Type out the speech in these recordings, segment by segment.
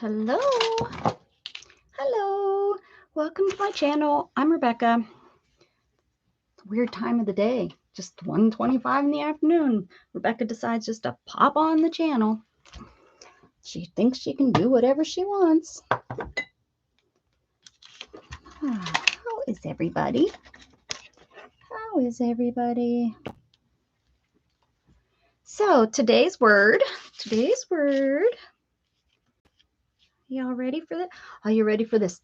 Hello. Hello. Welcome to my channel. I'm Rebecca. Weird time of the day. Just 1:25 in the afternoon. Rebecca decides just to pop on the channel. She thinks she can do whatever she wants. How is everybody? How is everybody? So today's word. Y'all ready for that? Are you ready for this?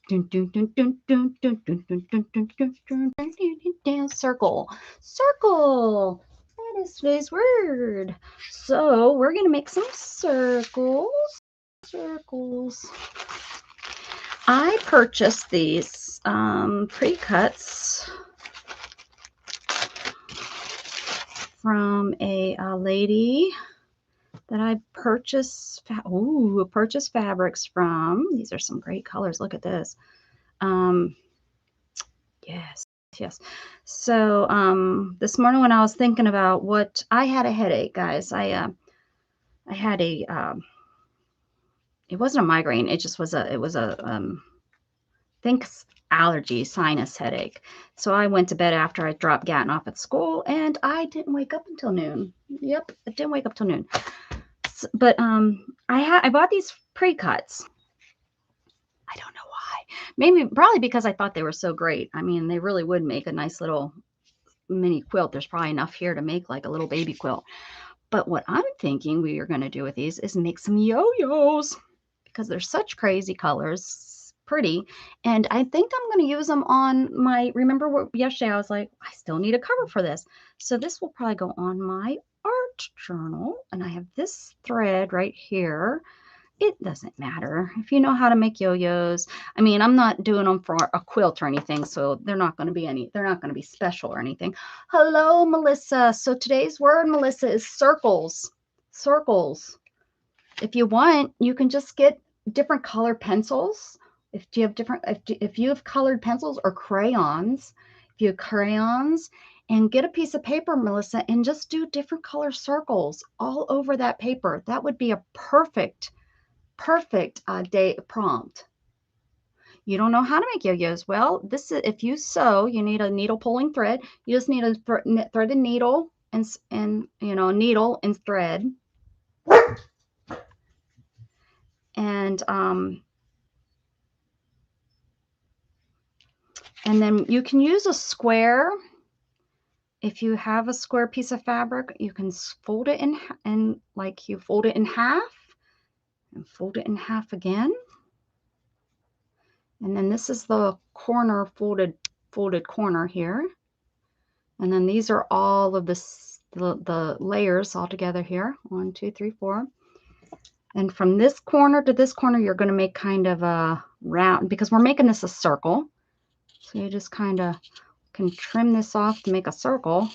Circle. Circle. That is today's word. So we're going to make some circles. Circles. I purchased these pre-cuts from a lady that I purchased fabrics from. These are some great colors. Look at this. Yes. So this morning when I was thinking about what I had a headache, guys. I had a it wasn't a migraine. It just was a think allergy sinus headache. So I went to bed after I dropped Gatton off at school, and I didn't wake up until noon. Yep, I didn't wake up till noon. But I bought these pre-cuts. I don't know why. Probably because I thought they were so great. I mean, they really would make a nice little mini quilt. There's probably enough here to make like a little baby quilt. But what I'm thinking we are going to do with these is make some yo-yos because they're such crazy colors, pretty. And I think I'm going to use them on my, remember yesterday I was like, I still need a cover for this. So this will probably go on my art journal, and I have this thread right here. It doesn't matter if you know how to make yo-yos. I mean, I'm not doing them for a quilt or anything, so they're not going to be special or anything. Hello, Melissa. So today's word, Melissa, is circles. Circles. If you want, you can just get different color pencils. If you have colored pencils or crayons, and get a piece of paper, Melissa, and just do different color circles all over that paper. That would be a perfect day prompt. You don't know how to make yo-yos. Well, this is, if you sew, you need a needle pulling thread. You just need a thread and needle and needle and thread. And then you can use a square. If you have a square piece of fabric, you can fold it in like you fold it in half and fold it in half again. And then this is the corner folded corner here. And then these are all of the layers all together here. 1, 2, 3, 4. And from this corner to this corner, you're going to make kind of a round, because we're making this a circle. So you just kind of can trim this off to make a circle.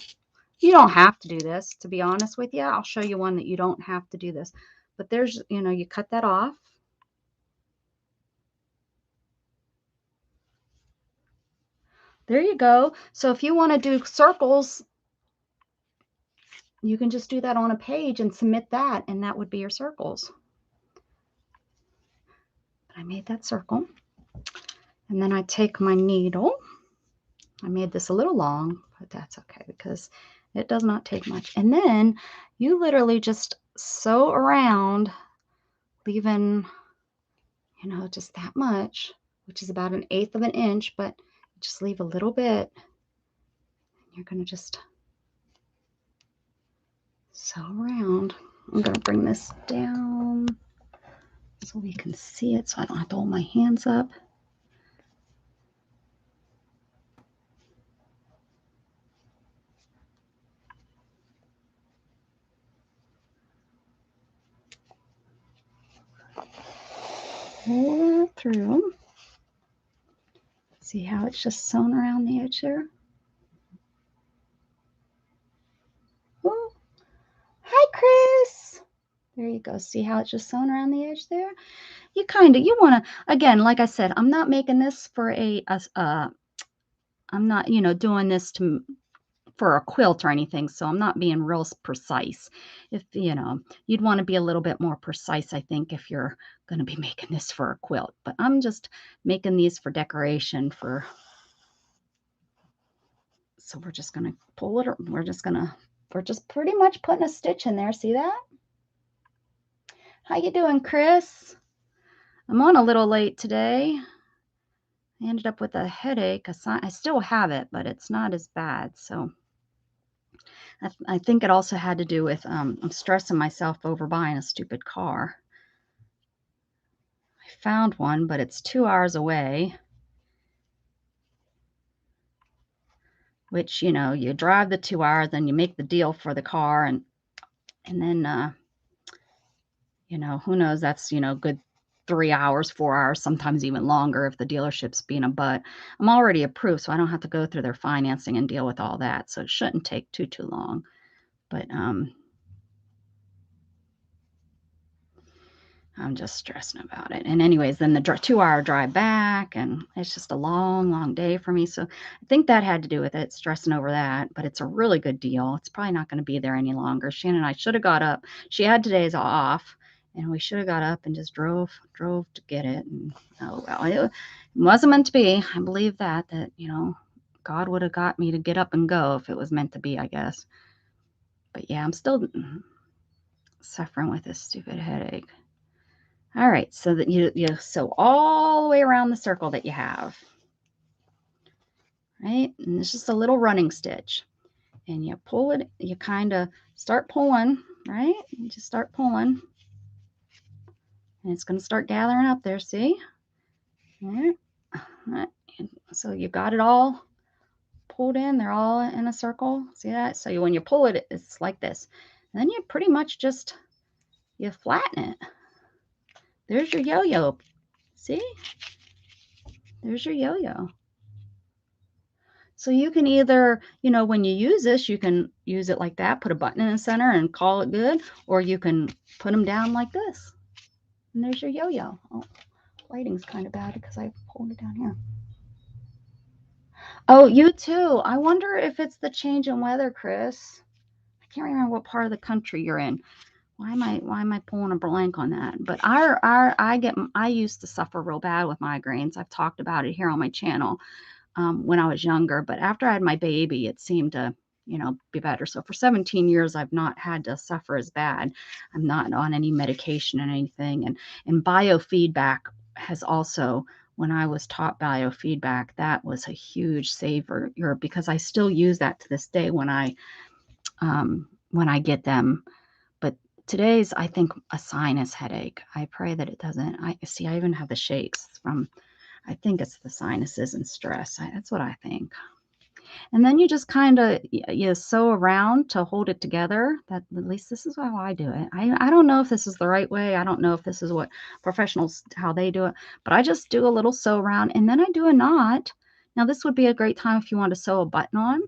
You don't have to do this, to be honest with you. I'll show you one that you don't have to do this. But there's, you cut that off. There you go. So if you want to do circles, you can just do that on a page and submit that, and that would be your circles. But I made that circle. And then I take my needle. I made this a little long, but that's okay because it does not take much. And then you literally just sew around, leaving, just that much, which is about 1/8 of an inch, but just leave a little bit. You're going to just sew around. I'm going to bring this down so we can see it, so I don't have to hold my hands up. Pull that through. See how it's just sewn around the edge there? Oh, hi, Chris. There you go. See how it's just sewn around the edge there? You want to, again, like I said, I'm not making this for I'm not, doing this for a quilt or anything, so I'm not being real precise. If, you'd want to be a little bit more precise, I think, if you're going to be making this for a quilt. But I'm just making these for decoration so we're just going to pull it, we're just pretty much putting a stitch in there. See that? How you doing, Chris? I'm on a little late today. I ended up with a headache. I still have it, but it's not as bad. So I think it also had to do with I'm stressing myself over buying a stupid car. I found one, but it's 2 hours away, which, you drive the 2 hours, then you make the deal for the car, and then, who knows, that's, good 3 hours, 4 hours, sometimes even longer if the dealership's being a butt. I'm already approved, so I don't have to go through their financing and deal with all that, so it shouldn't take too long. But I'm just stressing about it. And anyways, then the 2-hour drive back, and it's just a long day for me. So I think that had to do with it, stressing over that. But it's a really good deal. It's probably not going to be there any longer. Shannon and I should have got up. She had today's off, and we should have got up and just drove to get it. And oh well, it wasn't meant to be. I believe that God would have got me to get up and go if it was meant to be, I guess. But yeah, I'm still suffering with this stupid headache. All right, so that you sew all the way around the circle that you have, right? And it's just a little running stitch. And you pull it, you kind of start pulling, right? You just start pulling. And it's going to start gathering up there, see? All right. All right. So you got it all pulled in. They're all in a circle. See that? So when you pull it, it's like this. And then you pretty much you flatten it. There's your yo-yo. See? There's your yo-yo. So you can either, when you use this, you can use it like that, put a button in the center and call it good, or you can put them down like this. And there's your yo-yo. Oh, lighting's kind of bad because I pulled it down here. Oh, you too. I wonder if it's the change in weather, Chris. I can't remember what part of the country you're in. Why am I pulling a blank on that? But I used to suffer real bad with migraines. I've talked about it here on my channel. When I was younger, but after I had my baby, it seemed to, be better. So for 17 years, I've not had to suffer as bad. I'm not on any medication and anything. And biofeedback has also, when I was taught biofeedback, that was a huge savior because I still use that to this day when I get them. But today's, I think, a sinus headache. I pray that it doesn't. I even have the shakes from, I think it's the sinuses and stress. That's what I think. And then you just kind of sew around to hold it together. At least this is how I do it. I don't know if this is the right way. I don't know if this is what professionals, how they do it. But I just do a little sew around, and then I do a knot. Now, this would be a great time if you want to sew a button on. You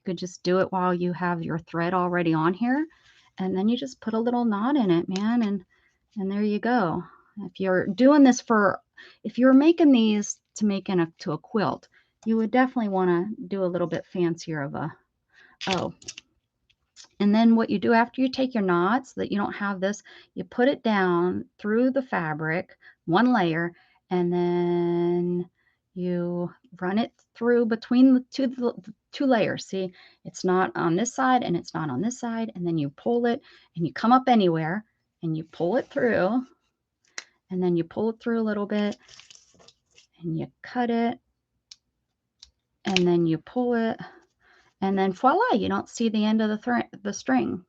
could just do it while you have your thread already on here. And then you just put a little knot in it, man. And there you go. If you're doing this if you're making these to make to a quilt, you would definitely want to do a little bit fancier of and then what you do after you take your knots, so that you don't have this, you put it down through the fabric, one layer, and then you run it through between the two layers. See, it's not on this side and it's not on this side, and then you pull it and you come up anywhere and you pull it through, and then you pull it through a little bit and you cut it, and then you pull it, and then voila, you don't see the end of the string.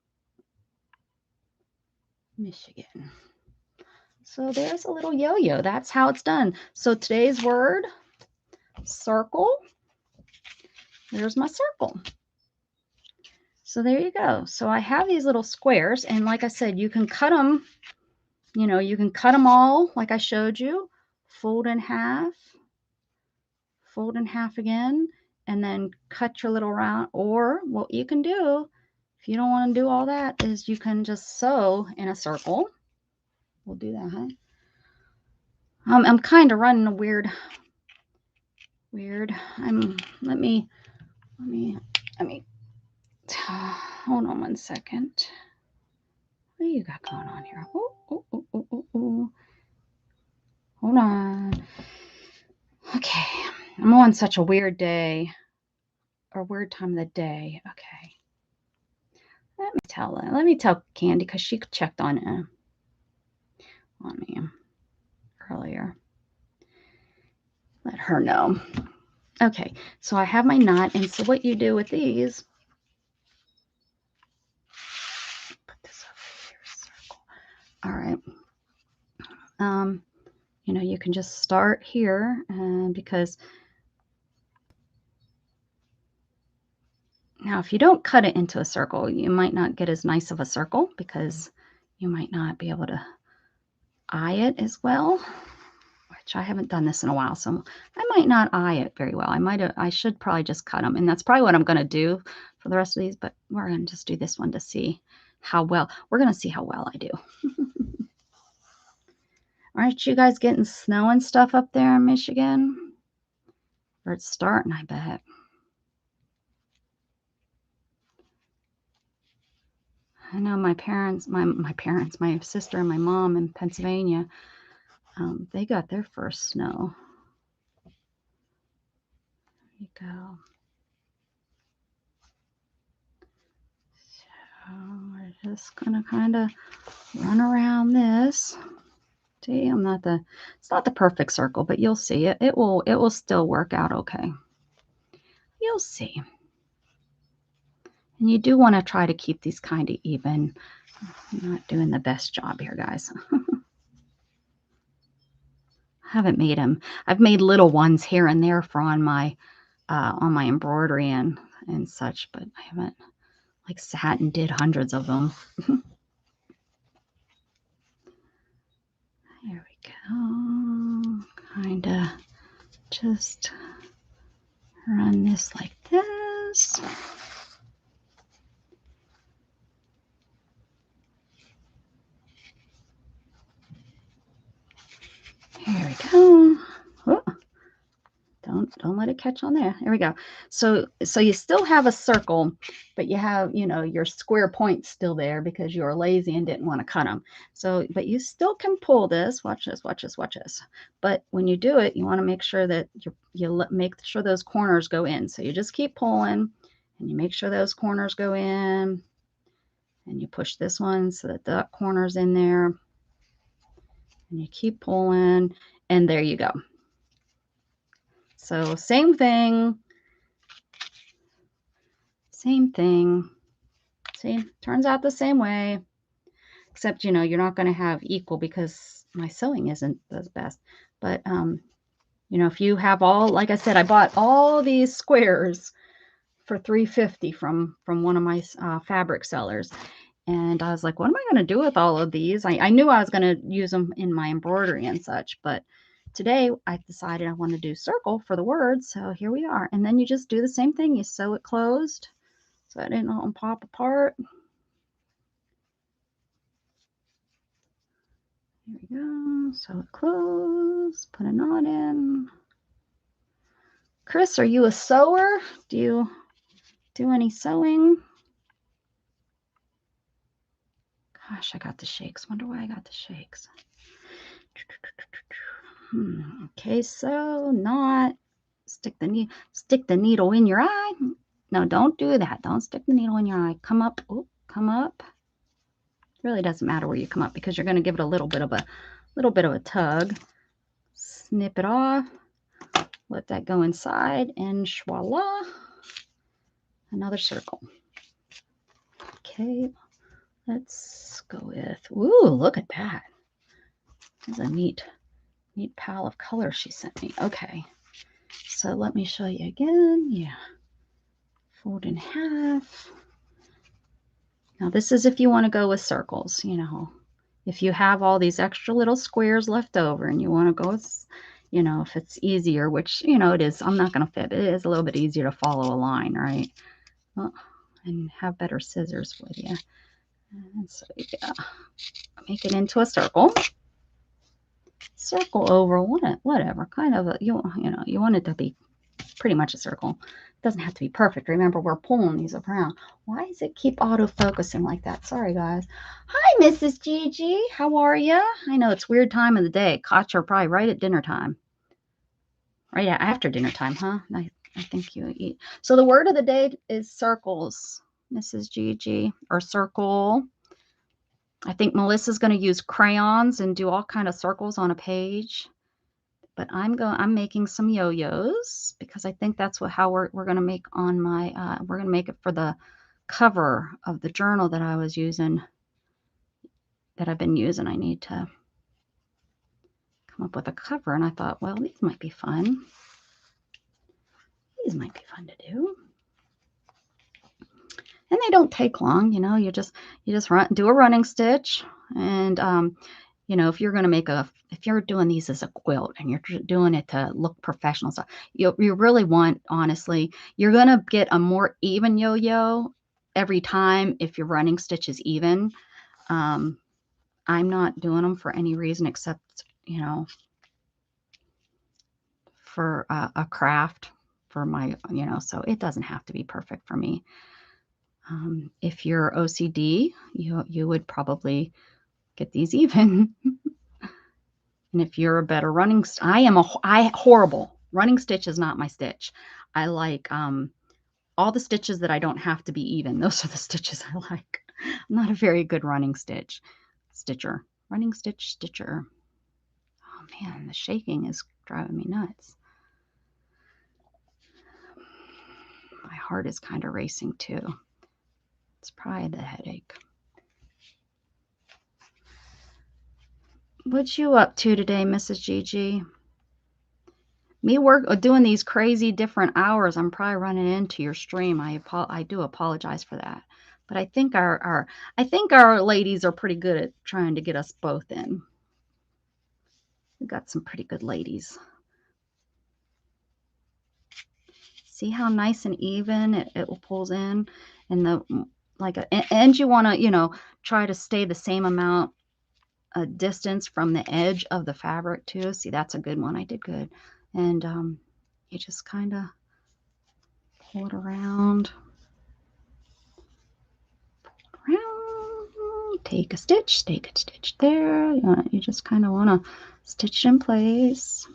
Michigan. So there's a little yo-yo. That's how it's done. So today's word, circle. There's my circle. So there you go. So I have these little squares, and like I said, you can cut them, you can cut them all like I showed you, fold in half again, and then cut your little round. Or what you can do, if you don't want to do all that, is you can just sew in a circle. We'll do that, huh? I'm kind of running a weird. Let me Let me, hold on one second. What do you got going on here? Oh. Hold on. Okay. I'm on such a weird day, or weird time of the day. Okay. Let me tell Candy, because she checked on me earlier. Let her know. Okay, so I have my knot, and so what you do with these, put this over here, circle. All right. You know, you can just start here, and because now if you don't cut it into a circle, you might not get as nice of a circle because you might not be able to eye it as well, which I haven't done this in a while, so I might not eye it very well. I should probably just cut them, and that's probably what I'm going to do for the rest of these, but we're going to just do this one to see how well, we're going to see how well I do. Aren't you guys getting snow and stuff up there in Michigan? Or it's starting, I bet. I know my parents, my sister and my mom in Pennsylvania, they got their first snow. There you go. So we're just gonna kind of run around this. See, it's not the perfect circle, but you'll see it. It will still work out okay. You'll see. And you do want to try to keep these kind of even. I'm not doing the best job here, guys. I haven't made them. I've made little ones here and there for on my embroidery and such, but I haven't like sat and did hundreds of them. There we go. Kind of just run this like this. Here we go. Oh, don't let it catch on there. There we go. So you still have a circle, but you have, you know, your square points still there because you were lazy and didn't want to cut them. So, but you still can pull this. Watch this, watch this, watch this. But when you do it, you want to make sure that you make sure those corners go in. So you just keep pulling and you make sure those corners go in, and you push this one so that that corner's in there, and you keep pulling, and there you go. So same thing. Same thing. See, turns out the same way, except, you know, you're not going to have equal because my sewing isn't the best. But, you know, if you have all, like I said, I bought all these squares for $3.50 from one of my fabric sellers. And I was like, what am I going to do with all of these? I knew I was going to use them in my embroidery and such, but today I decided I want to do circle for the words. So here we are. And then you just do the same thing. You sew it closed so it didn't pop apart. Here we go. Sew it closed. Put a knot in. Chris, are you a sewer? Do you do any sewing? Gosh, I got the shakes. Wonder why I got the shakes. Okay, so knot. Stick the needle in your eye. No, don't do that. Don't stick the needle in your eye. Come up. Oh, come up. It really doesn't matter where you come up because you're going to give it a little bit of a tug. Snip it off. Let that go inside, and voila, another circle. Okay, let's go with, ooh, look at that. There's a neat pile of colors she sent me. Okay, so let me show you again. Yeah, fold in half. Now this is if you want to go with circles, you know. If you have all these extra little squares left over and you want to go with, you know, if it's easier, which, you know, it is. I'm not going to fit. It is a little bit easier to follow a line, right? Well, and have better scissors with you. And so yeah, make it into a circle. Circle over, whatever, kind of a, you know, you want it to be pretty much a circle. It doesn't have to be perfect. Remember, we're pulling these around. Why does it keep auto-focusing like that? Sorry, guys. Hi, Mrs. Gigi. How are you? I know it's weird time of the day. Caught you probably right at dinner time. Right after dinner time, huh? I think you eat. So the word of the day is circles, Mrs. Gigi, or circle. I think Melissa's going to use crayons and do all kind of circles on a page. But I'm making some yo-yos because I think that's how we're going to make on my we're going to make it for the cover of the journal that I was using, that I've been using. I need to come up with a cover, and I thought, well, these might be fun. These might be fun to do. And they don't take long, you know. You just do a running stitch, and you know, if you're doing these as a quilt and you're doing it to look professional, so you really want, honestly, you're gonna get a more even yo-yo every time if your running stitch is even. I'm not doing them for any reason except, you know, for a craft for my, you know, so it doesn't have to be perfect for me. If you're OCD, you would probably get these even. And if you're a better running, horrible. Running stitch is not my stitch. I like all the stitches that I don't have to be even. Those are the stitches I like. I'm not a very good running stitcher. Running stitch stitcher. Oh man, the shaking is driving me nuts. My heart is kind of racing too. It's probably the headache. What you up to today, Mrs. Gigi? Me doing these crazy different hours. I'm probably running into your stream. I do apologize for that. But I think our ladies are pretty good at trying to get us both in. We've got some pretty good ladies. See how nice and even it pulls in, and and you want to, you know, try to stay the same amount distance from the edge of the fabric too. See, that's a good one. I did good. And you just kind of pull it around. Take a stitch there. You just kind of want to stitch it in place.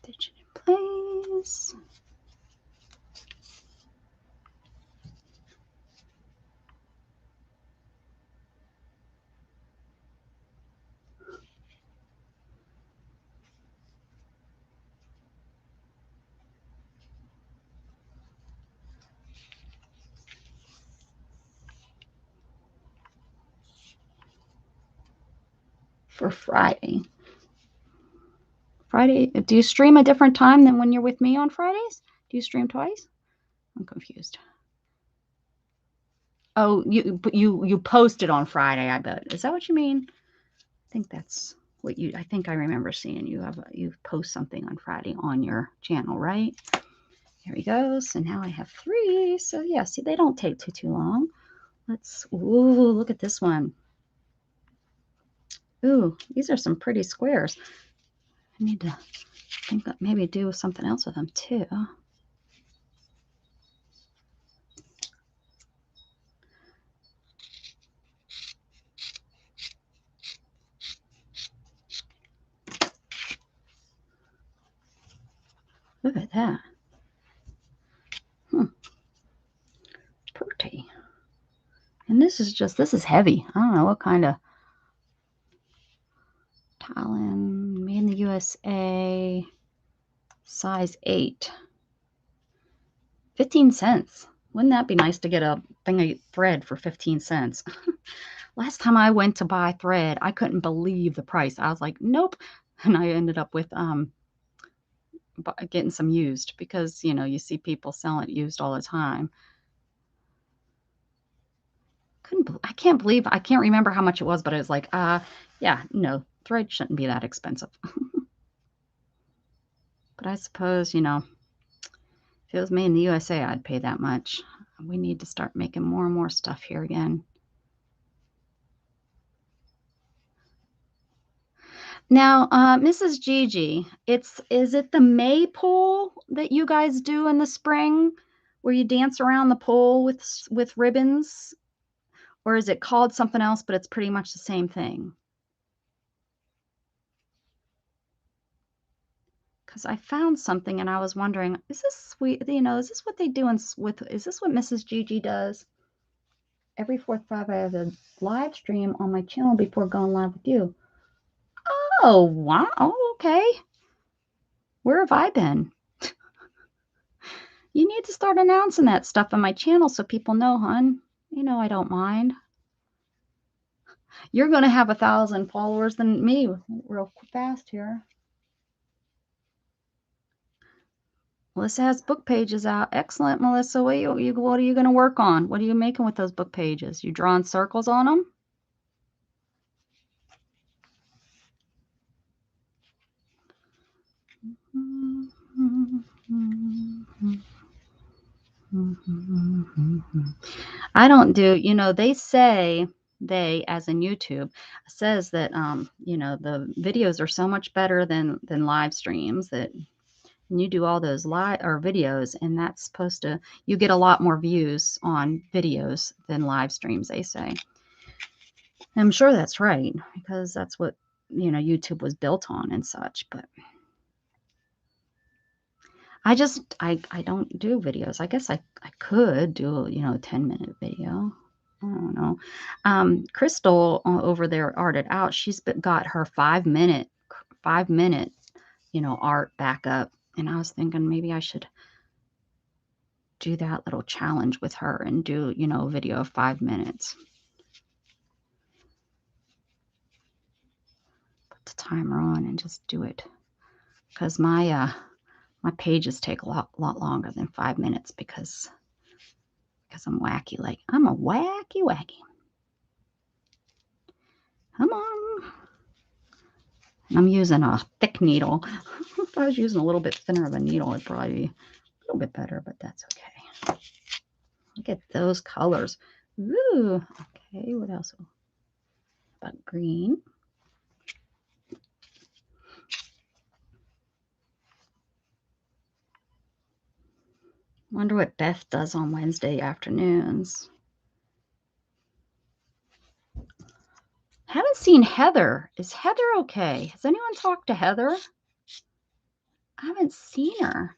Stitch it in place. For Friday. Do you stream a different time than when you're with me on Fridays? Do you stream twice? I'm confused. Oh, you posted on Friday, I bet. Is that what you mean? I think that's what I think I remember seeing you post something on Friday on your channel, right? Here we go. So now I have 3. So yeah, see, they don't take too long. Ooh, look at this one. Ooh, these are some pretty squares. I need to think that maybe do something else with them too. Look at that. Pretty. And this is heavy. I don't know what kind of Talon, made in the USA, size 8. 15 cents. Wouldn't that be nice to get a thing of thread for 15 cents? Last time I went to buy thread, I couldn't believe the price. I was like, nope. And I ended up with getting some used because, you know, you see people selling it used all the time. I can't remember how much it was, but it was like, yeah, no, thread shouldn't be that expensive. But I suppose, you know, if it was made in the USA, I'd pay that much. We need to start making more and more stuff here again. Now, Mrs. Gigi, is it the May pool that you guys do in the spring, where you dance around the pool with ribbons, or is it called something else, but it's pretty much the same thing? Because I found something and I was wondering, is this sweet? You know, is this what they do is this what Mrs. Gigi does? Every fourth Friday, I have a live stream on my channel before going live with you. Oh, wow. Oh, okay. Where have I been? You need to start announcing that stuff on my channel so people know, hon. You know I don't mind. You're going to have 1,000 followers than me real fast here. Melissa has book pages out. Excellent, Melissa. What are you going to work on? What are you making with those book pages? You drawing circles on them? I don't do, you know, they say, they as in YouTube says that you know, the videos are so much better than live streams, that when you do all those live or videos, and that's supposed to, you get a lot more views on videos than live streams, they say. I'm sure that's right, because that's what, you know, YouTube was built on and such. But I just, I don't do videos. I guess I could do, you know, a 10-minute video. I don't know. Crystal over there, Art It Out, she's got her 5-minute, you know, art back up. And I was thinking maybe I should do that little challenge with her and do, you know, a video of 5 minutes. Put the timer on and just do it. Because my pages take a lot longer than 5 minutes because I'm wacky. Like, I'm a wacky. Come on. And I'm using a thick needle. If I was using a little bit thinner of a needle, it'd probably be a little bit better, but that's okay. Look at those colors. Ooh. Okay, what else? About green. Wonder what Beth does on Wednesday afternoons. Haven't seen Heather. Is Heather okay? Has anyone talked to Heather? I haven't seen her.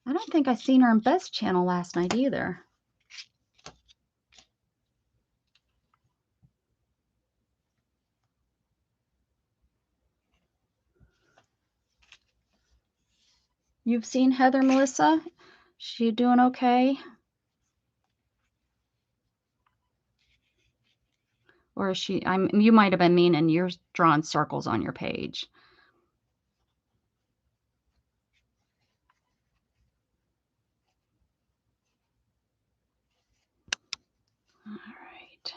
I don't think I seen her on Beth's channel last night either. You've seen Heather, Melissa? She doing okay? Or is she, you might have been meaning you're drawing circles on your page. All right.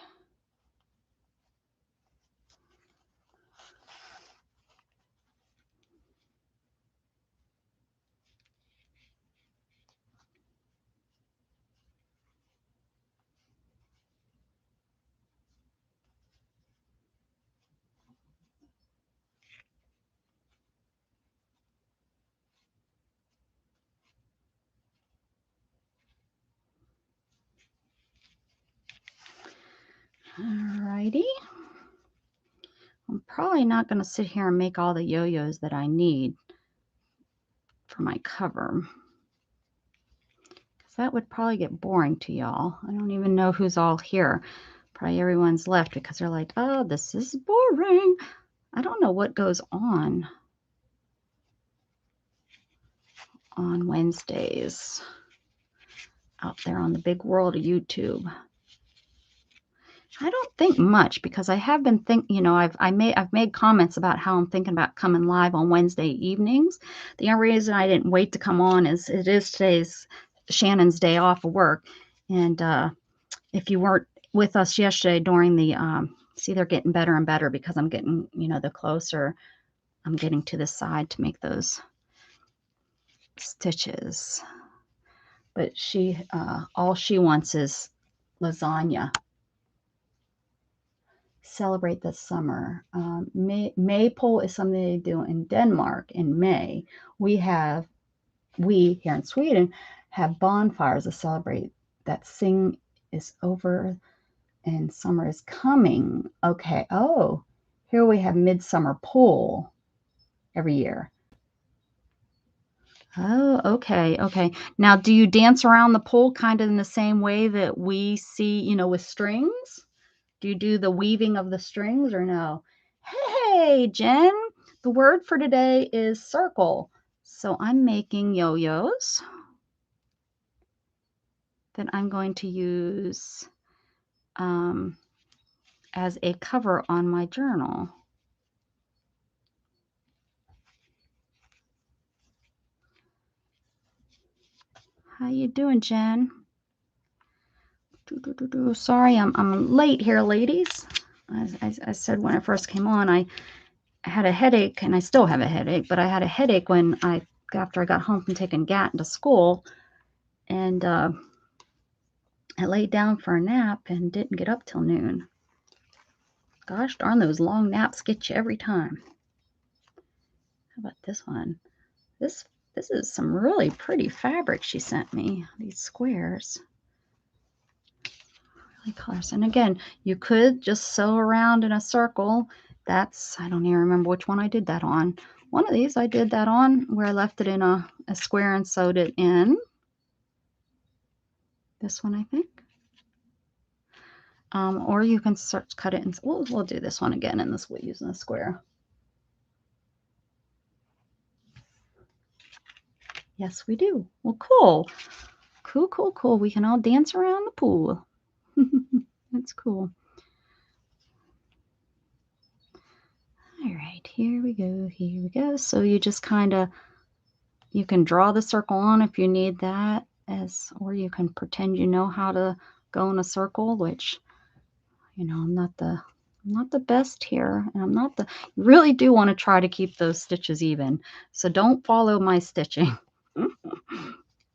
Alrighty. I'm probably not going to sit here and make all the yo-yos that I need for my cover, because that would probably get boring to y'all. I don't even know who's all here. Probably everyone's left because they're like, oh, this is boring. I don't know what goes on Wednesdays out there on the big world of YouTube. I don't think much, because I have been you know, I've made comments about how I'm thinking about coming live on Wednesday evenings. The only reason I didn't wait to come on is it is today's Shannon's day off of work, and if you weren't with us yesterday during the see, they're getting better and better because I'm getting, you know, the closer I'm getting to the side to make those stitches. But she all she wants is lasagna. celebrate this summer? Maypole is something they do in Denmark in May. We here in Sweden have bonfires to celebrate that spring is over and summer is coming. Okay. Oh, here we have midsummer pool every year. Oh, okay, okay. Now, do you dance around the pole kind of in the same way that we see, with strings? Do you do the weaving of the strings or no? Hey, Jen, the word for today is circle. So I'm making yo-yos that I'm going to use as a cover on my journal. How you doing, Jen? Sorry, I'm late here, ladies. As I said when I first came on, I had a headache, and I still have a headache, but I had a headache after I got home from taking Gatton to school, and I laid down for a nap and didn't get up till noon. Gosh darn, those long naps get you every time. How about this one? This is some really pretty fabric she sent me. These squares. Really colors. And again, you could just sew around in a circle. I don't even remember which one I did that on. One of these I did that on where I left it in a square and sewed it in. This one, I think. Or you can cut it, and we'll do this one again in this way using a square. Yes, we do. Well, cool. Cool. We can all dance around the pool. That's cool. All right, here we go. So you just you can draw the circle on if you need that, or you can pretend you know how to go in a circle, which, I'm not the best here, and you really do want to try to keep those stitches even. So don't follow my stitching.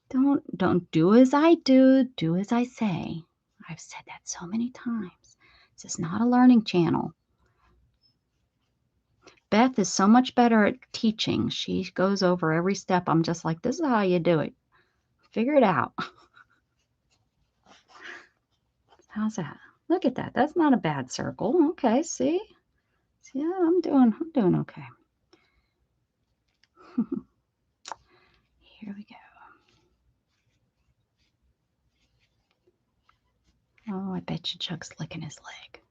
Don't do as I do as I say. I've said that so many times. This is not a learning channel. Beth is so much better at teaching. She goes over every step. I'm just like, this is how you do it. Figure it out. How's that? Look at that. That's not a bad circle. Okay, see? Yeah, I'm doing okay. Here we go. Oh, I bet you Chuck's licking his leg.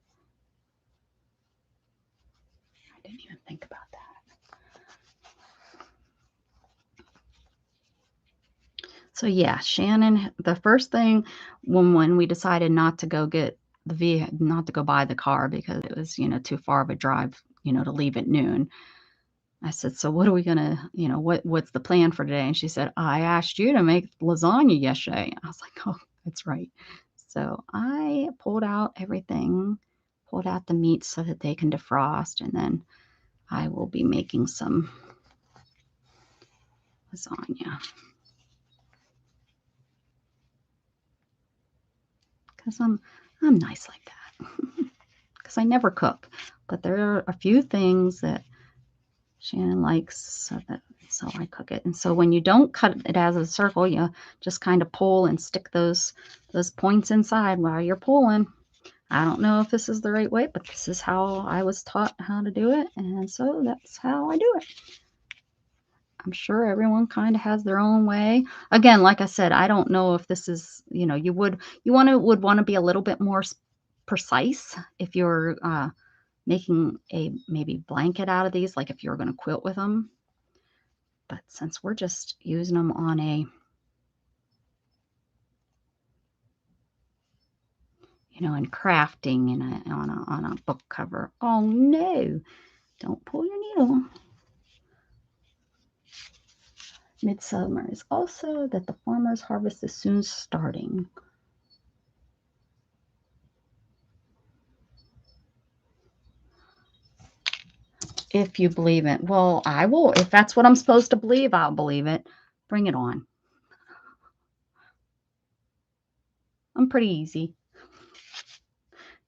I didn't even think about that. So yeah, Shannon, the first thing when we decided not to go get not to go buy the car because it was, too far of a drive, to leave at noon. I said, so what are we gonna, what's the plan for today? And she said, I asked you to make lasagna yesterday. I was like, oh, that's right. So I pulled out everything, pulled out the meat so that they can defrost, and then I will be making some lasagna. Because I'm nice like that. Because I never cook. But there are a few things that Shannon likes, so I cook it. And so when you don't cut it as a circle, you just kind of pull and stick those points inside while you're pulling. I don't know if this is the right way, but this is how I was taught how to do it. And so that's how I do it. I'm sure everyone kind of has their own way. Again, like I said, I don't know if this is, you would want to be a little bit more precise if you're making a maybe blanket out of these, like if you're going to quilt with them. But since we're just using them on a, in crafting and on a book cover. Oh no, don't pull your needle. Midsummer is also that the farmer's harvest is soon starting. If you believe it. Well, I will. If that's what I'm supposed to believe, I'll believe it. Bring it on. I'm pretty easy.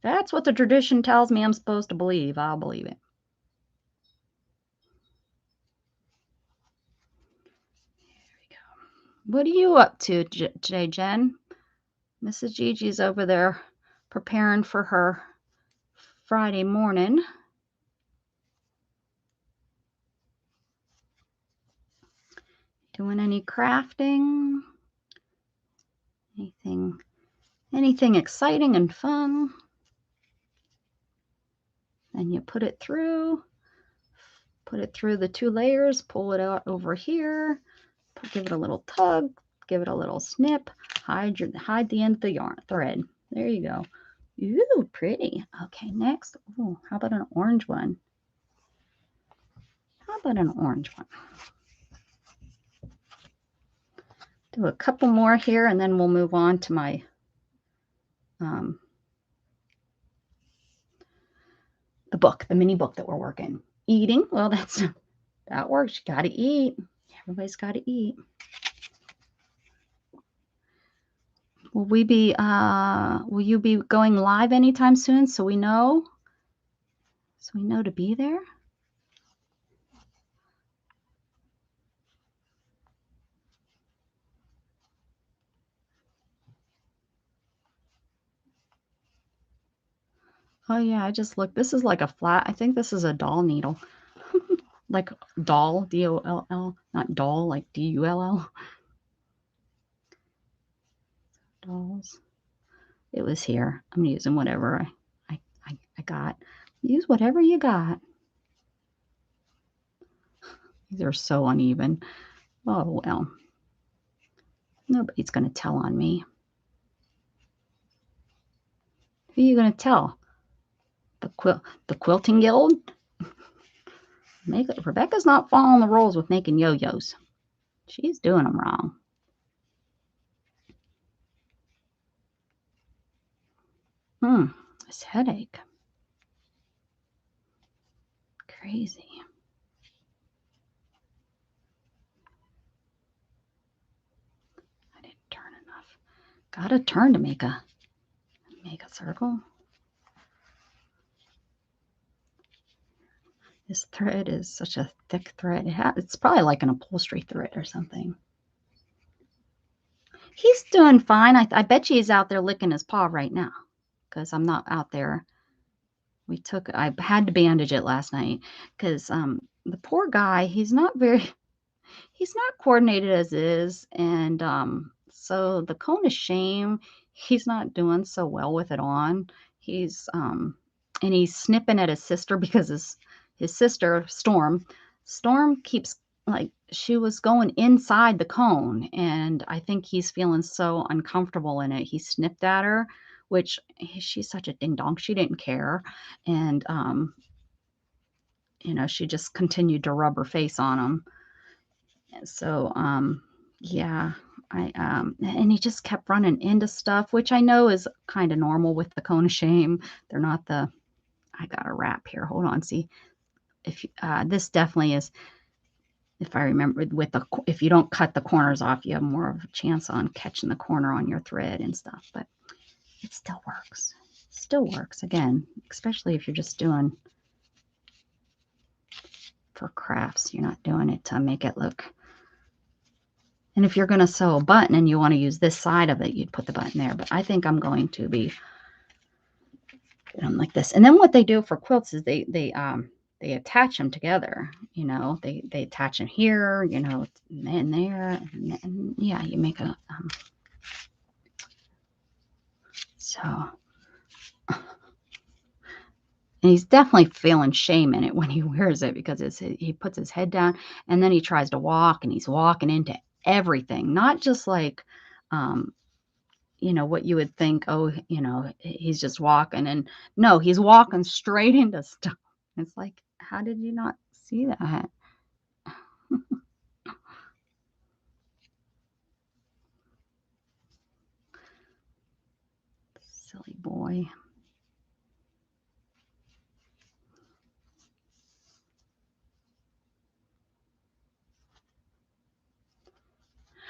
that's what the tradition tells me I'm supposed to believe, I'll believe it. There we go. What are you up to today, Jen? Mrs. Gigi's over there preparing for her Friday morning. Doing any crafting? Anything exciting and fun? Then you put it through the 2 layers, pull it out over here, give it a little tug, give it a little snip, hide the end of the yarn thread. There you go. Ooh, pretty. Okay, next. Oh, how about an orange one? How about an orange one? Do a couple more here, and then we'll move on to my the book, the mini book that we're working. Eating. Well, that works. You got to eat. Everybody's got to eat. Will you be going live anytime soon so we know to be there? Oh yeah, I just looked. This is like a flat. I think this is a doll needle. Like doll, D-O-L-L, not doll, like D-U-L-L. Dolls. It was here. I'm using whatever I got. Use whatever you got. These are so uneven. Oh well. Nobody's gonna tell on me. Who are you gonna tell? The quilting guild? Rebecca's not following the rules with making yo-yos. She's doing them wrong. This headache. Crazy. I didn't turn enough. Gotta turn to make a circle. This thread is such a thick thread. It's probably like an upholstery thread or something. He's doing fine. I bet you he's out there licking his paw right now because I'm not out there. I had to bandage it last night because the poor guy, he's not coordinated as is. And so the cone of shame, he's not doing so well with it on. He's snipping at his sister because his sister, Storm keeps, like, she was going inside the cone, and I think he's feeling so uncomfortable in it. He snipped at her, which she's such a ding dong. She didn't care. And, she just continued to rub her face on him. So, yeah, and he just kept running into stuff, which I know is kind of normal with the cone of shame. They're not I got a wrap here. Hold on. See, if this definitely is, if I remember, if you don't cut the corners off, you have more of a chance on catching the corner on your thread and stuff, but it still works. Still works, again, especially if you're just doing for crafts. You're not doing it to make it look. And if you're going to sew a button and you want to use this side of it, you'd put the button there. But I think I'm going to be like this. And then what they do for quilts is they attach them together. They attach them here, and there, and yeah, you make a so. And he's definitely feeling shame in it when he wears it because he puts his head down and then he tries to walk and he's walking into everything, not just like, what you would think, oh, he's just walking. And no, he's walking straight into stuff. It's like, how did you not see that? Silly boy.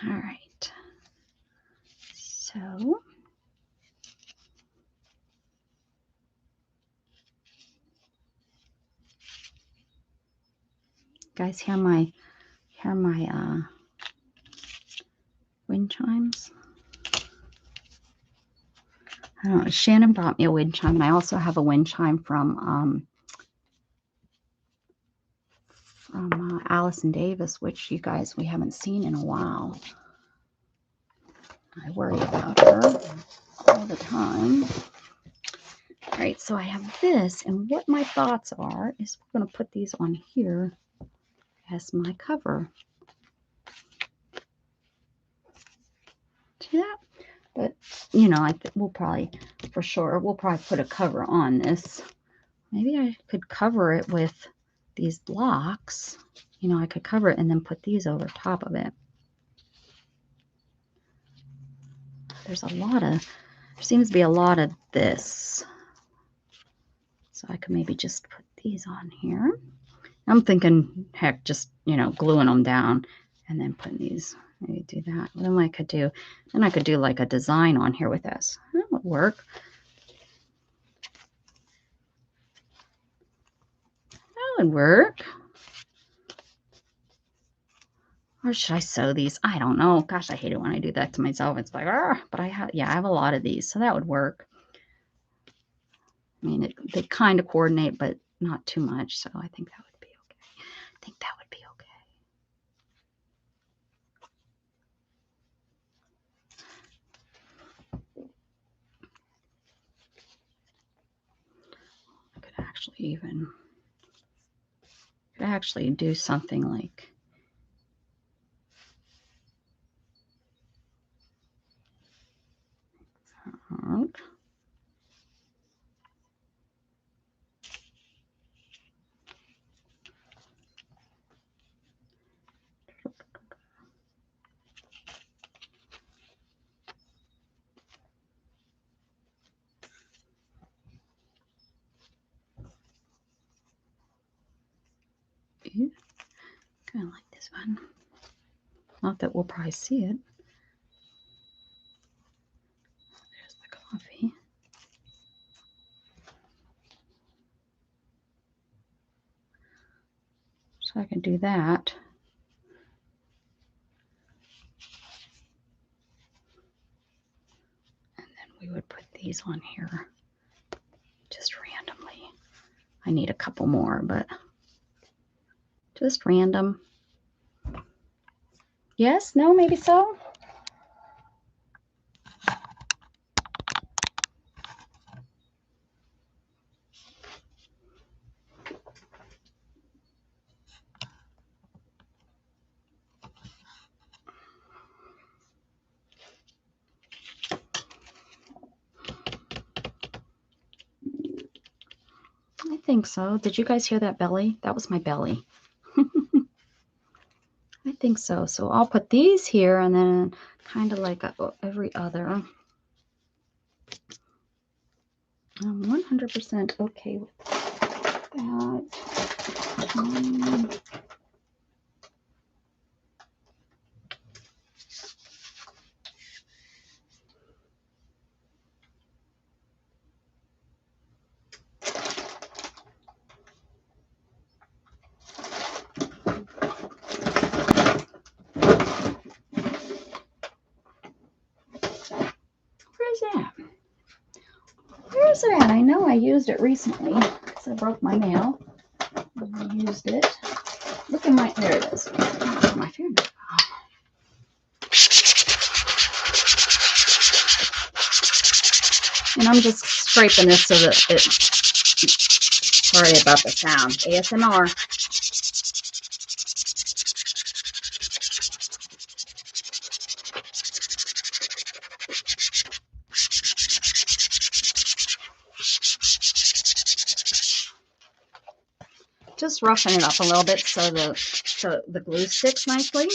All right. So Guys, hear my wind chimes. I don't know. Shannon brought me a wind chime. I also have a wind chime from Allison Davis, which you guys, we haven't seen in a while. I worry about her all the time. All right, so I have this, and what my thoughts are is we're going to put these on here as my cover. See that? But, you know, we'll probably, for sure, we'll probably put a cover on this. Maybe I could cover it with these blocks. You know, I could cover it and then put these over top of it. There's a lot of, there seems to be a lot of this. So I could maybe just put these on here. I'm thinking, heck, just, you know, gluing them down and then putting these, maybe do that. Then I could do like a design on here with this. That would work. That would work. Or should I sew these? I don't know. Gosh, I hate it when I do that to myself. It's like, but I have a lot of these, so that would work. I mean, they kind of coordinate, but not too much, so I think that would be okay. I think that would be okay. I could actually do something like that. Kind of like this one. Not that we'll probably see it. There's the coffee. So I can do that. And then we would put these on here just randomly. I need a couple more, but just random. Yes? No? Maybe so? I think so. Did you guys hear that belly? That was my belly. I think so. So I'll put these here and then kind of like every other. I'm 100% okay with that. Where's that? Where's that? I know I used it recently because I broke my nail. I used it. Look at my, there it is. My finger. And I'm just scraping this so that it, sorry about the sound. ASMR. Just roughing it up a little bit so the glue sticks nicely.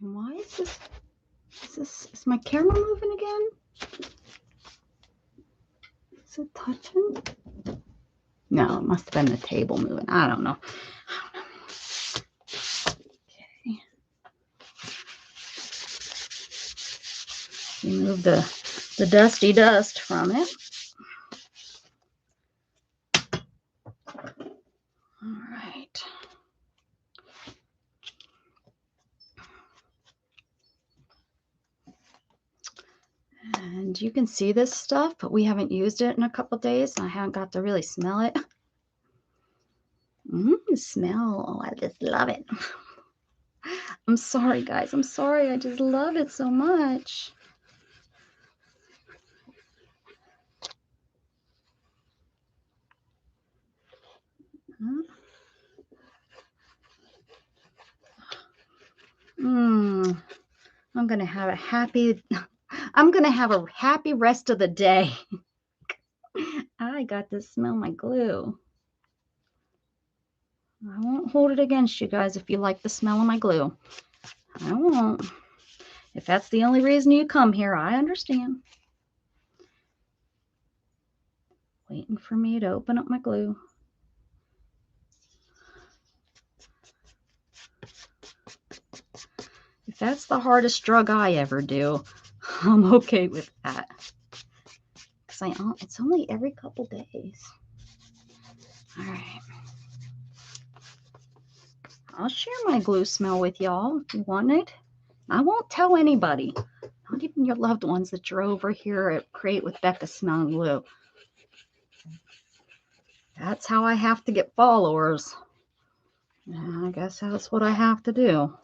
And why is this? Is my camera moving again? Is it touching? No, it must have been the table moving. I don't know. Okay. Remove the dusty dust from it. All right. And you can see this stuff, but we haven't used it in a couple days, and I haven't got to really smell it. Smell. Oh, I just love it. I'm sorry, guys. I'm sorry. I just love it so much. I'm gonna have a happy rest of the day. I got to smell my glue. I won't hold it against you guys if you like the smell of my glue. I won't. If that's the only reason you come here, I understand. Waiting for me to open up my glue. If that's the hardest drug I ever do, I'm okay with that. Because it's only every couple days. All right. I'll share my glue smell with y'all if you want it. I won't tell anybody, not even your loved ones, that you're over here at Create with Becca smelling glue. That's how I have to get followers. Yeah, I guess that's what I have to do. All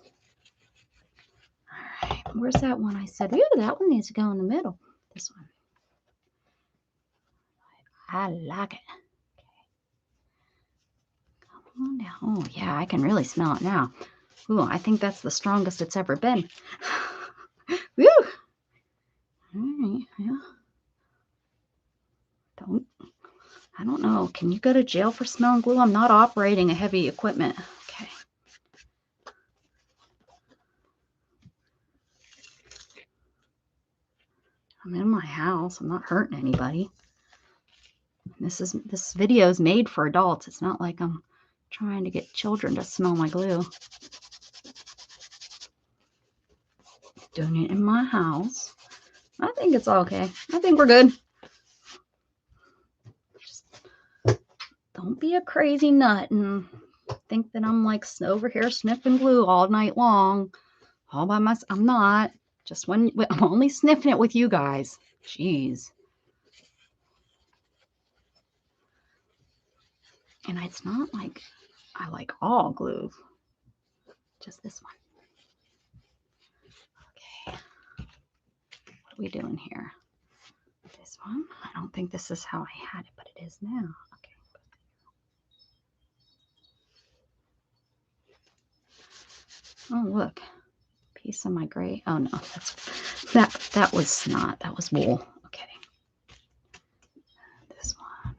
right, where's that one I said? Ooh, that one needs to go in the middle. This one. I like it. Okay. Come on down. Oh, yeah, I can really smell it now. Ooh, I think that's the strongest it's ever been. Woo! All right, yeah. I don't know. Can you go to jail for smelling glue? I'm not operating a heavy equipment. Okay. I'm in my house. I'm not hurting anybody. This video is made for adults. It's not like I'm trying to get children to smell my glue. Doing it in my house. I think it's okay. I think we're good. Just don't be a crazy nut and think that I'm like over here sniffing glue all night long, all by myself. I'm not. Just when I'm only sniffing it with you guys. Jeez. And it's not like I like all glue. Just this one. Okay. What are we doing here? This one? I don't think this is how I had it, but it is now. Okay. Oh, look. Piece of my gray. Oh no, that was snot. That was wool. Okay. This one.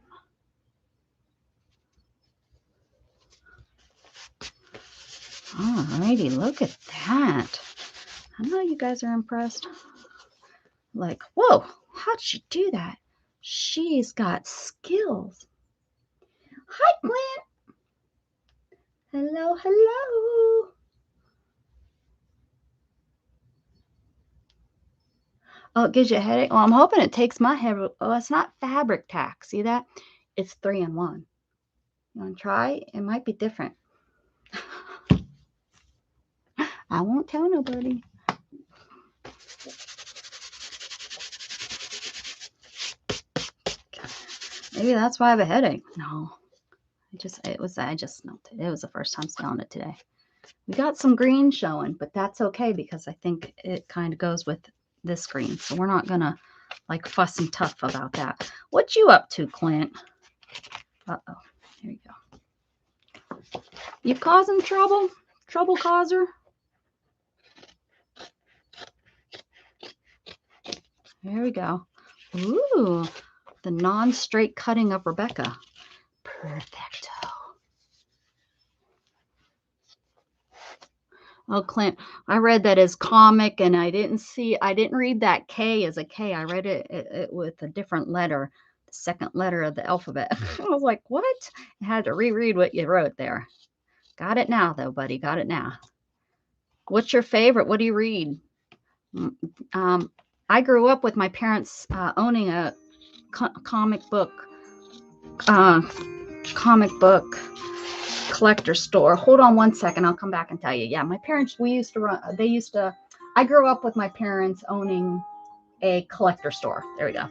Alrighty, look at that. I know you guys are impressed. Like, whoa, how'd she do that? She's got skills. Hi, Gwen. Hello, hello. Oh, it gives you a headache. Well, I'm hoping it takes my head. Oh, it's not fabric tack. See that? It's 3-in-1. You want to try? It might be different. I won't tell nobody. Maybe that's why I have a headache. No, I just smelled it. It was the first time smelling it today. We got some green showing, but that's okay because I think it kind of goes with this green. So we're not gonna like fuss and tough about that. What you up to, Clint? Uh-oh, here you go. You causing trouble? Trouble causer? There we go. Ooh, the non-straight cutting of Rebecca. Perfecto. Oh, Clint, I read that as comic, and I didn't read that K as a K. I read it with a different letter, the second letter of the alphabet. I was like, what? I had to reread what you wrote there. Got it now, though, buddy. Got it now. What's your favorite? What do you read? Mm, Um, I grew up with my parents owning a comic book, uh, comic book collector store. Hold on one second. I'll come back and tell you. Yeah, my parents, we used to run, I grew up with my parents owning a collector store. There we go.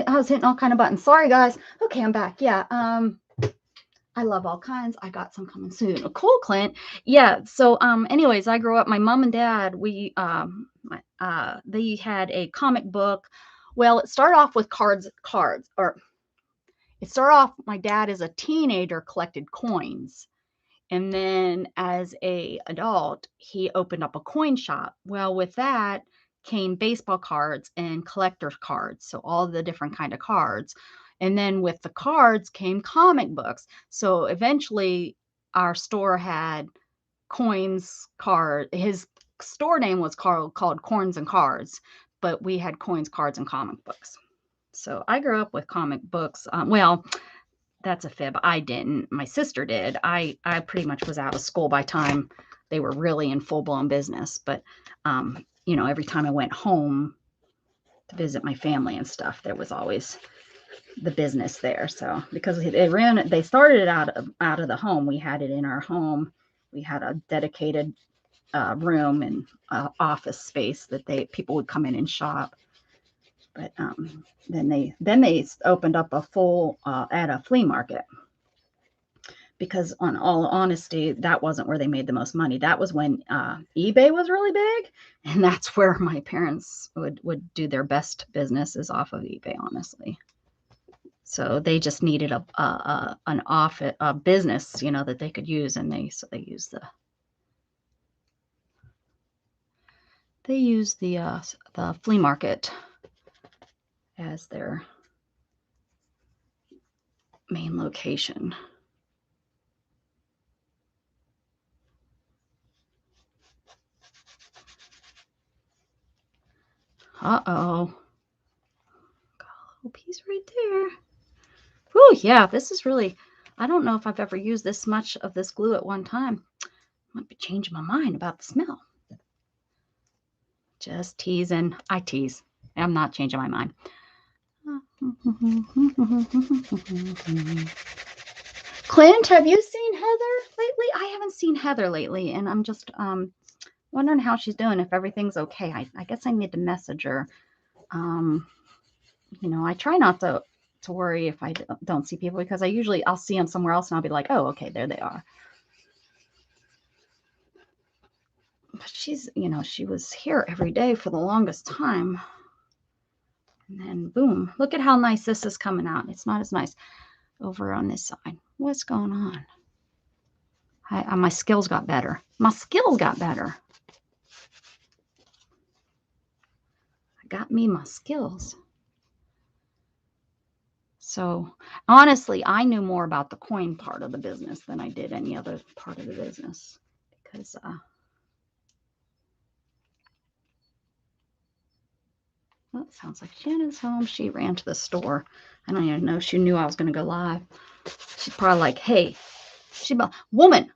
I was hitting all kind of buttons. Sorry, guys. Okay, I'm back. Yeah. I love all kinds. I got some coming soon. Oh, cool, Clint. Yeah. So, anyways, I grew up. My mom and dad, they had a comic book. Well, it started off with cards, or it started off. My dad, as a teenager, collected coins, and then as a adult, he opened up a coin shop. Well, with that came baseball cards and collector cards, so all the different kind of cards. And then with the cards came comic books. So eventually our store had coins card. His store name was called Corns and Cards, but we had coins, cards, and comic books. So I grew up with comic books. Well, that's a fib. I didn't. My sister did. I pretty much was out of school by time they were really in full blown business. But every time I went home to visit my family and stuff, there was always the business there. So because they started it out of the home. We had it in our home. We had a dedicated room and office space that people would come in and shop. But then they opened up a full at a flea market, because on all honesty, that wasn't where they made the most money. That was when eBay was really big, and that's where my parents would do their best business, is off of eBay, honestly. So they just needed an office, a business, that they could use, and they used the flea market as their main location. Uh-oh. Got a little piece right there. Oh, yeah, this is really, I don't know if I've ever used this much of this glue at one time. Might be changing my mind about the smell. Just teasing. I tease. I'm not changing my mind. Clint, have you seen Heather lately? I haven't seen Heather lately, and I'm just wondering how she's doing, if everything's okay. I guess I need to message her. you know, I try not to worry if I don't see people, because I'll see them somewhere else and I'll be like, oh, okay, there they are. But she's, you know, she was here every day for the longest time. And then boom, look at how nice this is coming out. It's not as nice over on this side. What's going on? My skills got better. My skills got better. I got me my skills. So honestly, I knew more about the coin part of the business than I did any other part of the business, because oh, it sounds like Shannon's home. She ran to the store. I don't even know if she knew I was going to go live. She's probably like, hey, woman,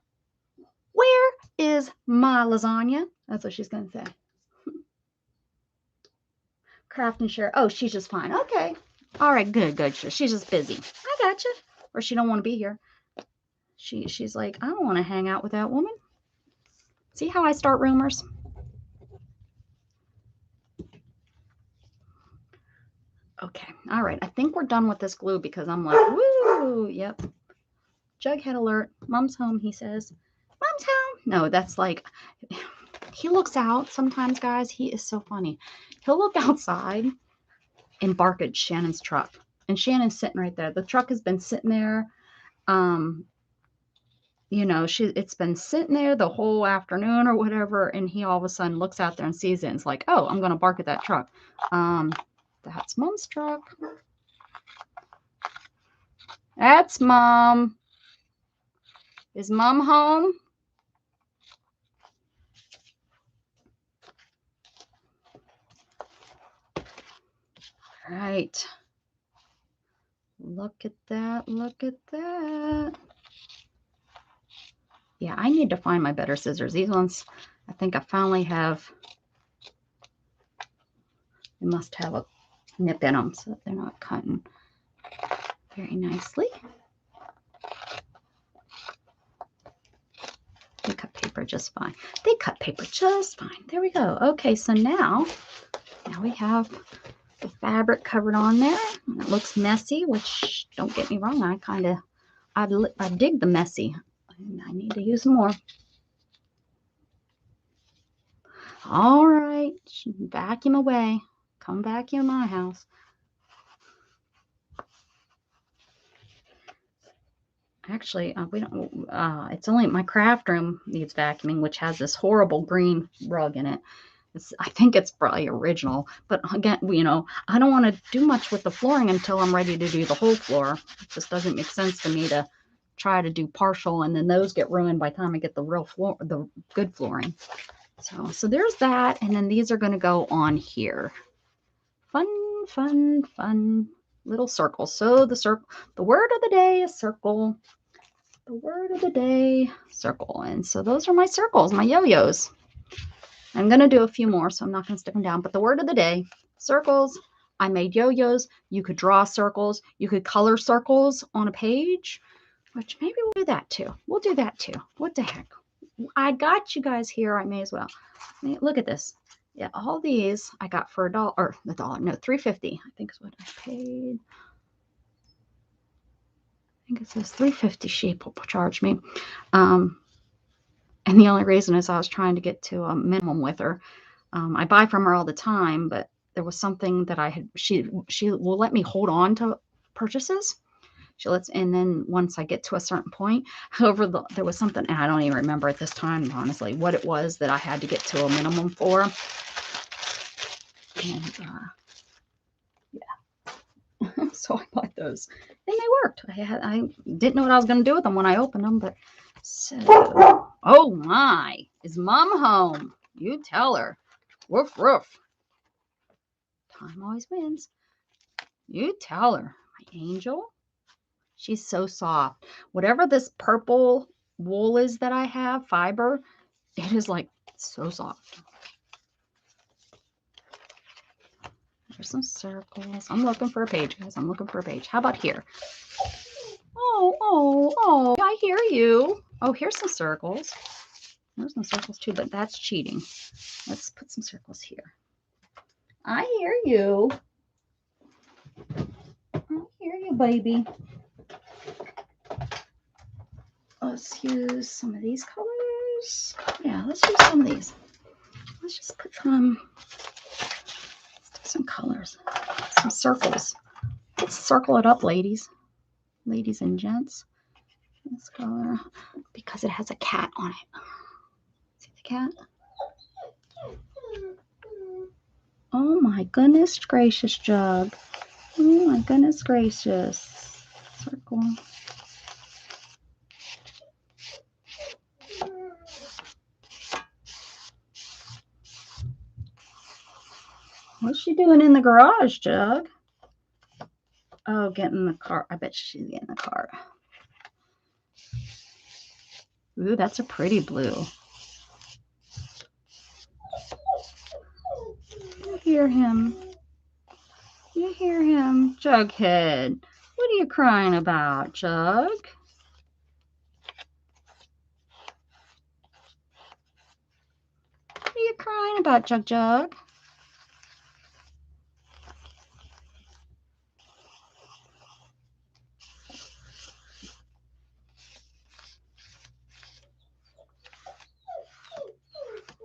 where is my lasagna? That's what she's going to say. Craft and share. Oh, she's just fine. Okay. All right, good. She's just busy. I got you. Or she don't want to be here. She's like, I don't want to hang out with that woman. See how I start rumors? Okay. All right. I think we're done with this glue, because I'm like, woo. Yep. Jughead alert. Mom's home, he says. Mom's home. No, that's like, he looks out sometimes, guys. He is so funny. He'll look outside and bark at Shannon's truck. And Shannon's sitting right there. The truck has been sitting there. You know, it's been sitting there the whole afternoon or whatever, and he all of a sudden looks out there and sees it, and it's like, oh, I'm gonna bark at that truck. That's Mom's truck. That's Mom. Is Mom home? All right. Look at that. Look at that. Yeah, I need to find my better scissors. These ones, I think I finally have. They must have a nip in them so that they're not cutting very nicely. They cut paper just fine. They cut paper just fine. There we go. Okay, so now we have the fabric covered on there. And it looks messy, which, don't get me wrong, I dig the messy. I need to use more. All right, vacuum away. Come vacuum my house. Actually, we don't. It's only my craft room needs vacuuming, which has this horrible green rug in it. I think it's probably original, but again, you know, I don't want to do much with the flooring until I'm ready to do the whole floor. It just doesn't make sense to me to try to do partial, and then those get ruined by the time I get the real floor, the good flooring. So there's that, and then these are going to go on here. Fun little circles. So the word of the day is circle. The word of the day, circle. And so those are my circles, my yo-yos. I'm going to do a few more, so I'm not going to stick them down. But the word of the day, circles. I made yo-yos. You could draw circles. You could color circles on a page, which maybe we'll do that too. We'll do that too. What the heck? I got you guys here. I may as well. Look at this. Yeah, all these I got for $1, or $1, no, $3.50. I think is what I paid. I think it says $3.50 sheep will charge me. And the only reason is I was trying to get to a minimum with her. I buy from her all the time, but there was something that she will let me hold on to purchases. And then once I get to a certain point, however, there was something, and I don't even remember at this time, honestly, what it was that I had to get to a minimum for. And yeah, so I bought those, and they worked. I didn't know what I was going to do with them when I opened them, but so, oh my, is Mom home? You tell her. Woof, woof. Time always wins. You tell her, my angel. She's so soft. Whatever this purple wool is that I have, fiber, it is like so soft. There's some circles. I'm looking for a page, guys. I'm looking for a page. How about here? Oh, I hear you. Oh, here's some circles. There's some circles too, but that's cheating. Let's put some circles here. I hear you. Hey, baby. Let's use some of these colors. Yeah, let's use some of these. Let's just put some, let's do some colors, some circles. Let's circle it up, ladies. Ladies and gents. This color, because it has a cat on it. See the cat? Oh my goodness gracious, Jug. Oh my goodness gracious. Circle. What's she doing in the garage, Jug? Oh, getting the car. I bet she's getting the car. Ooh, that's a pretty blue. You hear him. You hear him, Jughead. What are you crying about, Jug? What are you crying about, Jug?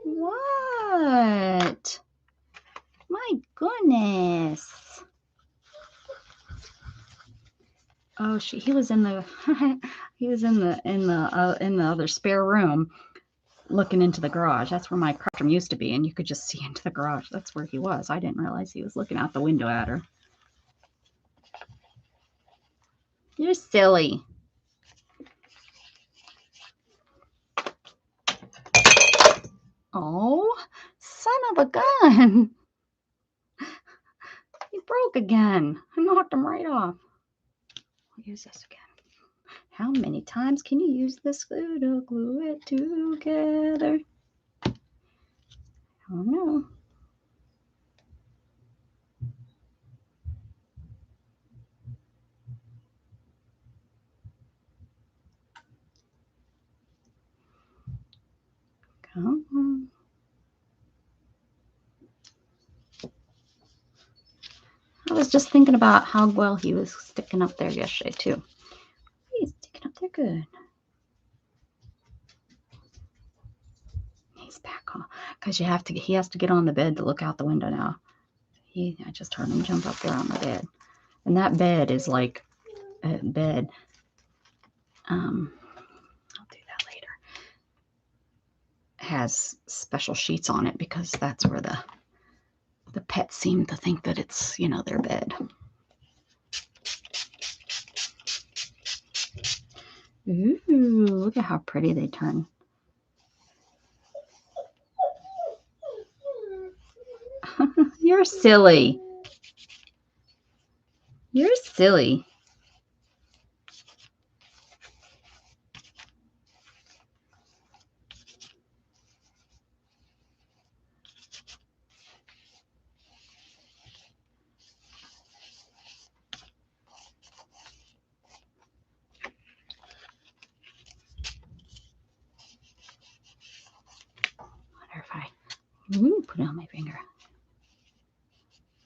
What? My goodness. Oh, he was in the he was in the other spare room looking into the garage. That's where my crotchum used to be, and you could just see into the garage. That's where he was. I didn't realize he was looking out the window at her. You're silly. Oh, son of a gun. He broke again. I knocked him right off. I'll use this again. How many times can you use this glue to glue it together? Oh no. Come on. I was just thinking about how well he was sticking up there yesterday too. He's sticking up there good. He's back on because he has to get on the bed to look out the window now. I just heard him jump up there on the bed, and that bed is like a bed. I'll do that later. Has special sheets on it because that's where the pets seem to think that it's, you know, their bed. Ooh, look at how pretty they turn. You're silly. You're silly. Wonder if I put it on my finger.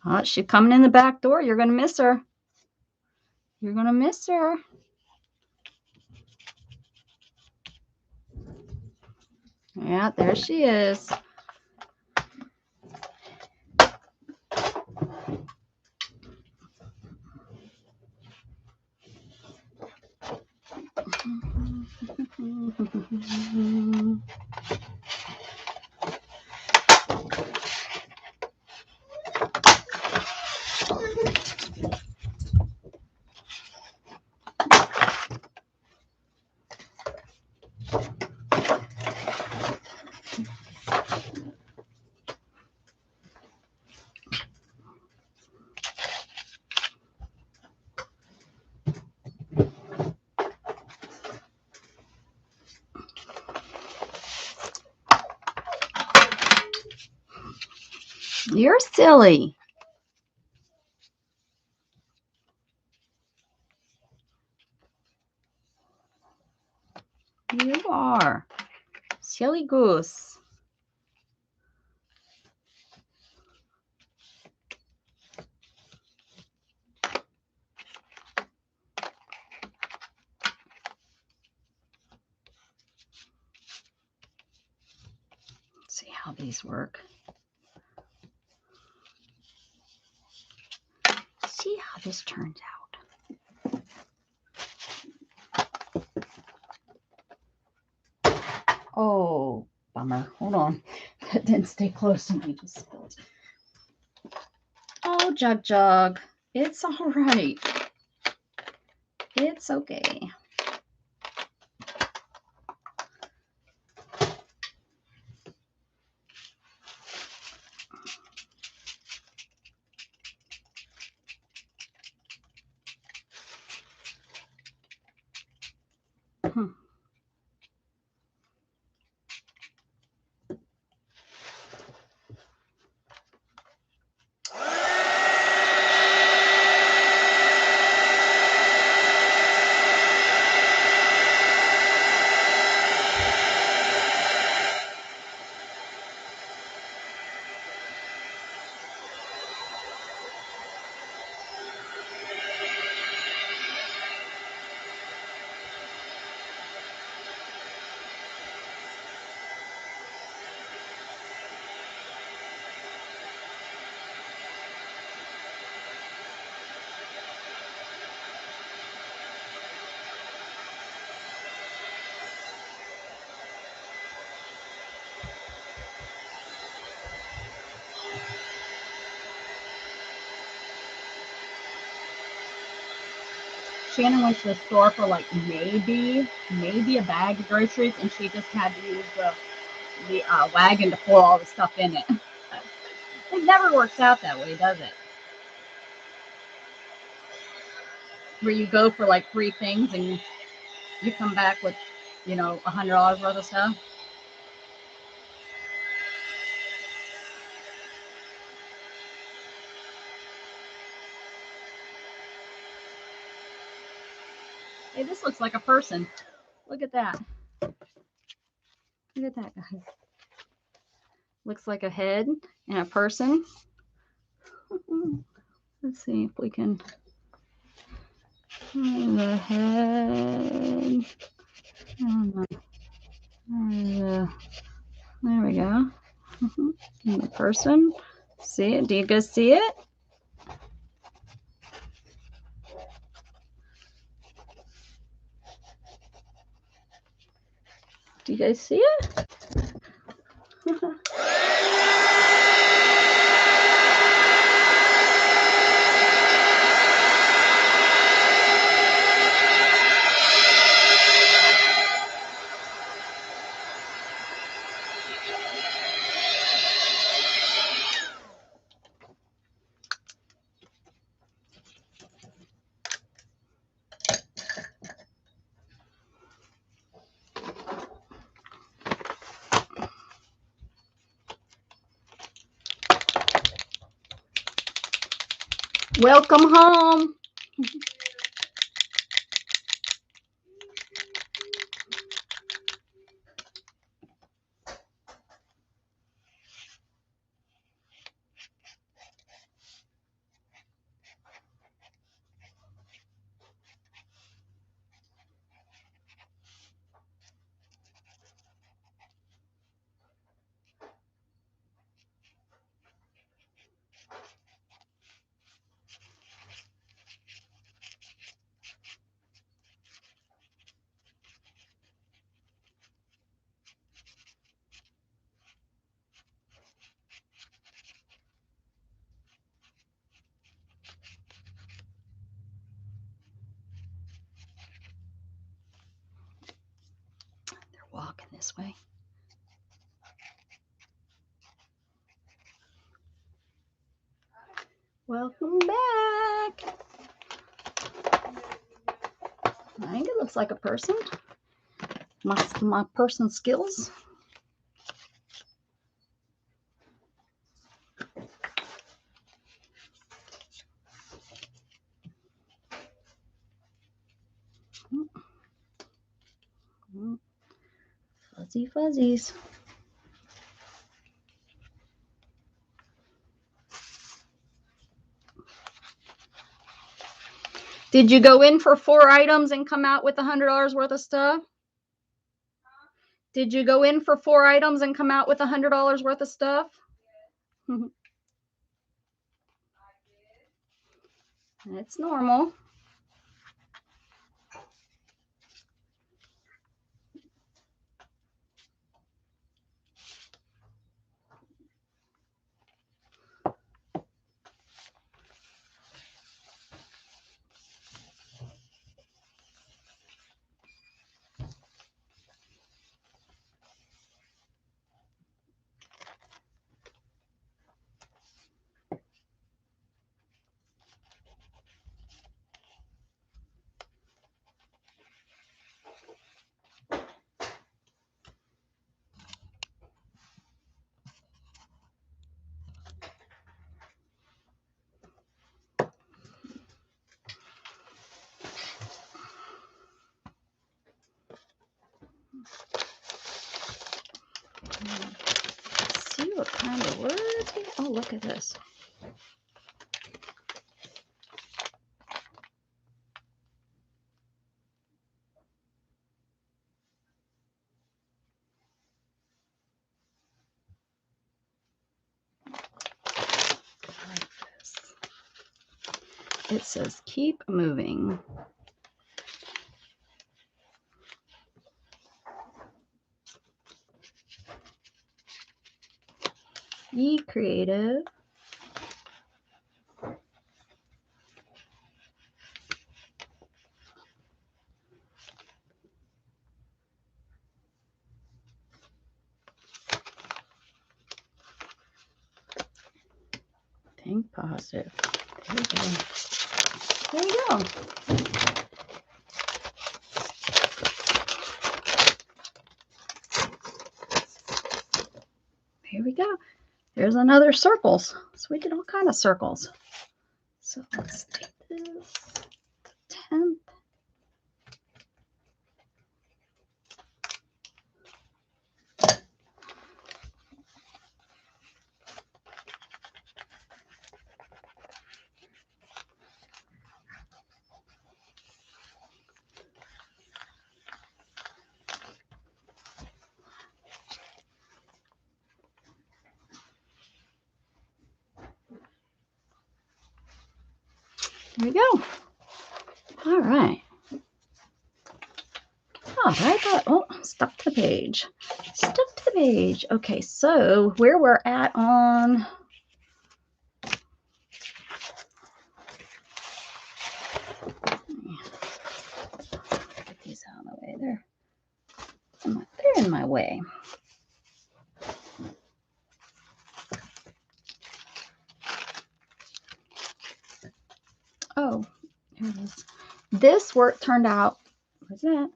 Oh, she's coming in the back door. You're going to miss her. You're going to miss her. Yeah, there she is. You're silly. You are. Silly goose. how these work. See how this turns out. Oh, bummer. Hold on. That didn't stay close to me. Just spilled. Oh, Jug. It's all right. It's okay. Shannon went to the store for like maybe a bag of groceries, and she just had to use the wagon to pull all the stuff in it. It never works out that way, does it? Where you go for like 3 things and you come back with, you know, $100 worth of stuff. Hey, this looks like a person. Look at that. Look at that, guys. Looks like a head and a person. Let's see if we can. The head. There we go. And the person. See it? Do you guys see it? Do you guys see it? Welcome home. Walking this way. Welcome back. I think it looks like a person. My person skills. Fuzzy fuzzies. Did you go in for 4 items and come out with $100 worth of stuff? Did you go in for 4 items and come out with $100 worth of stuff? It's normal. Let's see what kind of words. Oh, look at this. It says keep moving. Be creative. Think positive. There you go. There you go. Here we go. There's another circles. So we did all kind of circles. So let's take this 10th. There we go. All right. All right. Oh, stuck to the page. Stuck to the page. Okay, so where we're at on get these out of the way there. They're in my way. Oh, here it is. This work turned out, what's that?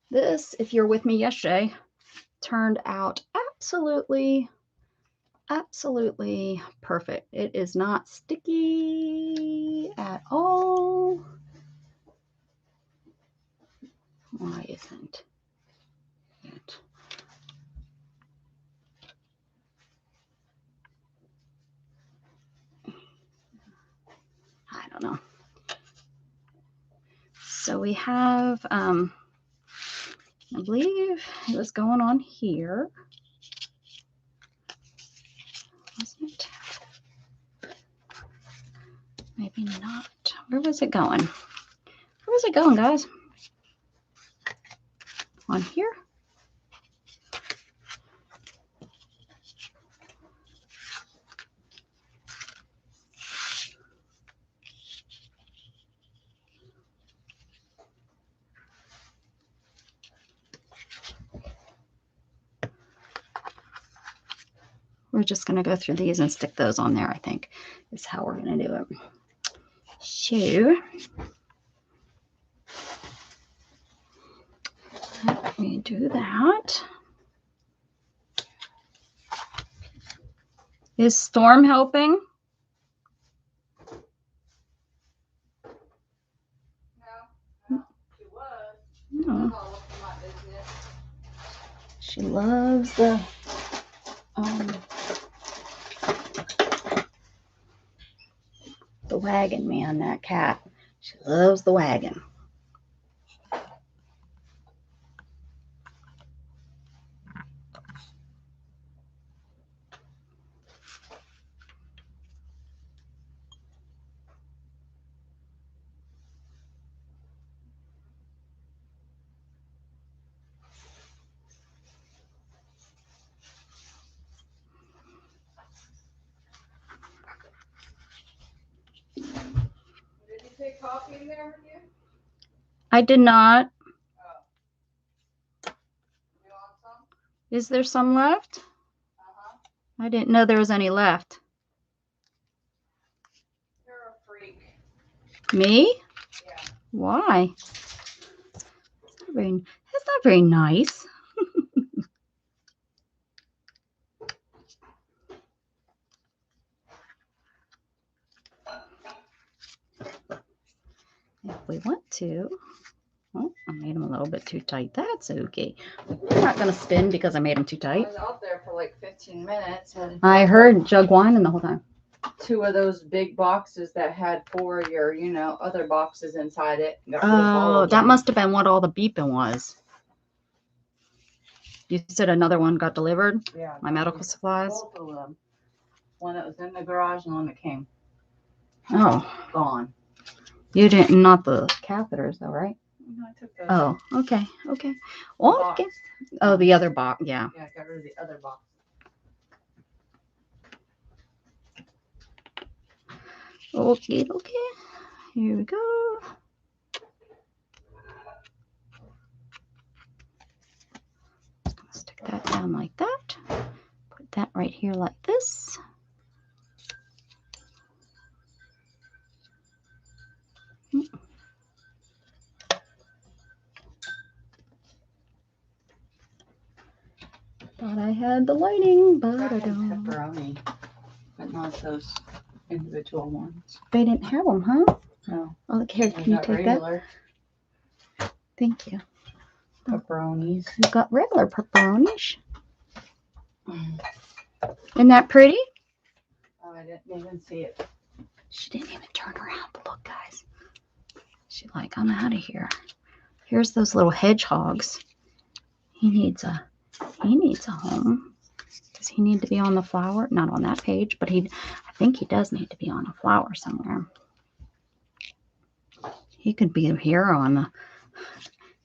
This, if you're with me yesterday, turned out absolutely perfect. It is not sticky at all. Why isn't it? I don't know. So we have, I believe it was going on here. Wasn't it? Maybe not. Where was it going? Where was it going, guys? On here? We're just going to go through these and stick those on there, I think, is how we're going to do it. So, let me do that. Is Storm helping? No, she was. No. She loves the wagon, man, that cat. She loves the wagon. coffee in there with you? I did not. Oh. You want some? Is there some left? Uh-huh. I didn't know there was any left. You're a freak. Me? Yeah. Why? That's not very nice. If we want to. Oh, I made them a little bit too tight. That's okay. They're not going to spin because I made them too I tight. was out there for like 15 minutes. And I heard Jug whining the whole time. 2 of those big boxes that had 4 of your, other boxes inside it. Oh, that must have been what all the beeping was. You said another one got delivered? Yeah. My medical supplies? Both of them. One that was in the garage and one that came. Oh. Gone. You didn't, not the catheters though, right? No, I took those. Oh, okay, okay. Well, okay. Oh, the other box, yeah. Yeah, I got rid of the other box. Okay, okay. Here we go. Stick that down like that. Put that right here like this. Thought I had the lighting, but I don't. Pepperoni, but not those individual ones. They didn't have them, huh? No. Oh, look here. Can you take regular that? Thank you. Pepperonis. You got regular pepperonis. Isn't that pretty? Oh, I didn't even see it. She didn't even turn around to look, guys. She's like, I'm out of here. Here's those little hedgehogs. He needs a home. Does he need to be on the flower? Not on that page, but I think he does need to be on a flower somewhere. He could be here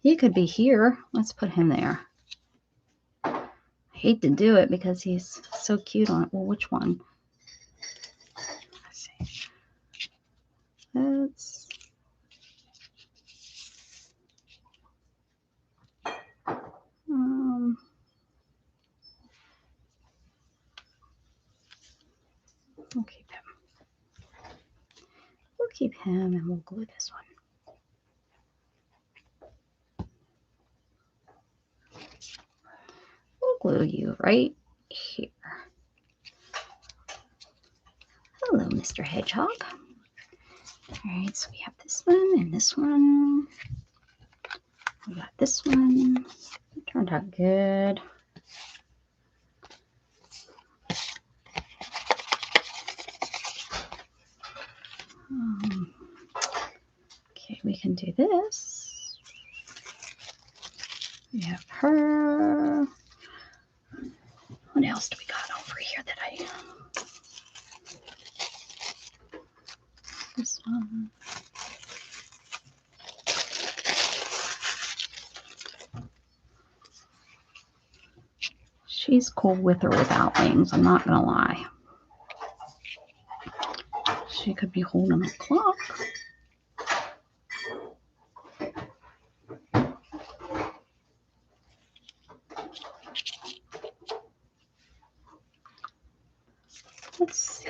he could be here. Let's put him there. I hate to do it because he's so cute on it. Well, which one? Let's see. That's we'll keep him. We'll keep him and we'll glue this one. We'll glue you right here. Hello, Mr. Hedgehog. All right, so we have this one and this one. We got this one. It turned out good. Okay, we can do this. We have her. What else do we got over here that this one. She's cool with or without wings, I'm not gonna lie. She could be holding a clock. Let's see.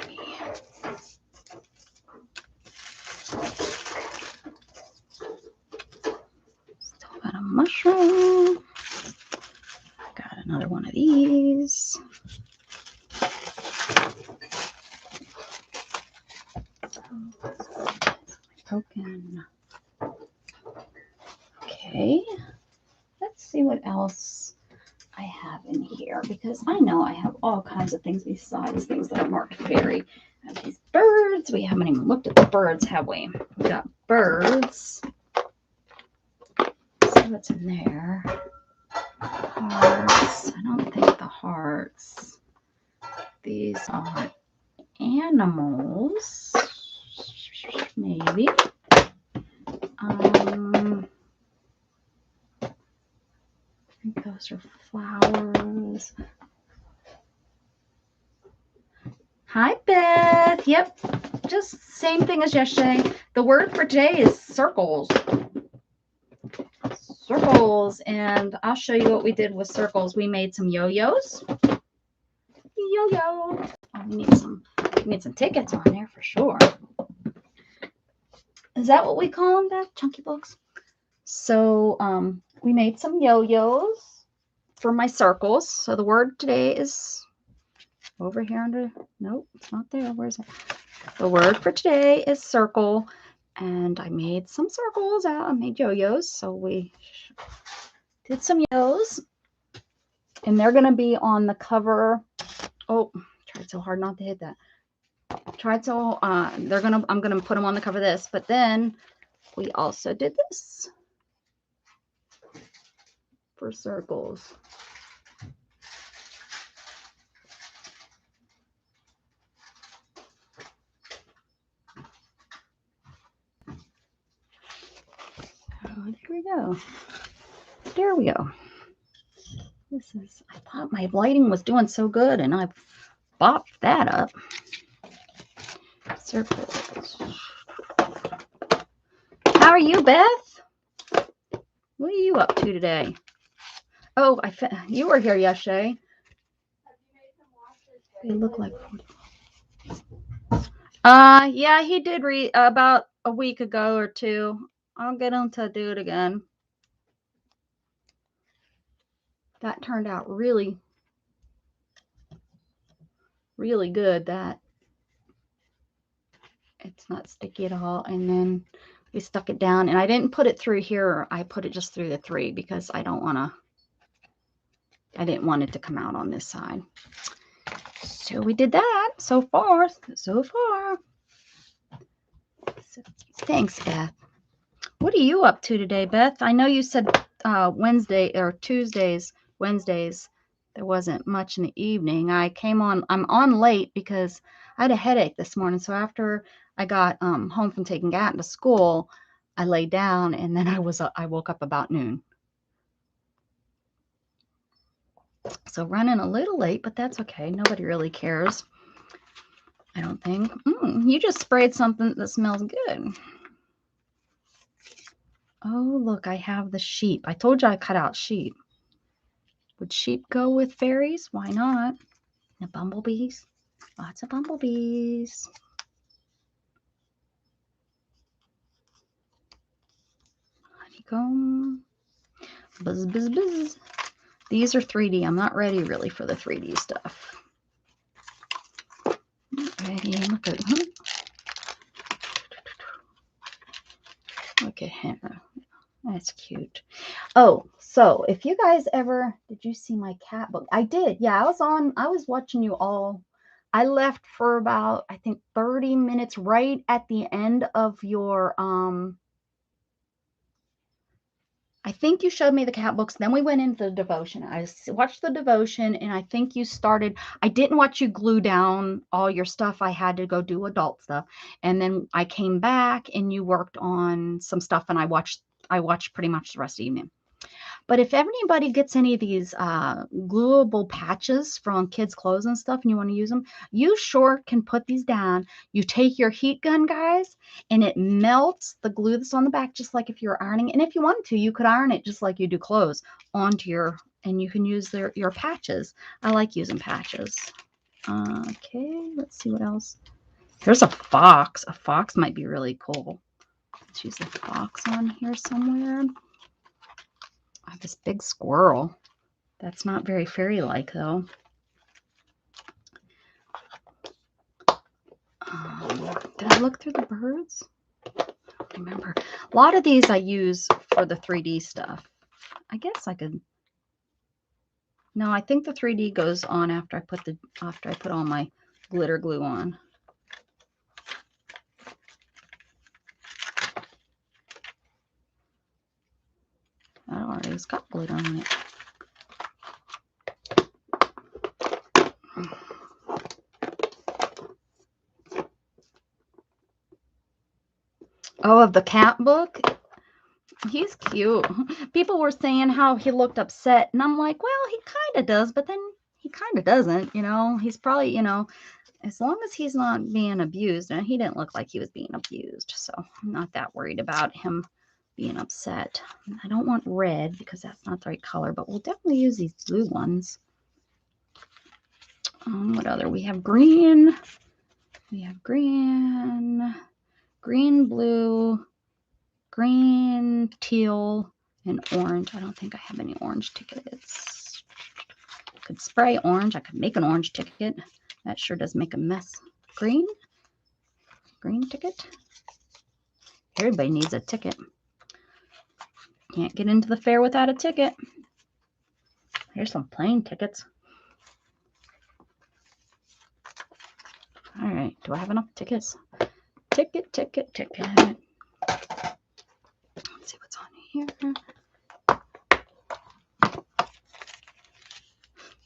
Still got a mushroom. Got another one of these. Broken. Okay. Let's see what else I have in here because I know I have all kinds of things besides things that are marked fairy. I have these birds. We haven't even looked at the birds, have we? We got birds. Let's see what's in there. Hearts. I don't think the hearts. These are animals. Maybe. I think those are flowers. Hi, Beth. Yep. just same thing as yesterday. The word for today is circles. Circles, and I'll show you what we did with circles. We made some yo-yos. Yo-yo. Oh, we need some tickets on there for sure. Is that what we call them, Beth? Chunky books? So we made some yo-yos for my circles. So the word today is over here under, nope, it's not there. Where is it? The word for today is circle. And I made some circles out. I made yo-yos. So we did some yo-yos. And they're going to be on the cover. Oh, tried so hard not to hit that. Tried so, I'm going to put them on the cover of this. But then we also did this for circles. Oh, there we go. There we go. This is, I thought my lighting was doing so good and I bopped that up. Circles. How are you, Beth? What are you up to today? Oh, you were here yesterday. They look like. Yeah, he did read about a week ago or two. I'll get him to do it again. That turned out really, really good. That it's not sticky at all. And then we stuck it down, and I didn't put it through here. I put it just through the 3 because I didn't want it to come out on this side. So we did that so far. So thanks, Beth. What are you up to today, Beth? I know you said Wednesday or Tuesdays, Wednesdays, there wasn't much in the evening. I'm on late because I had a headache this morning. So after I got home from taking Gat to school, I laid down and then I woke up about noon. So running a little late, but that's okay. Nobody really cares. I don't think. You just sprayed something that smells good. Oh, look, I have the sheep. I told you I cut out sheep. Would sheep go with fairies? Why not? The bumblebees. Lots of bumblebees. Honeycomb. Buzz, buzz, buzz. These are 3D. I'm not ready really for the 3D stuff. Not ready. Look at him. That's cute. Oh, so if you guys ever, did you see my cat book? I did. Yeah, I was watching you all. I left for about, I think 30 minutes right at the end of your, I think you showed me the cat books. Then we went into the devotion. I watched the devotion and I think you started, I didn't watch you glue down all your stuff. I had to go do adult stuff. And then I came back and you worked on some stuff and I watched pretty much the rest of the evening. But if anybody gets any of these gluable patches from kids' clothes and stuff and you want to use them, you sure can put these down. You take your heat gun, guys, and it melts the glue that's on the back, just like if you're ironing. And if you wanted to, you could iron it just like you do clothes onto and you can use your patches. I like using patches. Okay, let's see what else. There's a fox. A fox might be really cool. Let's use a fox on here somewhere. I have this big squirrel. That's not very fairy-like, though. Did I look through the birds? I don't remember. A lot of these I use for the 3D stuff. I guess I could. No, I think the 3D goes on after I put all my glitter glue on. I already got glitter on it. Oh, of the cat book? He's cute. People were saying how he looked upset, and I'm like, well, he kind of does, but then he kind of doesn't, you know. He's probably, you know, as long as he's not being abused, and he didn't look like he was being abused, so I'm not that worried about him being upset. I don't want red because that's not the right color, but we'll definitely use these blue ones. What other? We have green. We have green, blue, green, teal, and orange. I don't think I have any orange tickets. I could spray orange. I could make an orange ticket. That sure does make a mess. Green ticket. Everybody needs a ticket. Can't get into the fair without a ticket. Here's some plane tickets. All right, do I have enough tickets? Ticket. Let's see what's on here.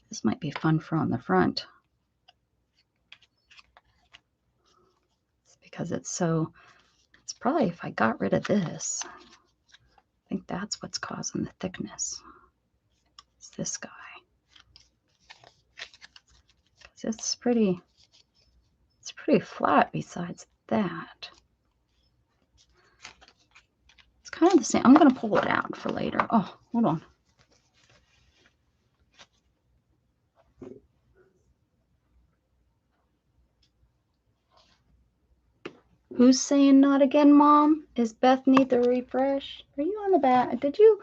This might be fun for on the front. It's because it's probably if I got rid of this, I think that's what's causing the thickness. It's this guy. It's pretty flat besides that. It's kind of the same. I'm going to pull it out for later. Oh, hold on. Who's saying not again, Mom? Is Beth need the refresh? Are you on the back? Did you?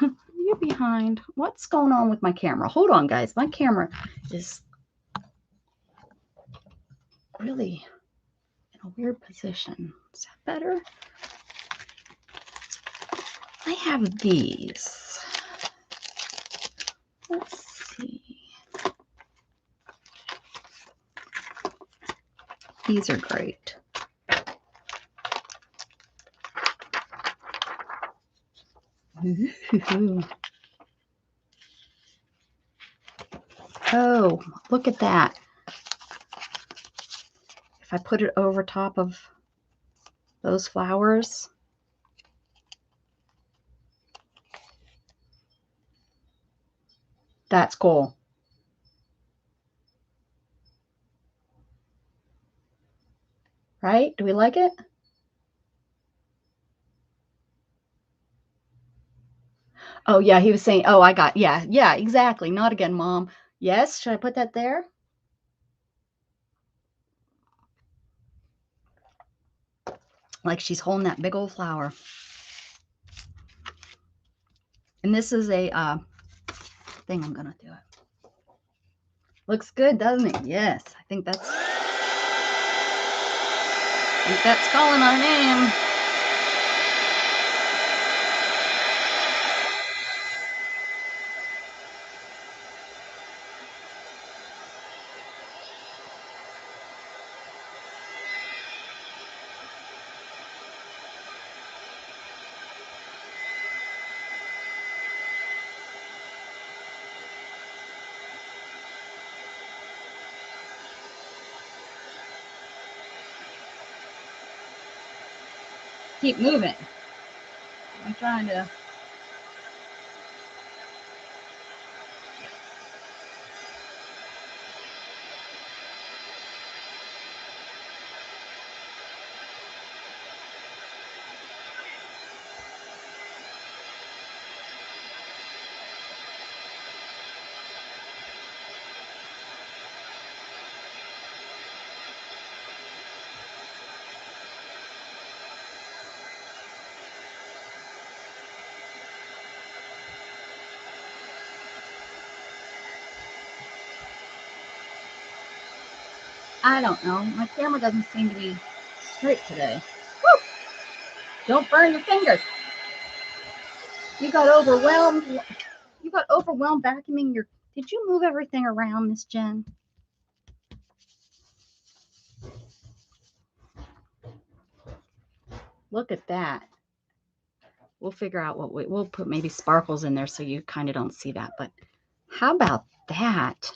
You're behind. What's going on with my camera? Hold on, guys. My camera is really in a weird position. Is that better? I have these. Let's see. These are great. Oh, look at that. If I put it over top of those flowers, that's cool. Right? Do we like it? Oh, yeah, he was saying, oh, yeah, exactly. Not again, Mom. Yes, should I put that there? Like she's holding that big old flower. And this is a thing. I'm going to do it. Looks good, doesn't it? Yes, I think that's calling our name. Keep moving. I'm trying to. I don't know. My camera doesn't seem to be straight today. Woo! Don't burn your fingers. You got overwhelmed. You got overwhelmed vacuuming your. Did you move everything around, Miss Jen? Look at that. We'll figure out what we'll put maybe sparkles in there so you kind of don't see that. But how about that?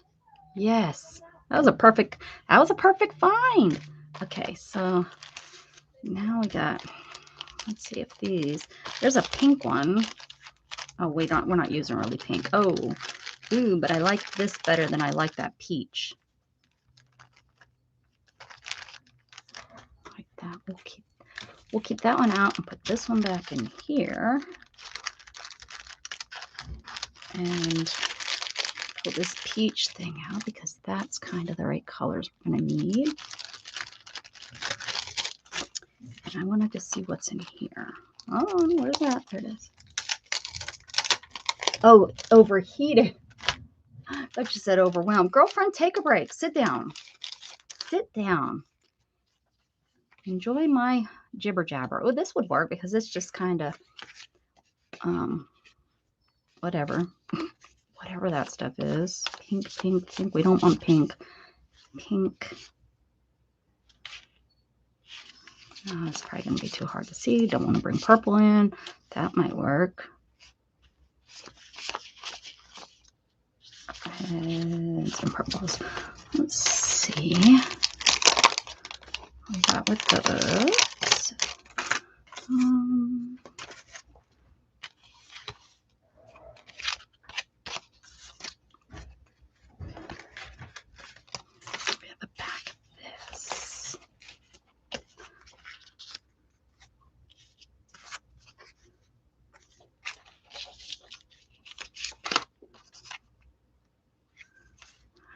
Yes, that was a perfect find. Okay, so now we got. Let's see if there's a pink one. Oh, wait, we're not using really pink. Oh, ooh, but I like this better than I like that peach. we'll keep that one out and put this one back in here. And pull this peach thing out because that's kind of the right colors we're going to need. And I wanted to see what's in here. Oh, where's that? There it is. Oh, overheated. I thought you said overwhelmed. Girlfriend, take a break. Sit down. Sit down. Enjoy my jibber jabber. Oh, this would work because it's just kind of, whatever. Whatever that stuff is. Pink, pink, pink. We don't want pink. Pink. Oh, it's probably going to be too hard to see. Don't want to bring purple in. That might work. And some purples. Let's see. We got with those. We have the back of this.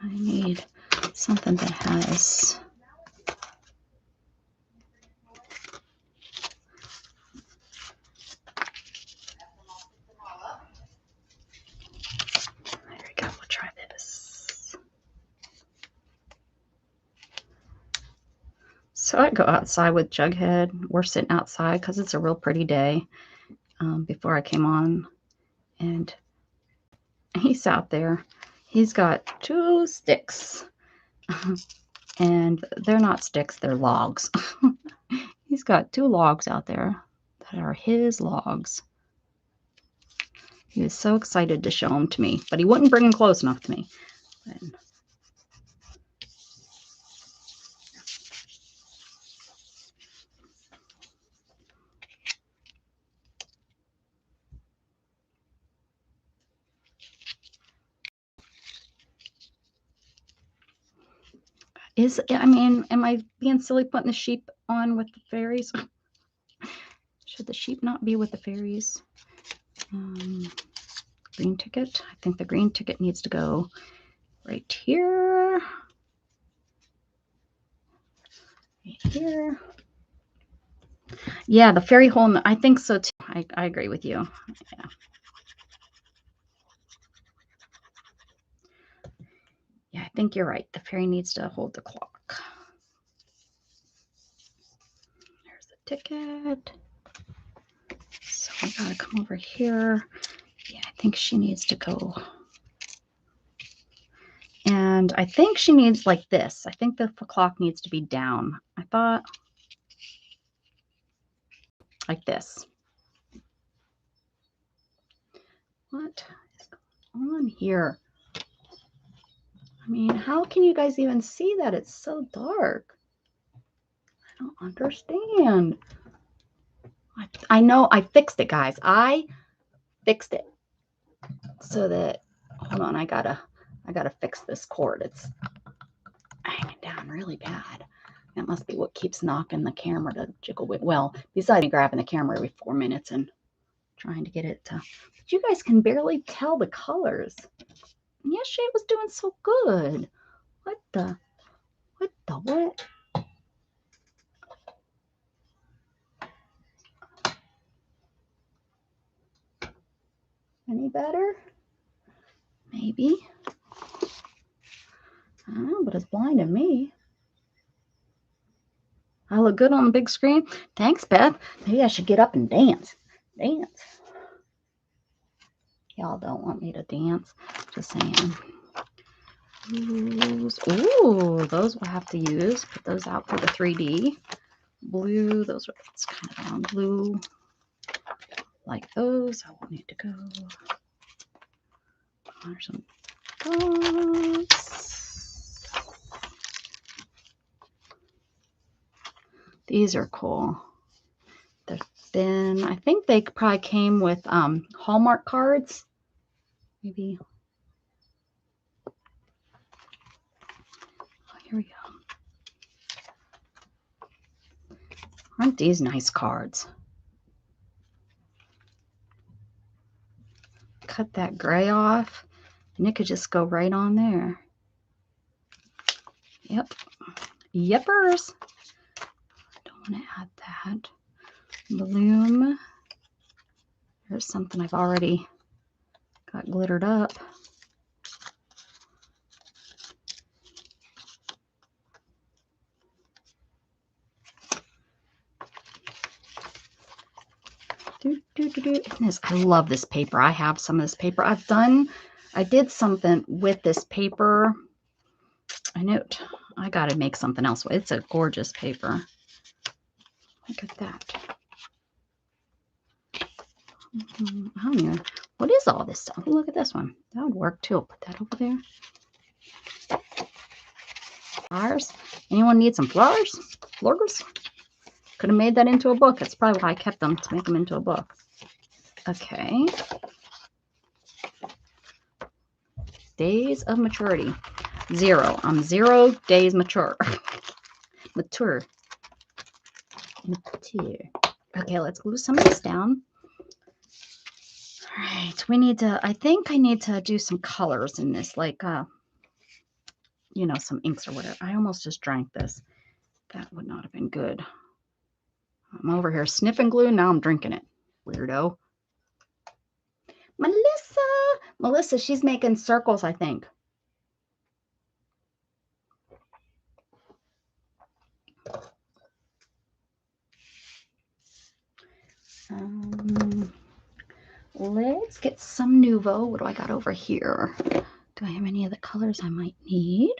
I need something that has there we go, we'll try this. So I go outside with Jughead. We're sitting outside because it's a real pretty day before I came on. And he's out there. He's got 2 sticks. And they're not sticks, they're logs. He's got 2 logs out there that are his logs. He was so excited to show them to me, but he wouldn't bring them close enough to me. And I mean, am I being silly putting the sheep on with the fairies? Should the sheep not be with the fairies? Green ticket. I think the green ticket needs to go right here. Right here. Yeah, the fairy hole. I think so too. I agree with you. Yeah. Yeah, I think you're right. The fairy needs to hold the clock. There's the ticket. So we gotta come over here. Yeah, I think she needs to go. And I think she needs like this. I think the clock needs to be down. I thought like this. What is going on here? I mean, how can you guys even see that? It's so dark. I don't understand. I know I fixed it, guys. I fixed it so that, hold on, I gotta fix this cord. It's hanging down really bad. That must be what keeps knocking the camera to jiggle with. Well, besides me grabbing the camera every 4 minutes and trying to get it to, but you guys can barely tell the colors. And yesterday it was doing so good. What? Any better? Maybe. I don't know, but it's blinding me. I look good on the big screen. Thanks, Beth. Maybe I should get up and dance. Dance. Y'all don't want me to dance. Just saying. Ooh, those we'll have to use. Put those out for the 3D. Blue, those are, it's kind of round blue. Like those, I will need to go. There's some dots. These are cool. They're thin. I think they probably came with Hallmark cards. Maybe. Oh, here we go. Aren't these nice cards? Cut that gray off, and it could just go right on there. Yep. Yippers. Don't want to add that. Bloom. Here's something I've already got glittered up. I love this paper. I have some of this paper. I did something with this paper. I know I got to make something else. It's a gorgeous paper. Look at that. I don't even, what is all this stuff? Look at this one. That would work too. I'll put that over there. Flowers. Anyone need some flowers? Flowers? Could have made that into a book. That's probably why I kept them, to make them into a book. Okay. Days of maturity. 0. I'm 0 days mature. Mature. Okay, let's glue some of this down. All right, we need to, I think I need to do some colors in this, like, you know, some inks or whatever. I almost just drank this. That would not have been good. I'm over here sniffing glue, now I'm drinking it. Weirdo. Melissa, she's making circles, I think. Let's get some Nuvo. What do I got over here? Do I have any of the colors I might need?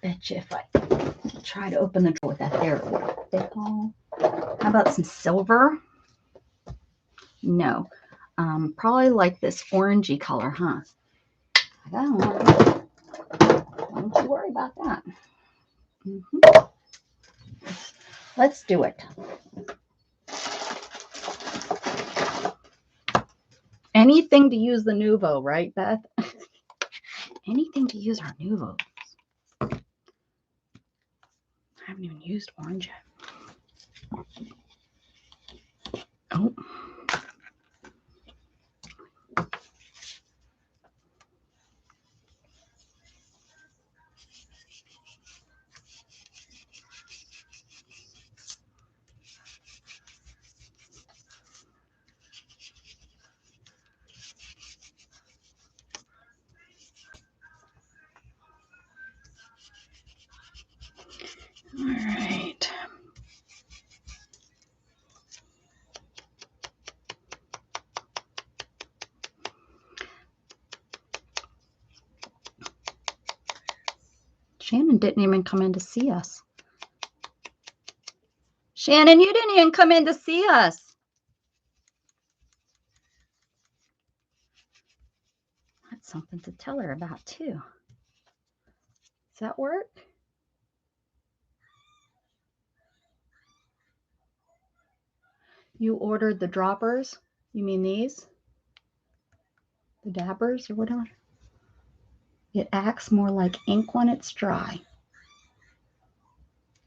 Betcha if I try to open the drawer with that there, what they call. How about some silver? No. Probably like this orangey color, huh? Don't you worry about that. Let's do it. Anything to use the Nuvo, right, Beth? Anything to use our Nuvo. I haven't even used orange yet. Oh. All right. Shannon didn't even come in to see us. Shannon, you didn't even come in to see us. That's something to tell her about, too. Does that work? You ordered the droppers? You mean these? The dabbers or whatever? It acts more like ink when it's dry.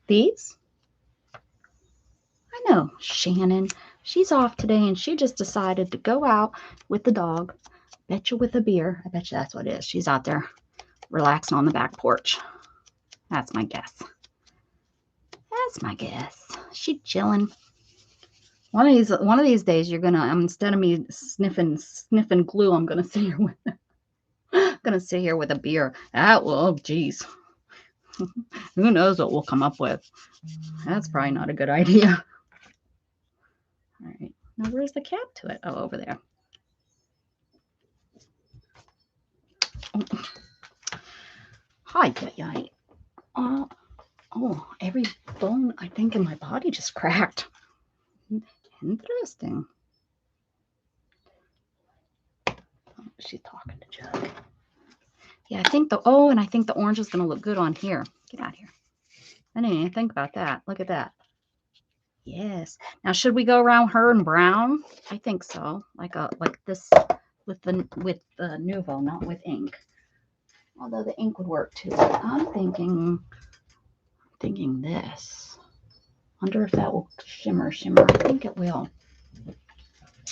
These? I know, Shannon. She's off today and she just decided to go out with the dog. Betcha with a beer. I bet you that's what it is. She's out there relaxing on the back porch. That's my guess. That's my guess. She chilling. One of these days, you're gonna. Instead of me sniffing glue, I'm gonna sit here with. Gonna sit here with a beer. That will. Oh, geez. Who knows what we'll come up with? That's probably not a good idea. All right. Now, where's the cap to it? Oh, over there. Hi, yay. Oh, every bone I think in my body just cracked. Interesting. Oh, she's talking to Jug. Yeah, I think the orange is gonna look good on here. Get out of here. I didn't even think about that. Look at that. Yes. Now, should we go around her in brown? I think so. Like this with the Nuvo, not with ink. Although the ink would work too. I'm thinking this. Wonder if that will shimmer. I think it will.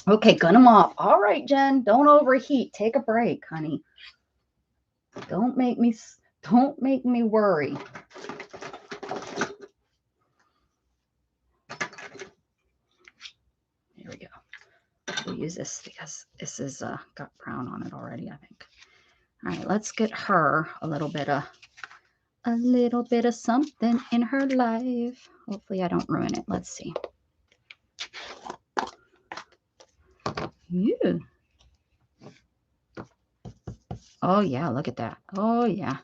Okay, gun them off. All right, Jen, don't overheat. Take a break, honey. Don't make me worry. Here we go. We'll use this because this is got brown on it already, I think. All right, let's get her a little bit of something in her life. Hopefully I don't ruin it. Let's see. Yeah. Oh yeah, look at that. Oh yeah.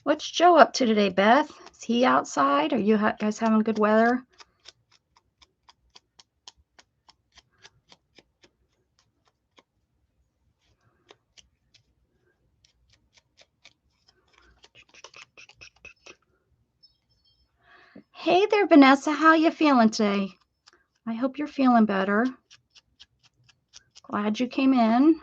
What's Joe up to today, Beth? Is he outside? Are you guys having good weather? Hey there, Vanessa. How you feeling today? I hope you're feeling better. Glad you came in.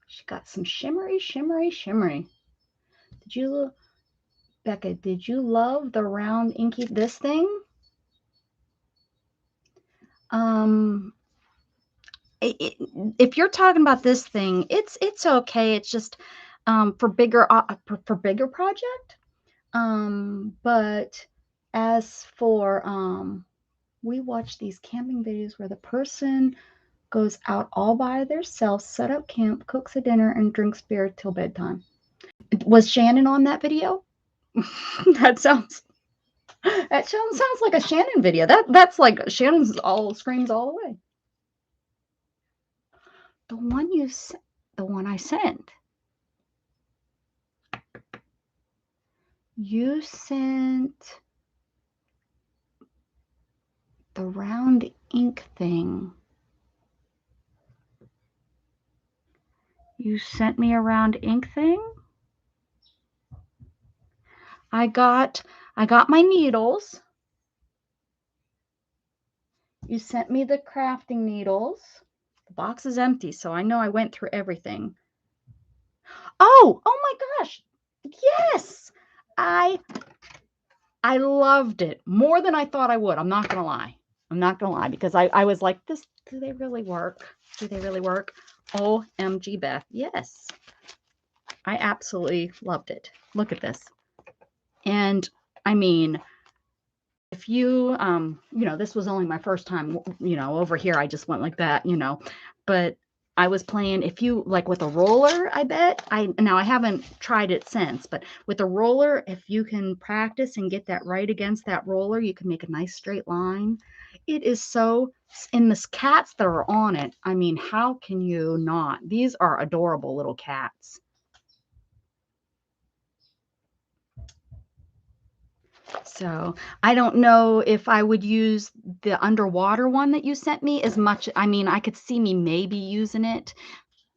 She got some shimmery. Becca, did you love the round inky this thing? If you're talking about this thing, it's okay. It's just for bigger project. But as for we watch these camping videos where the person goes out all by themselves, set up camp, cooks a dinner, and drinks beer till bedtime. Was Shannon on that video? That sounds like a Shannon video. That's like Shannon's all screams all the way. The one I sent. You sent the round ink thing. You sent me a round ink thing? I got my needles. You sent me the crafting needles. The box is empty, so I know I went through everything. Oh my gosh. Yes. I loved it more than I thought I would. I'm not going to lie because I was like, do they really work? OMG, Beth. Yes. I absolutely loved it. Look at this. And I mean, if you, this was only my first time, over here, I just went like that, but I was playing, if you like with a roller, I bet now I haven't tried it since, but with a roller, if you can practice and get that right against that roller, you can make a nice straight line. It is so, and the cats that are on it, I mean, how can you not? These are adorable little cats. So I don't know if I would use the underwater one that you sent me as much. I mean, I could see me maybe using it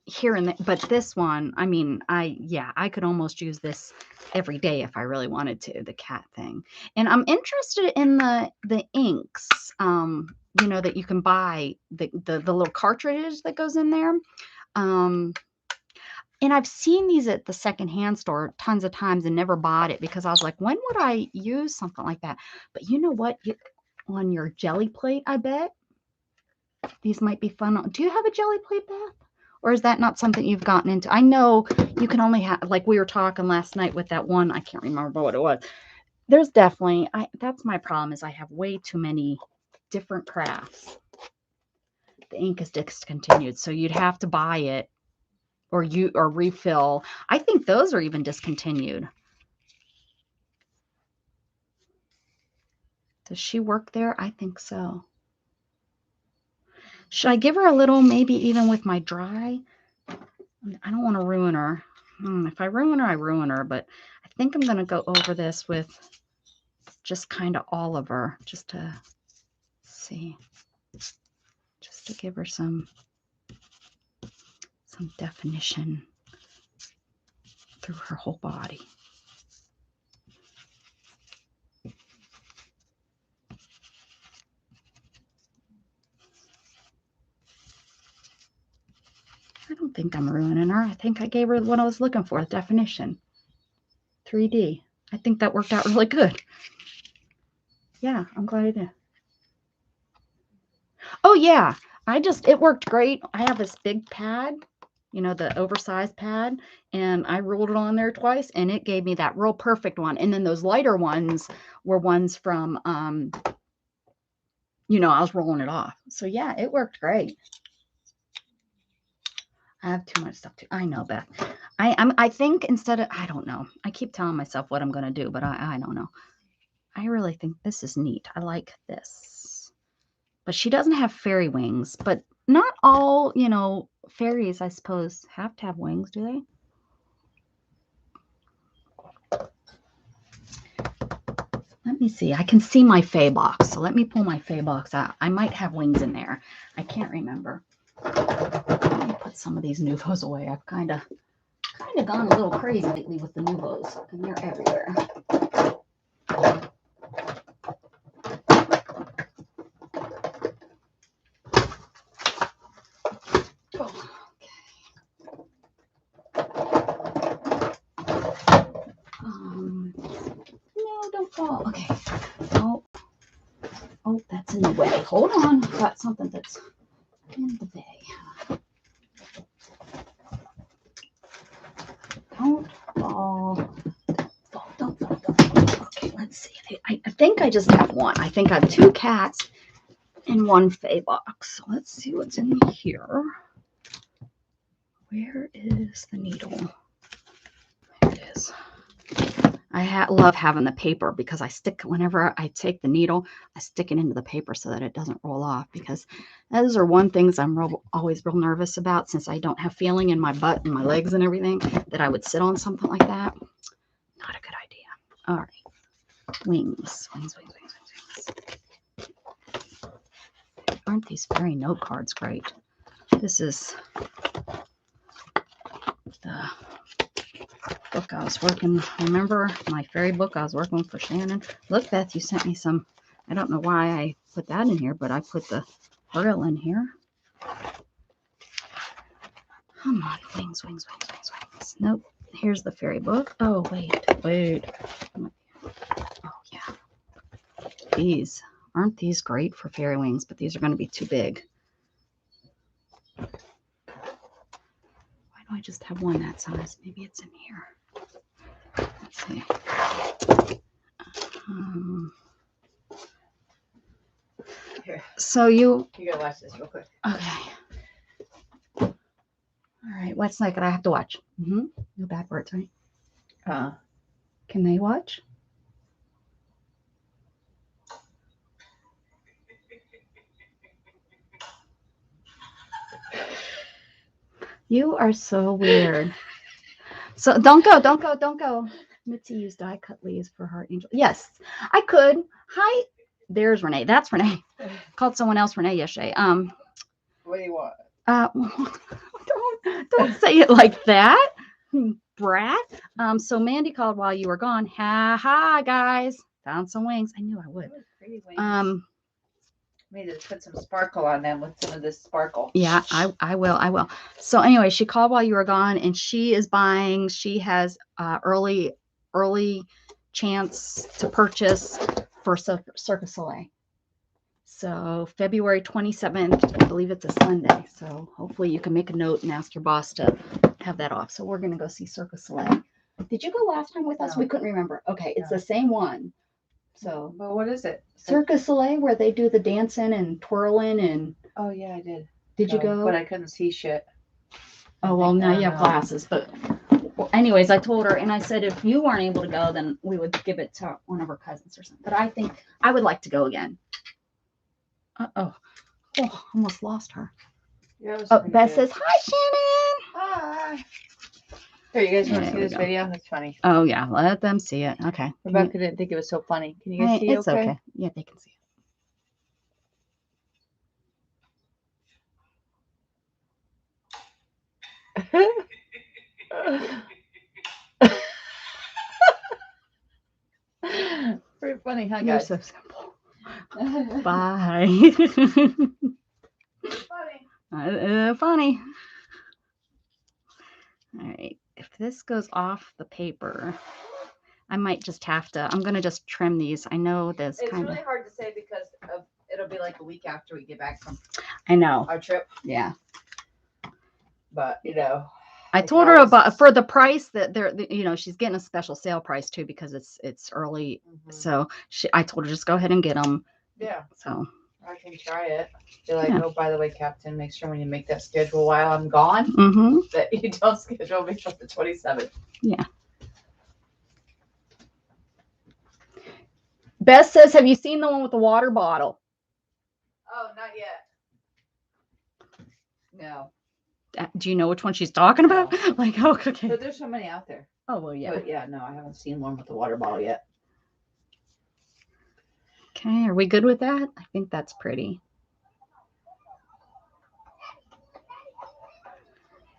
here and there, but this one, I mean, I could almost use this every day if I really wanted to, the cat thing. And I'm interested in the inks, that you can buy, the little cartridge that goes in there. And I've seen these at the secondhand store tons of times and never bought it because I was like, when would I use something like that? But you know what? On your jelly plate, I bet these might be fun. Do you have a jelly plate, Beth? Or is that not something you've gotten into? I know you can only have, like we were talking last night with that one, I can't remember what it was. There's definitely, that's my problem, is I have way too many different crafts. The ink is discontinued, so you'd have to buy it or refill. I think those are even discontinued. Does she work there? I think so. Should I give her a little, maybe even with my dry? I don't want to ruin her. If I ruin her, I ruin her. But I think I'm going to go over this with just kind of all of her, just to see, just to give her some definition through her whole body. I don't think I'm ruining her. I think I gave her what I was looking for, definition. 3D. I think that worked out really good. Yeah, I'm glad I did. Oh yeah, it worked great. I have this big pad, you know, the oversized pad, and I rolled it on there twice, and it gave me that real perfect one. And then those lighter ones were ones from, you know, I was rolling it off. So yeah, it worked great. I have too much stuff too. I know, Beth. I think instead of, I don't know. I keep telling myself what I'm going to do, but I don't know. I really think this is neat. I like this. But she doesn't have fairy wings, but not all, you know, fairies, I suppose, have to have wings, do they? Let me see. I can see my Fay box. So let me pull my Fay box out. I might have wings in there. I can't remember. Let me put some of these Nouveaux away. I've kind of gone a little crazy lately with the Nouveaux, and they're everywhere. No, don't fall. Okay. Oh, that's in the way. Hold on. I've got something that's in the way. Don't fall. Don't fall. Okay, let's see. I think I just have one. I think I have 2 cats in one Fay box. So let's see what's in here. Where is the needle? There it is. I love having the paper because whenever I take the needle, I stick it into the paper so that it doesn't roll off, because those are one things I'm always real nervous about, since I don't have feeling in my butt and my legs and everything, that I would sit on something like that. Not a good idea. All right. Wings. Aren't these fairy note cards great? This is the book I was working. Remember my fairy book I was working for Shannon? Look, Beth, you sent me some. I don't know why I put that in here, but I put the Braille in here. Come on, wings. Nope. Here's the fairy book. Oh, wait. Oh, yeah. Aren't these great for fairy wings? But these are going to be too big. Why do I just have one that size? Maybe it's in here. Let's see. Here. So you gotta watch this real quick. Okay. All right. What's like I have to watch? No bad words, right? Can they watch? You are so weird. So don't go. Mitzi used die cut leaves for her angel. Yes, I could. Hi. There's Renee. That's Renee. Called someone else Renee yesterday. What do you want? Don't say it like that, brat. So Mandy called while you were gone. Ha, guys. Found some wings. I knew I would. Pretty wings. We need to put some sparkle on them with some of this sparkle. Yeah, I will. So anyway, she called while you were gone, and she is buying. She has early chance to purchase for Cirque du Soleil. So February 27th, I believe it's a Sunday. So hopefully you can make a note and ask your boss to have that off. So we're going to go see Cirque du Soleil. Did you go last time with us? No. We couldn't remember. Okay, it's the same one. So, but what is it? Cirque du Soleil, where they do the dancing and twirling and. Oh yeah, I did. Did you go? But I couldn't see shit. Oh well, now you have glasses. But well, anyways, I told her, and I said if you weren't able to go, then we would give it to one of her cousins or something. But I think I would like to go again. Oh, almost lost her. Yeah, Beth says hi, Shannon. Hi. Here, you guys want to see this video? It's funny. Oh yeah, let them see it. Okay. Rebecca didn't think it was so funny. Can you guys see it? It's okay. Yeah, they can see it. Pretty funny, huh, guys? You're so simple. Bye. Funny. Funny. All right. If this goes off the paper, I might just have to. I'm gonna just trim these. I know this It's kind of. really hard to say because it'll be like a week after we get back from. I know. Our trip. Yeah. But you know. I told her about for the price that they're, she's getting a special sale price too because it's early. Mm-hmm. So I told her just go ahead and get them. Yeah. So I can try it. Be like, oh, by the way, Captain, make sure when you make that schedule while I'm gone, that you don't schedule me for the 27th. Yeah. Beth says, have you seen the one with the water bottle? Oh, not yet. No. Do you know which one she's talking about? Like, oh, okay. But there's so many out there. Oh, well, yeah. But yeah, no, I haven't seen one with the water bottle yet. Okay, are we good with that? I think that's pretty.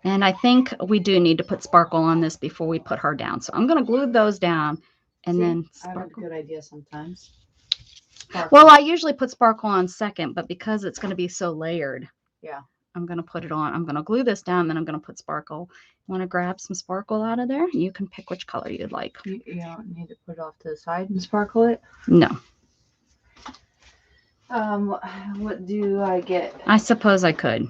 And I think we do need to put sparkle on this before we put her down. So I'm going to glue those down and then sparkle. I have a good idea sometimes. Sparkle. Well, I usually put sparkle on second, but because it's going to be so layered. Yeah. I'm going to put it on. I'm going to glue this down, then I'm going to put sparkle. Want to grab some sparkle out of there? You can pick which color you'd like. You don't need to put it off to the side and sparkle it? No. What do I get? I suppose I could.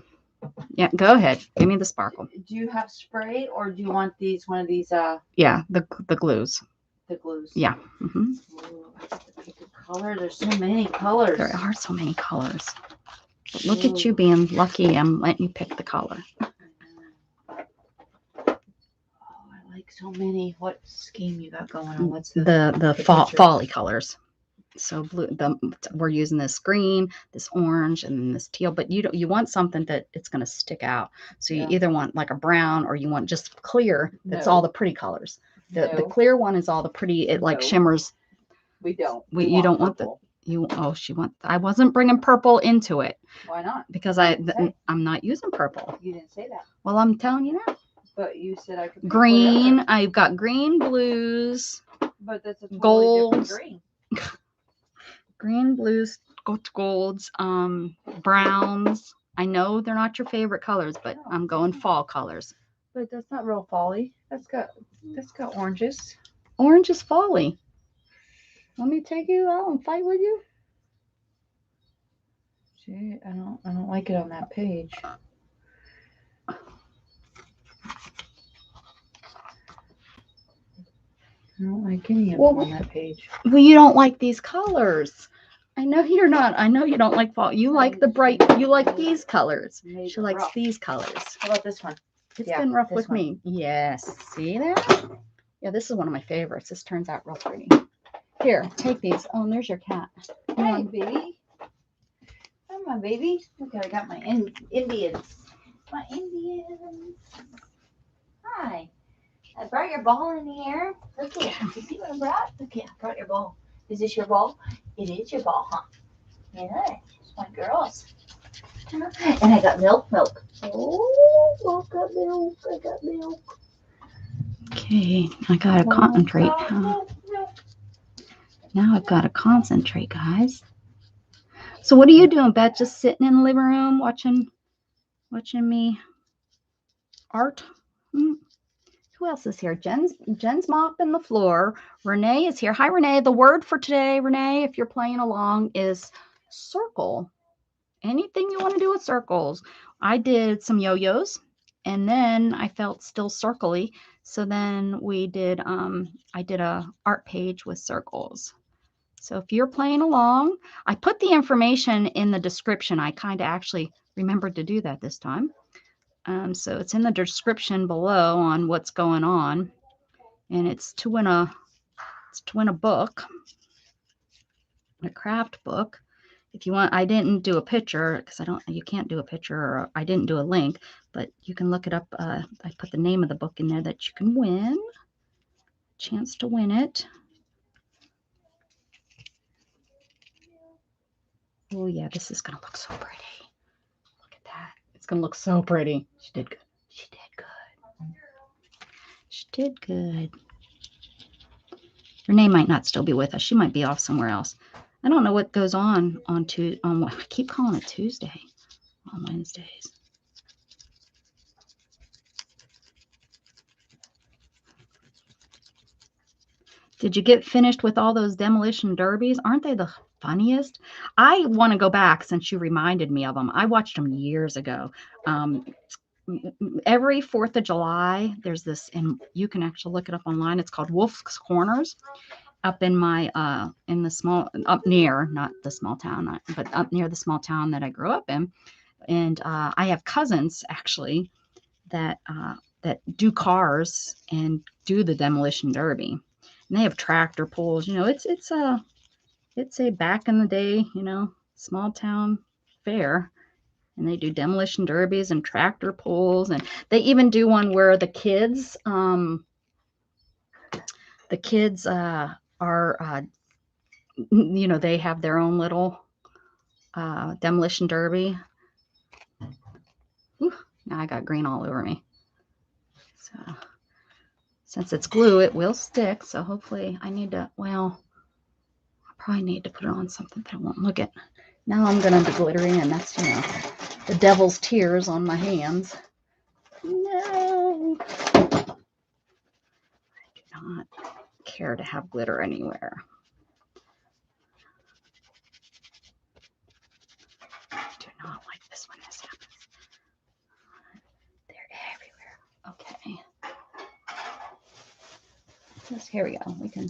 Yeah, go ahead. Give me the sparkle. Do you have spray or do you want one of these? Yeah, the glues. The glues. Yeah. Mm-hmm. Ooh, I have to pick a color. There's so many colors. There are so many colors. But look at you being lucky. I'm letting you pick the color. Oh, I like so many. What scheme you got going on? What's the folly colors? So blue. We're using this green, this orange, and this teal. But you want something that it's going to stick out. So you either want like a brown or you want just clear. That's all the pretty colors. The clear one is all the pretty. It like shimmers. We don't. You don't want the. I wasn't bringing purple into it. Why not? Because I'm not using purple. You didn't say that. Well, I'm telling you now. But you said I could. Green. I've got green, blues. But that's a totally golds. Different green. Green, blues, golds, browns. I know they're not your favorite colors, but I'm going fall colors. But that's not real folly. That's got oranges. Orange is folly. Let me take you out and fight with you. Gee, I don't like it on that page. I don't like any of them on that page. Well, you don't like these colors. I know you're not. I know you don't like fall. You like the bright. You like these colors. She likes these colors. How about this one? It's been rough with me. Yes. See that? Yeah, this is one of my favorites. This turns out real pretty. Here, take these. Oh, and there's your cat. Hi, baby. Hi, my baby. Look, I got my Indians. My Indians. Hi. I brought your ball in the air. Look here. You see what I brought? Look here. I brought your ball. Is this your ball? It is your ball, huh? Yeah. It's my girls. And I got milk. Oh, I got milk. Okay, I gotta concentrate. Now I've got to concentrate, guys. So what are you doing, Beth? Just sitting in the living room watching me art? Who else is here? Jen's mopping the floor. Renee is here. Hi, Renee. The word for today, Renee, if you're playing along, is circle. Anything you want to do with circles. I did some yo-yos, and then I felt still circly. So then we did, I did a art page with circles. So if you're playing along, I put the information in the description. I kind of actually remembered to do that this time. So it's in the description below on what's going on, and it's to win a book, a craft book. If you want, I didn't do a picture because you can't do a picture, or I didn't do a link, but you can look it up. I put the name of the book in there that you can win. Chance to win it. Oh yeah, this is gonna look so pretty. Look at that. It's gonna look so pretty. She did good. She did good. She did good. Renee might not still be with us. She might be off somewhere else. I don't know what goes on I keep calling it Tuesday on Wednesdays. Did you get finished with all those demolition derbies? Aren't they the funniest? I want to go back since you reminded me of them. I watched them years ago. Every 4th of July, there's this, and you can actually look it up online. It's called Wolf's Corners. Up in my in the small, up near, not the small town, but up near the small town that I grew up in. And I have cousins actually that do cars and do the demolition derby. And they have tractor pulls. You know, it's a back in the day, you know, small town fair. And they do demolition derbies and tractor pulls, and they even do one where the kids are you know, they have their own little demolition derby. Whew, now I got green all over me. So since it's glue, it will stick. So hopefully I need to, well, I probably need to put it on something that I won't look at. Now I'm going to be glittering, and that's, you know, the devil's tears on my hands. No. I do not care to have glitter anywhere. I do not like this when this happens. They're everywhere. Okay. Just, here we go. We can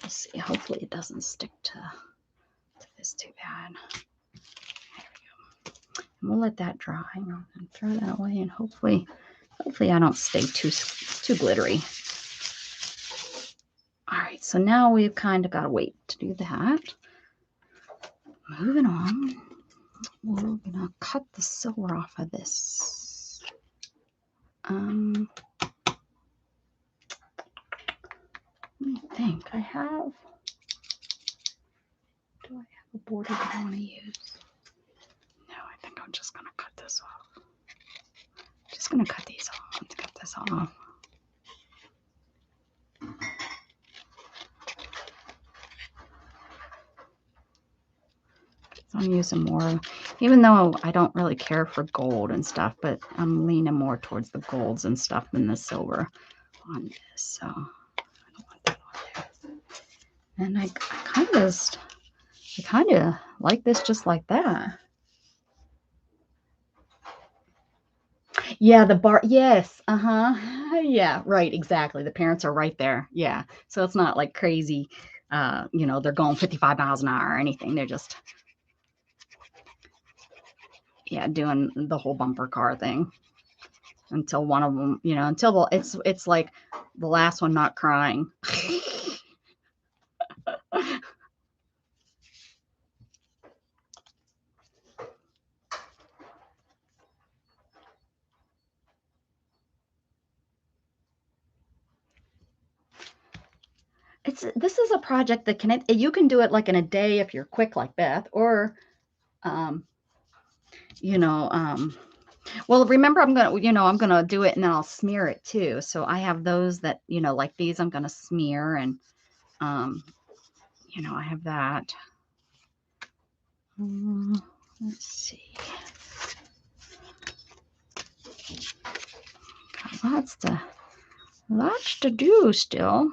just see. Hopefully it doesn't stick to this too bad. There we go. And we'll let that dry and throw that away, and hopefully I don't stay too glittery. All right, so now we've kind of got to wait to do that. Moving on, we're gonna cut the silver off of this. Let me think. Do I have a border that I want to use? No, I think I'm just gonna cut this off. Just gonna cut these off. Let's cut this off. I'm using more, even though I don't really care for gold and stuff, but I'm leaning more towards the golds and stuff than the silver on this. So I don't want that on there. And I kind of like this just like that. Yeah, the bar. Yes. Yeah, right. Exactly. The parents are right there. Yeah. So it's not like crazy. You know, they're going 55 miles an hour or anything. They're just, yeah, doing the whole bumper car thing until one of them, you know, until it's like the last one not crying. This is a project that you can do it like in a day if you're quick like Beth, or you know, well, remember, I'm gonna do it and then I'll smear it too. So I have those that, you know, like these I'm gonna smear, and you know, I have that. Let's see. Got lots to do still.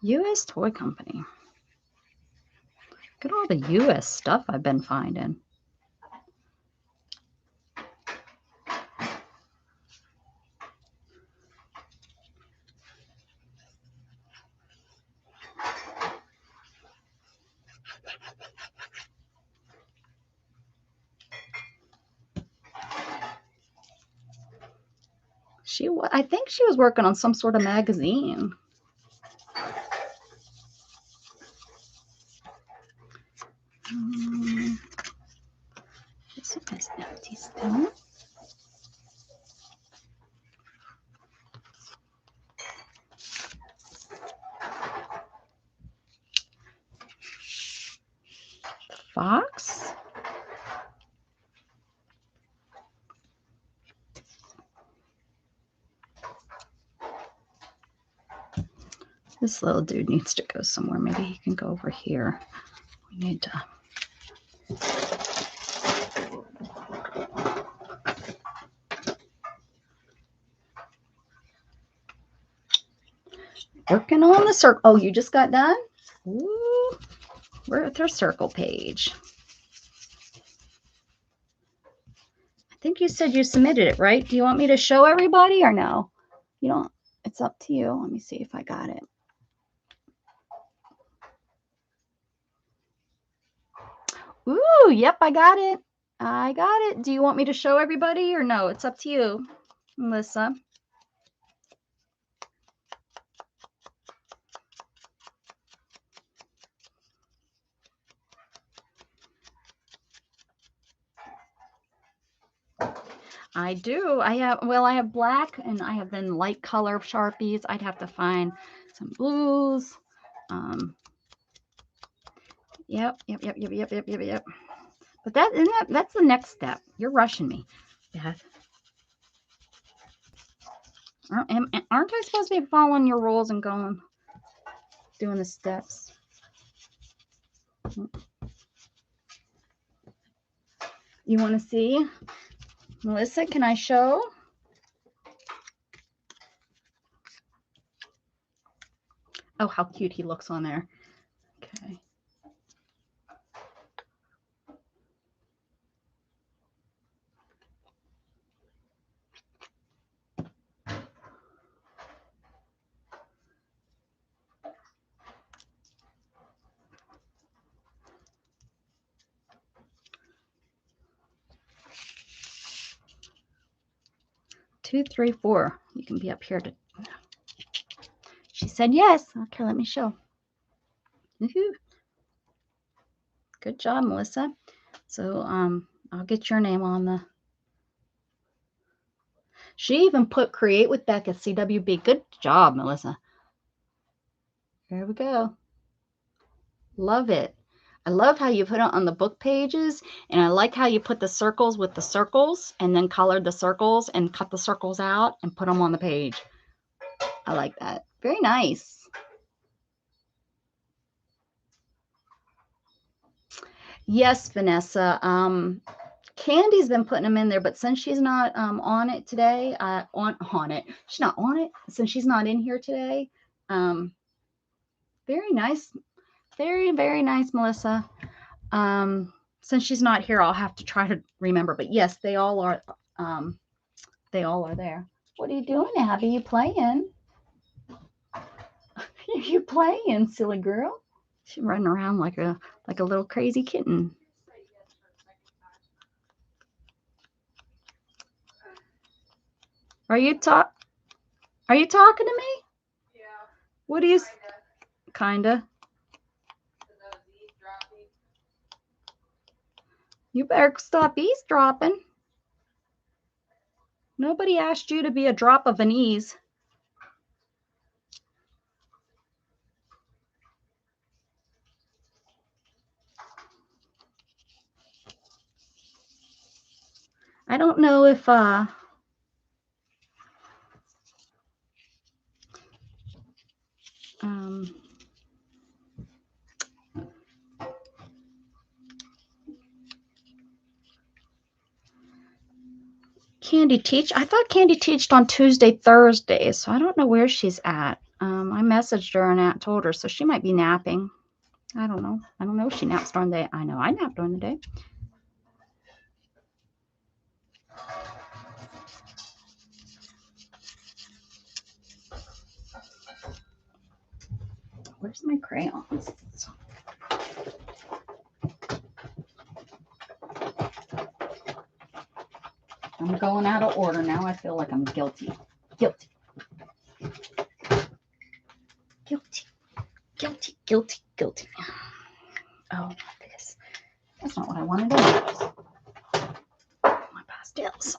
U.S. Toy Company. Look at all the U.S. stuff I've been finding. I think she was working on some sort of magazine. This one is empty still. Fox. This little dude needs to go somewhere. Maybe he can go over here. We need to. Working on the circle. Oh, you just got done? Ooh, we're at our circle page. I think you said you submitted it, right? Do you want me to show everybody or no? You don't. It's up to you. Let me see if I got it. Ooh, yep, I got it. I got it. Do you want me to show everybody or no? It's up to you, Melissa. I do. I have black and I have then light color Sharpies. I'd have to find some blues. Yep. But that's the next step. You're rushing me, Beth. Aren't I supposed to be following your rules and doing the steps? You want to see? Melissa, can I show? Oh, how cute he looks on there. Okay. Two, three, four. You can be up here to. She said yes. Okay, let me show. Woohoo. Good job, Melissa. So I'll get your name on the. She even put Create with Becca CWB. Good job, Melissa. There we go. Love it. I love how you put it on the book pages, and I like how you put the circles with the circles and then colored the circles and cut the circles out and put them on the page. I like that. Very nice. Yes, Vanessa. Candy's been putting them in there, but since she's not on it today, on it. She's not on it since she's not in here today. Very nice. Very, very nice, Melissa. Since she's not here, I'll have to try to remember. But yes, they all are there. What are you doing, Abby? You playing? You playing, silly girl? She's running around like a little crazy kitten. Are you talking to me? Yeah. What do you? Kinda. You better stop eavesdropping. Nobody asked you to be a drop of an ease. I don't know if Candy teach. I thought Candy teached on Tuesday, Thursday, so I don't know where she's at. I messaged her and told her, so she might be napping. I don't know. I don't know if she naps during the day. I know I nap during the day. Where's my crayons? I'm going out of order now. I feel like I'm guilty. Guilty. Guilty. Guilty. Guilty. Guilty. Oh, not this. That's not what I wanted to do. My pastels.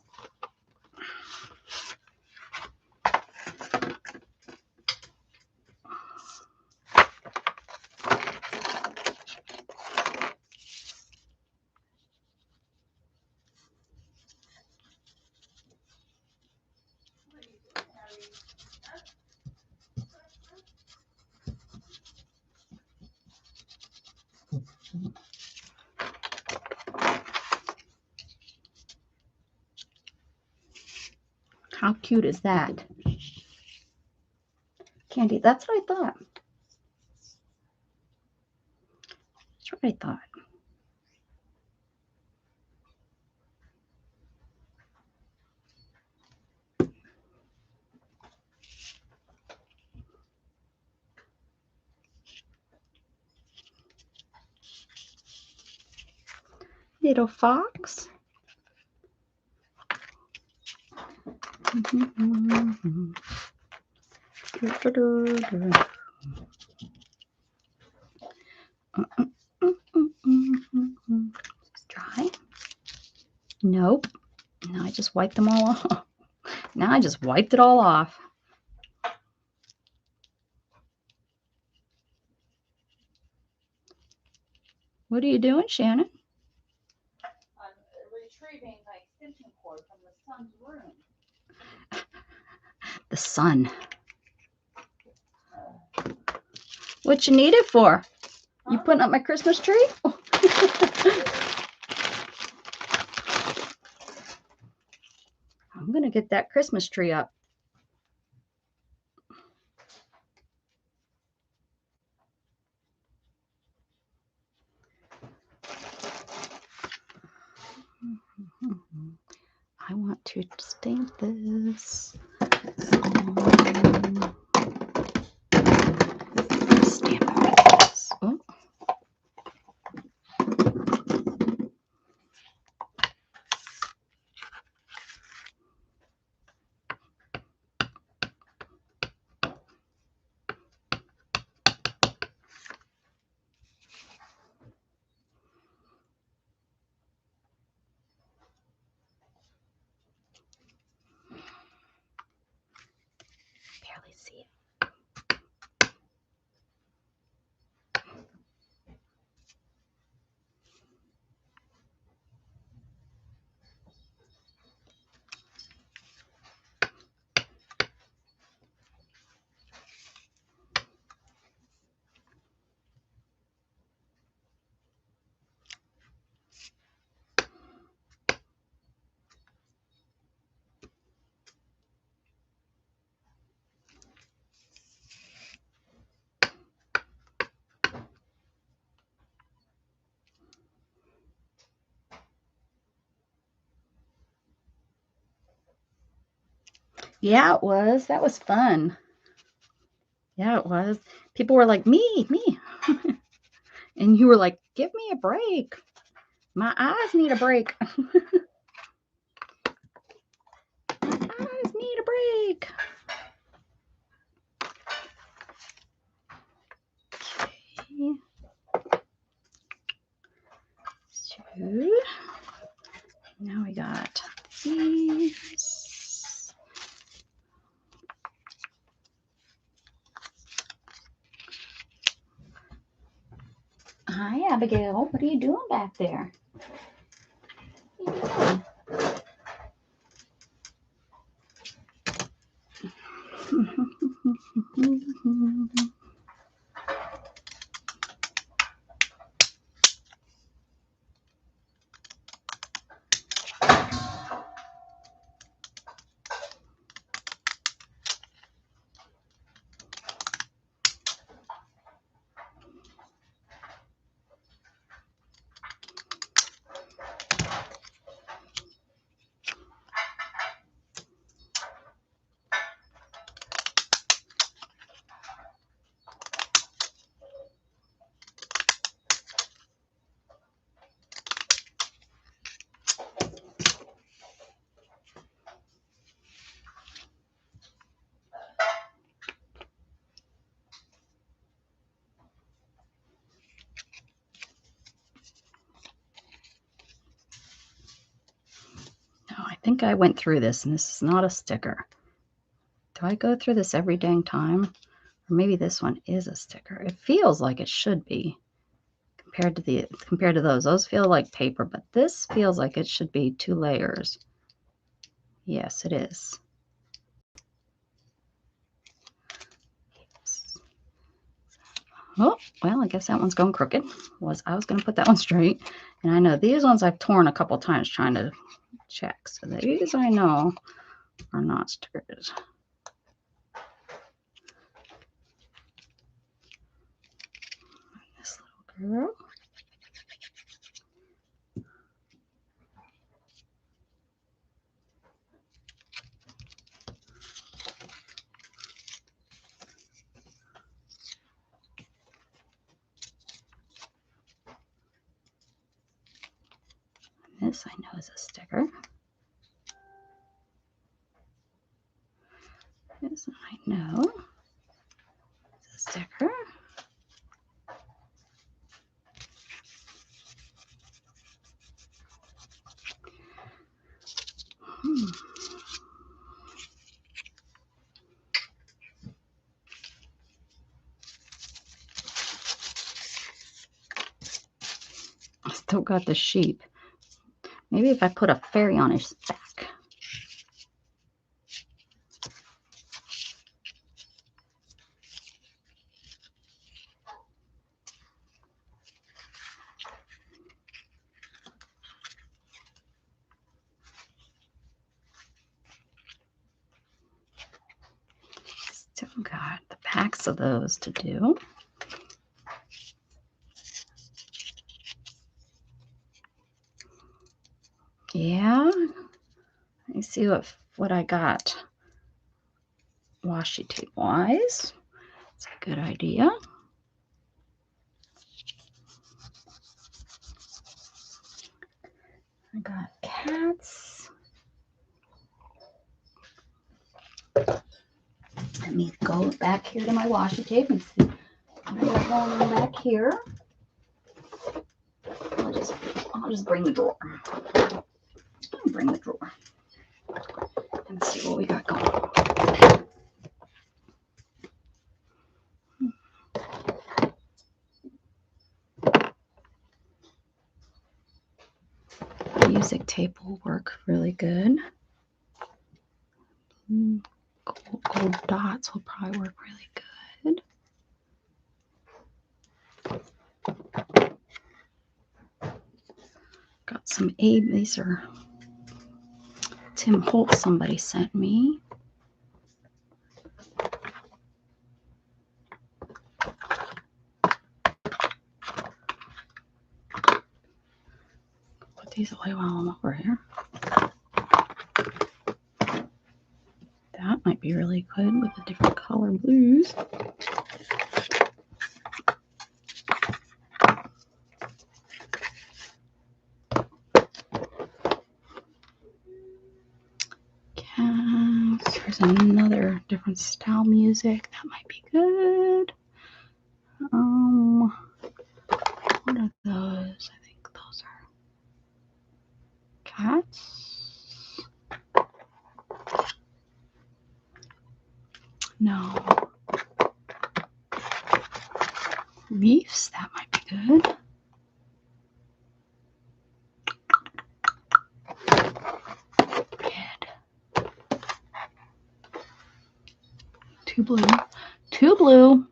How cute is that? Candy, that's what I thought. That's what I thought. Little fox. Dry. Nope. Now I just wiped them all off. Now I just wiped it all off. What are you doing, Shannon? I'm retrieving my extension cord from the son's room. The sun. What you need it for? Huh? You putting up my Christmas tree? I'm going to get that Christmas tree up. I want to stamp this. Stamp this. Oh. Barely see it. Yeah, it was. That was fun. Yeah, it was. People were like, me. And you were like, give me a break. My eyes need a break. My eyes need a break. Okay. So, now we got these. Hi, Abigail. What are you doing back there? What are you doing? think I went through this, and this is not a sticker. Do I go through this every dang time? Or maybe this one is a sticker. It feels like it should be compared to those. Those feel like paper, but this feels like it should be 2 layers. Yes, it is. Oh, well, I guess that one's going crooked. I was going to put that one straight. And I know these ones I've torn a couple times trying to check. So these I know are not stickers. This little girl. This I know is a sticker. This I know is a sticker. I still got the sheep. Maybe if I put a fairy on his back. Still got the packs of those to do. Yeah. Let me see what I got washi tape wise. It's a good idea. I got cats. Let me go back here to my washi tape and see what I got going back here. I'll just bring the drawer. I'll bring the drawer and see what we got going. Music tape will work really good. Gold dots will probably work really good. Got some Abe. These are Tim Holt somebody sent me. Put these away while I'm over here. That might be really good with the different color blues. Cats. There's another different style music. That might be good. What are those? I think those are cats. No. Leaves. That might be good. Red. Two blue. Two blue.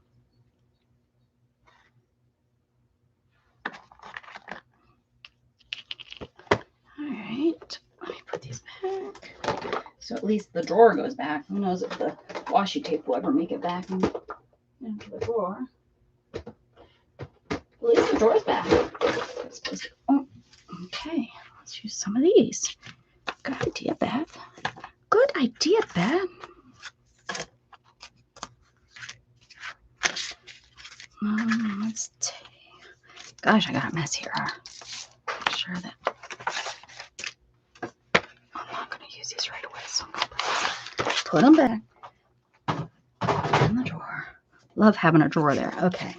Alright. Let me put these back. So at least the drawer goes back. Who knows if the washi tape will ever make it back into the drawer. At least the drawer's back. Oh, okay. Let's use some of these. Good idea, Beth. Good idea, Beth. Let's take. Gosh, I got a mess here. Make sure that I'm not going to use these right away, so I'm going to put them back in the drawer. Love having a drawer there. Okay.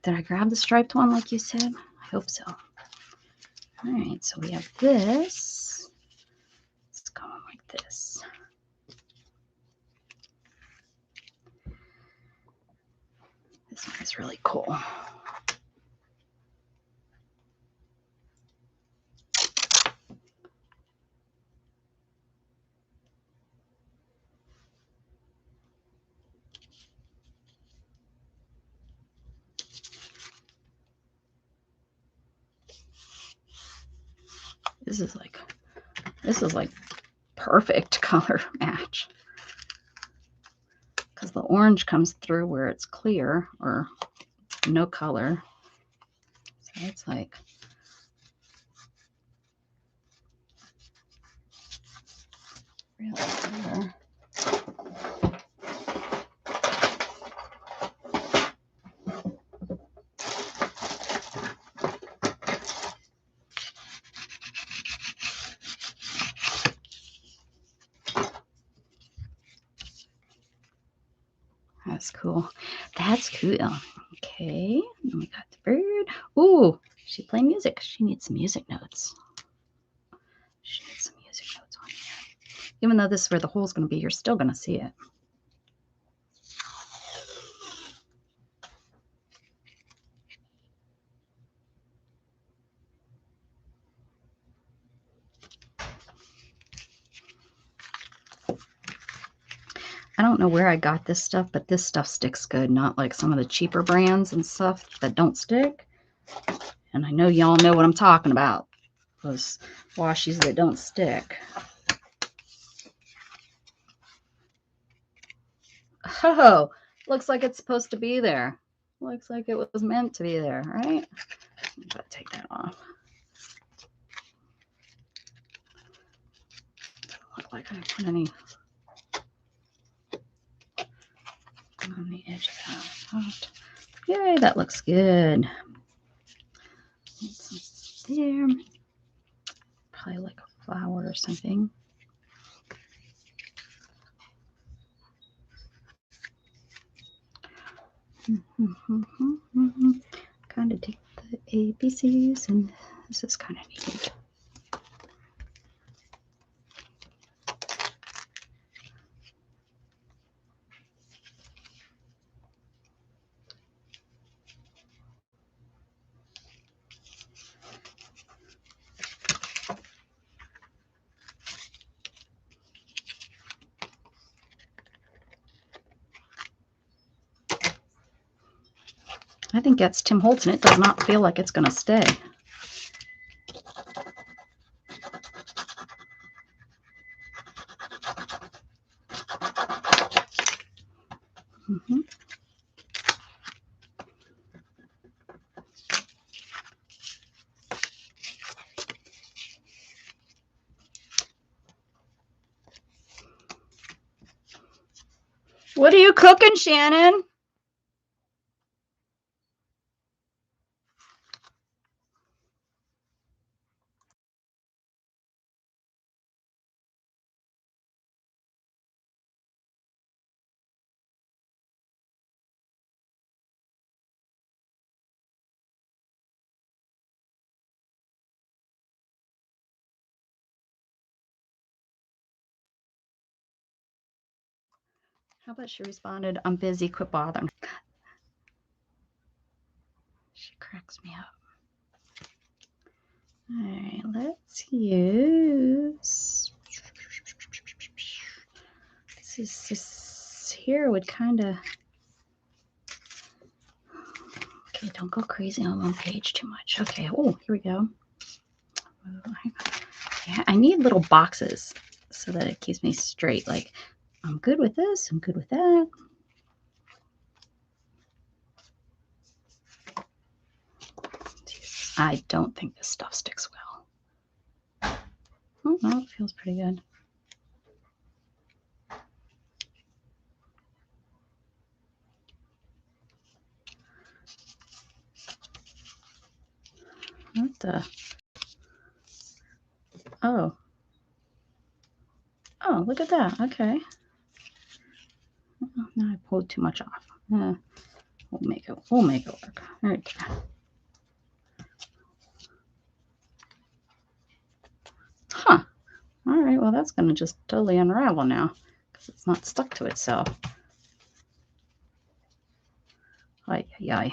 Did I grab the striped one like you said? I hope so. All right, so we have this. It's going like this. This one is really cool. This is like perfect color match. Because the orange comes through where it's clear or no color. So it's like really clear. That's cool. That's cool. Okay, and we got the bird. Ooh, she playing music. She needs some music notes. She needs some music notes on here. Even though this is where the hole's going to be, you're still going to see it. I don't know where I got this stuff, but this stuff sticks good, not like some of the cheaper brands and stuff that don't stick. And I know y'all know what I'm talking about. Those washies that don't stick. Oh, looks like it's supposed to be there. Looks like it was meant to be there, right? I'm gonna take that off. Doesn't look like I put any on the edge of that. Yay, that looks good. There. Probably like a flower or something. Kind of take the ABCs, and this is kind of neat. I think that's Tim Holtz, and it does not feel like it's going to stay. What are you cooking, Shannon? How about she responded, "I'm busy, quit bothering." She cracks me up. All right, let's use this here would kind of, okay, don't go crazy on one page too much. Okay, oh, here we go. Yeah, I need little boxes so that it keeps me straight. Like, I'm good with this, I'm good with that. I don't think this stuff sticks well. Oh, no, it feels pretty good. What the? Oh. Oh, look at that. Okay. Oh, no, I pulled too much off. We'll make it work. Right there. well, that's going to just totally unravel now because it's not stuck to itself. Ay, ay, ay.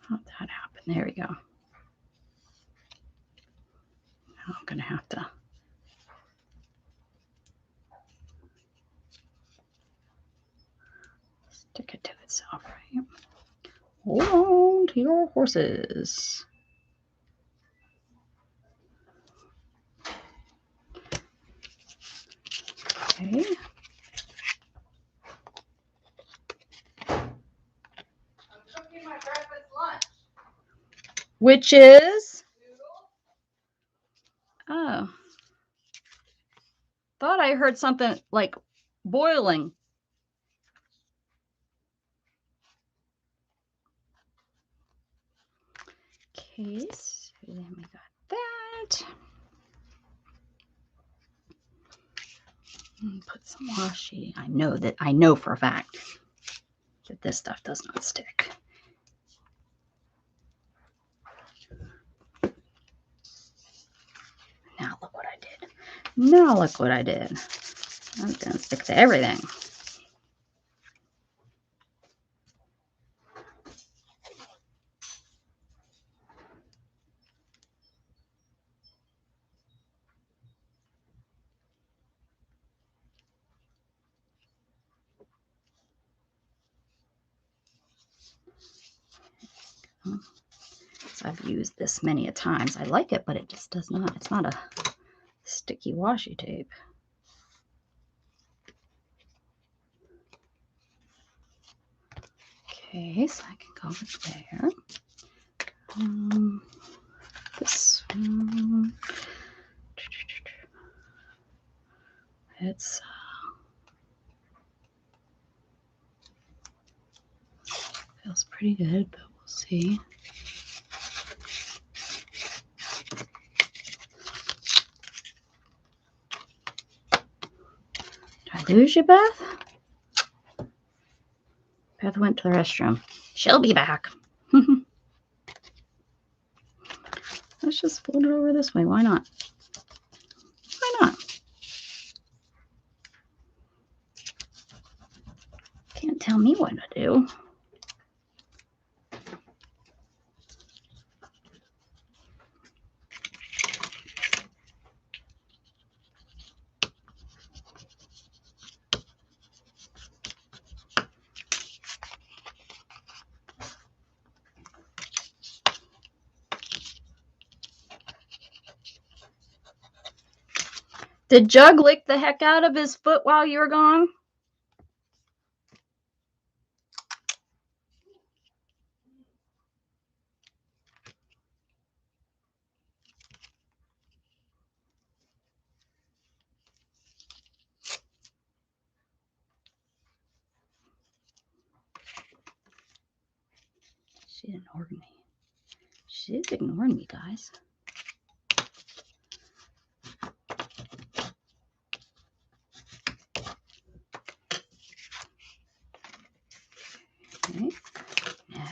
How'd that happen? There we go. Now I'm going to have to stick it to itself, right? Hold on to your horses. Okay. My breakfast lunch. Which is? Oh. Thought I heard something like boiling. Okay, so then we got that. Put some washi. I know for a fact that this stuff does not stick. Now look what I did. Now look what I did. I'm gonna stick to everything. So I've used this many a times. I like it, but it just does not. It's not a sticky washi tape. Okay, so I can go with there. This one. It's feels pretty good, but we'll see. Did I lose you, Beth? Beth went to the restroom. She'll be back. Let's just fold it over this way. Why not? Why not? Can't tell me what to do. Did Jug lick the heck out of his foot while you were gone? She ignored me. She's ignoring me, guys. Okay,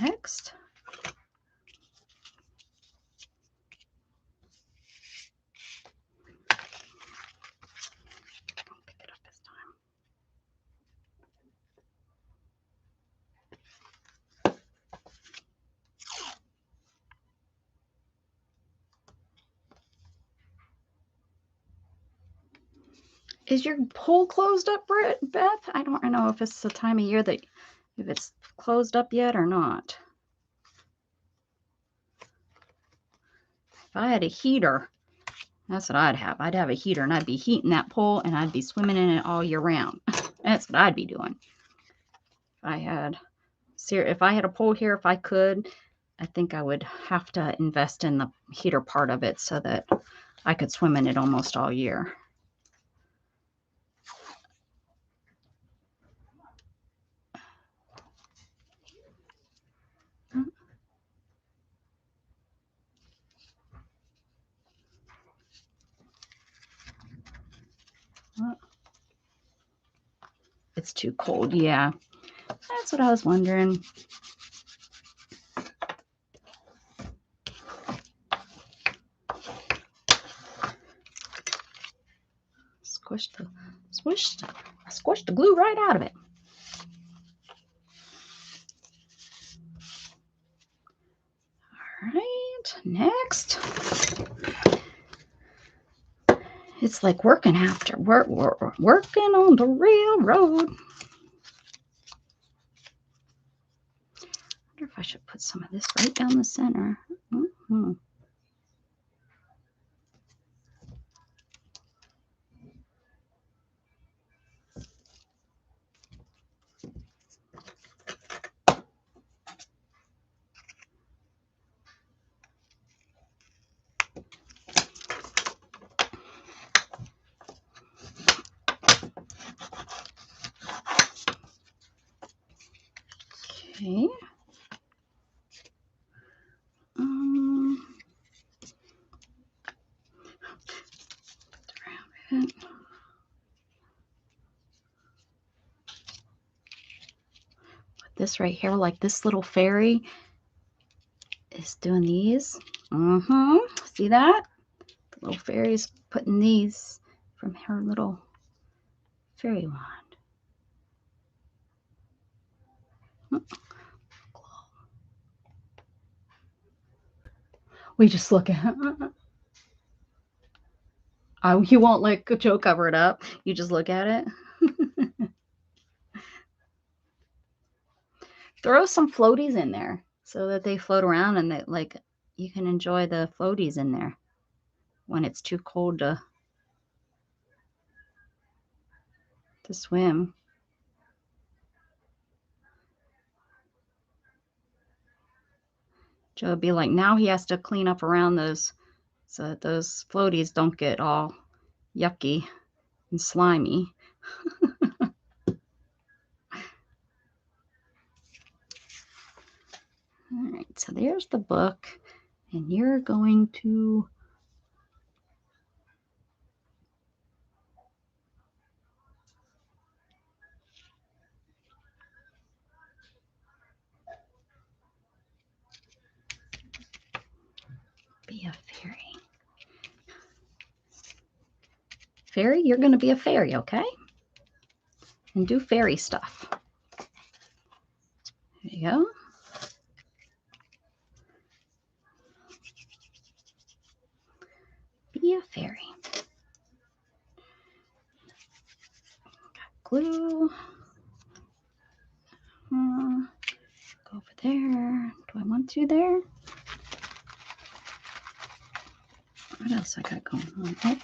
next. I'll pick it up this time. Is your pool closed up, Beth? I don't know if it's the time of year that if it's closed up yet or not. If I had a heater, that's what I'd have. I'd have a heater and I'd be heating that pool and I'd be swimming in it all year round. That's what I'd be doing. If I had a pool here, if I could, I think I would have to invest in the heater part of it so that I could swim in it almost all year. It's too cold. Yeah, that's what I was wondering. squished the glue right out of it. All right, next. It's like working after working on the railroad. I wonder if I should put some of this right down the center. Mm-hmm. Okay. Put this right here, like this little fairy is doing these. See that? The little fairy's putting these from her little fairy wand. We just look at it. You won't let Joe cover it up. You just look at it. Throw some floaties in there so that they float around and that like you can enjoy the floaties in there when it's too cold to swim. Joe would be like, now he has to clean up around those so that those floaties don't get all yucky and slimy. All right, so there's the book, and you're going to be a fairy. Fairy, you're going to be a fairy, okay? And do fairy stuff. There you go. Be a fairy. Got glue. Go over there. Do I want to there? What else I got going on? Oh.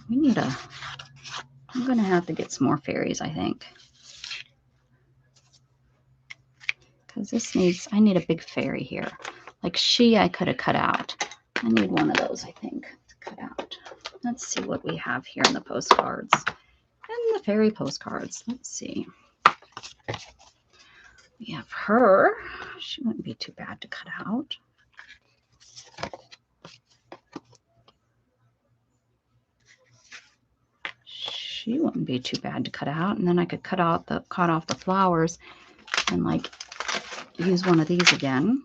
We need I'm going to have to get some more fairies, I think. Because I need a big fairy here. Like I could have cut out. I need one of those, I think, to cut out. Let's see what we have here in the postcards. And the fairy postcards. Let's see. We have her. She wouldn't be too bad to cut out. She wouldn't be too bad to cut out. And then I could cut off the flowers and like use one of these again.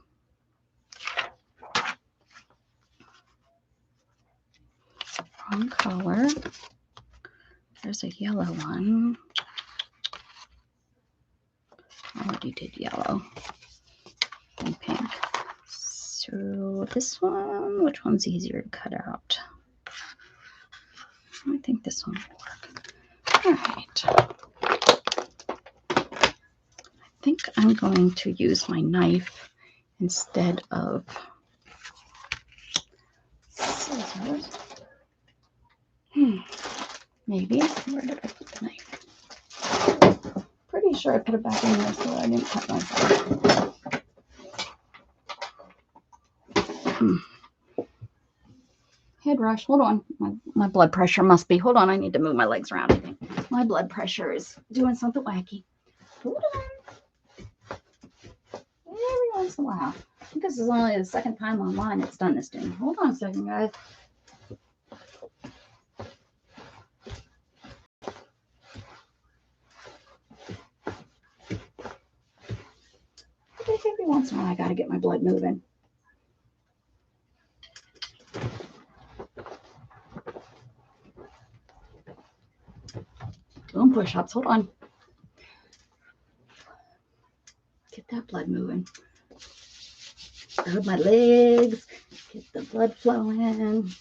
Wrong color. There's a yellow one. I already did yellow and pink. So this one, which one's easier to cut out? I think this one will work. All right. I think I'm going to use my knife instead of scissors. Maybe. Where did I put the knife? Pretty sure I put it back in there so I didn't cut myself. Head rush. Hold on. My blood pressure must be. Hold on. I need to move my legs around. I think my blood pressure is doing something wacky. Hold on. Every once in a while. I think this is only the second time online it's done this to me. Hold on a second, guys. Every once in a while I got to get my blood moving. some push-ups. Hold on. Get that blood moving. Rub my legs. Get the blood flowing.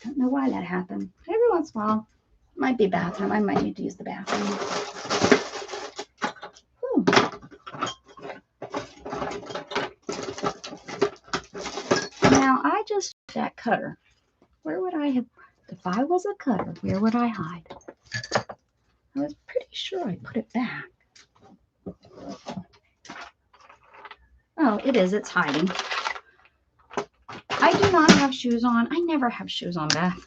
Don't know why that happened. Every once in a while, might be bathroom. I might need to use the bathroom. Whew. Now I just that cutter. Where would I have? If I was a cutter, where would I hide? I was pretty sure I put it back. Oh, it is. It's hiding. I do not have shoes on. I never have shoes on, Beth.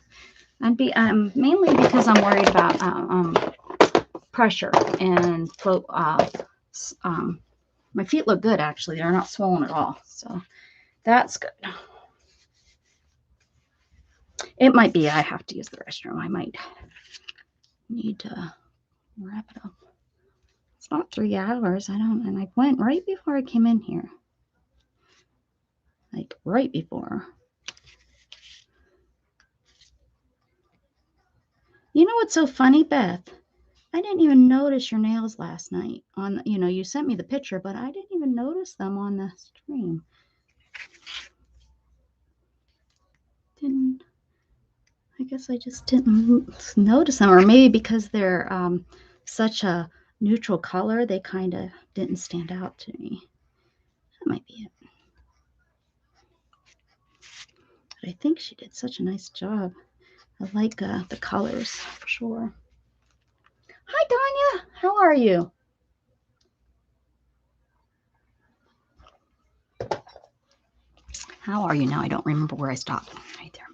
I'd be mainly because I'm worried about pressure and float. My feet look good actually. They're not swollen at all, so that's good. It might be I have to use the restroom. I might need to wrap it up. It's not 3 hours. And I went right before I came in here. Like right before. You know what's so funny, Beth? I didn't even notice your nails last night on, you sent me the picture, but I didn't even notice them on the stream. I guess I just didn't notice them, or maybe because they're such a neutral color, they kind of didn't stand out to me. That might be it. But I think she did such a nice job. I like the colors for sure. Hi, Tanya. How are you? How are you now? I don't remember where I stopped. Right there.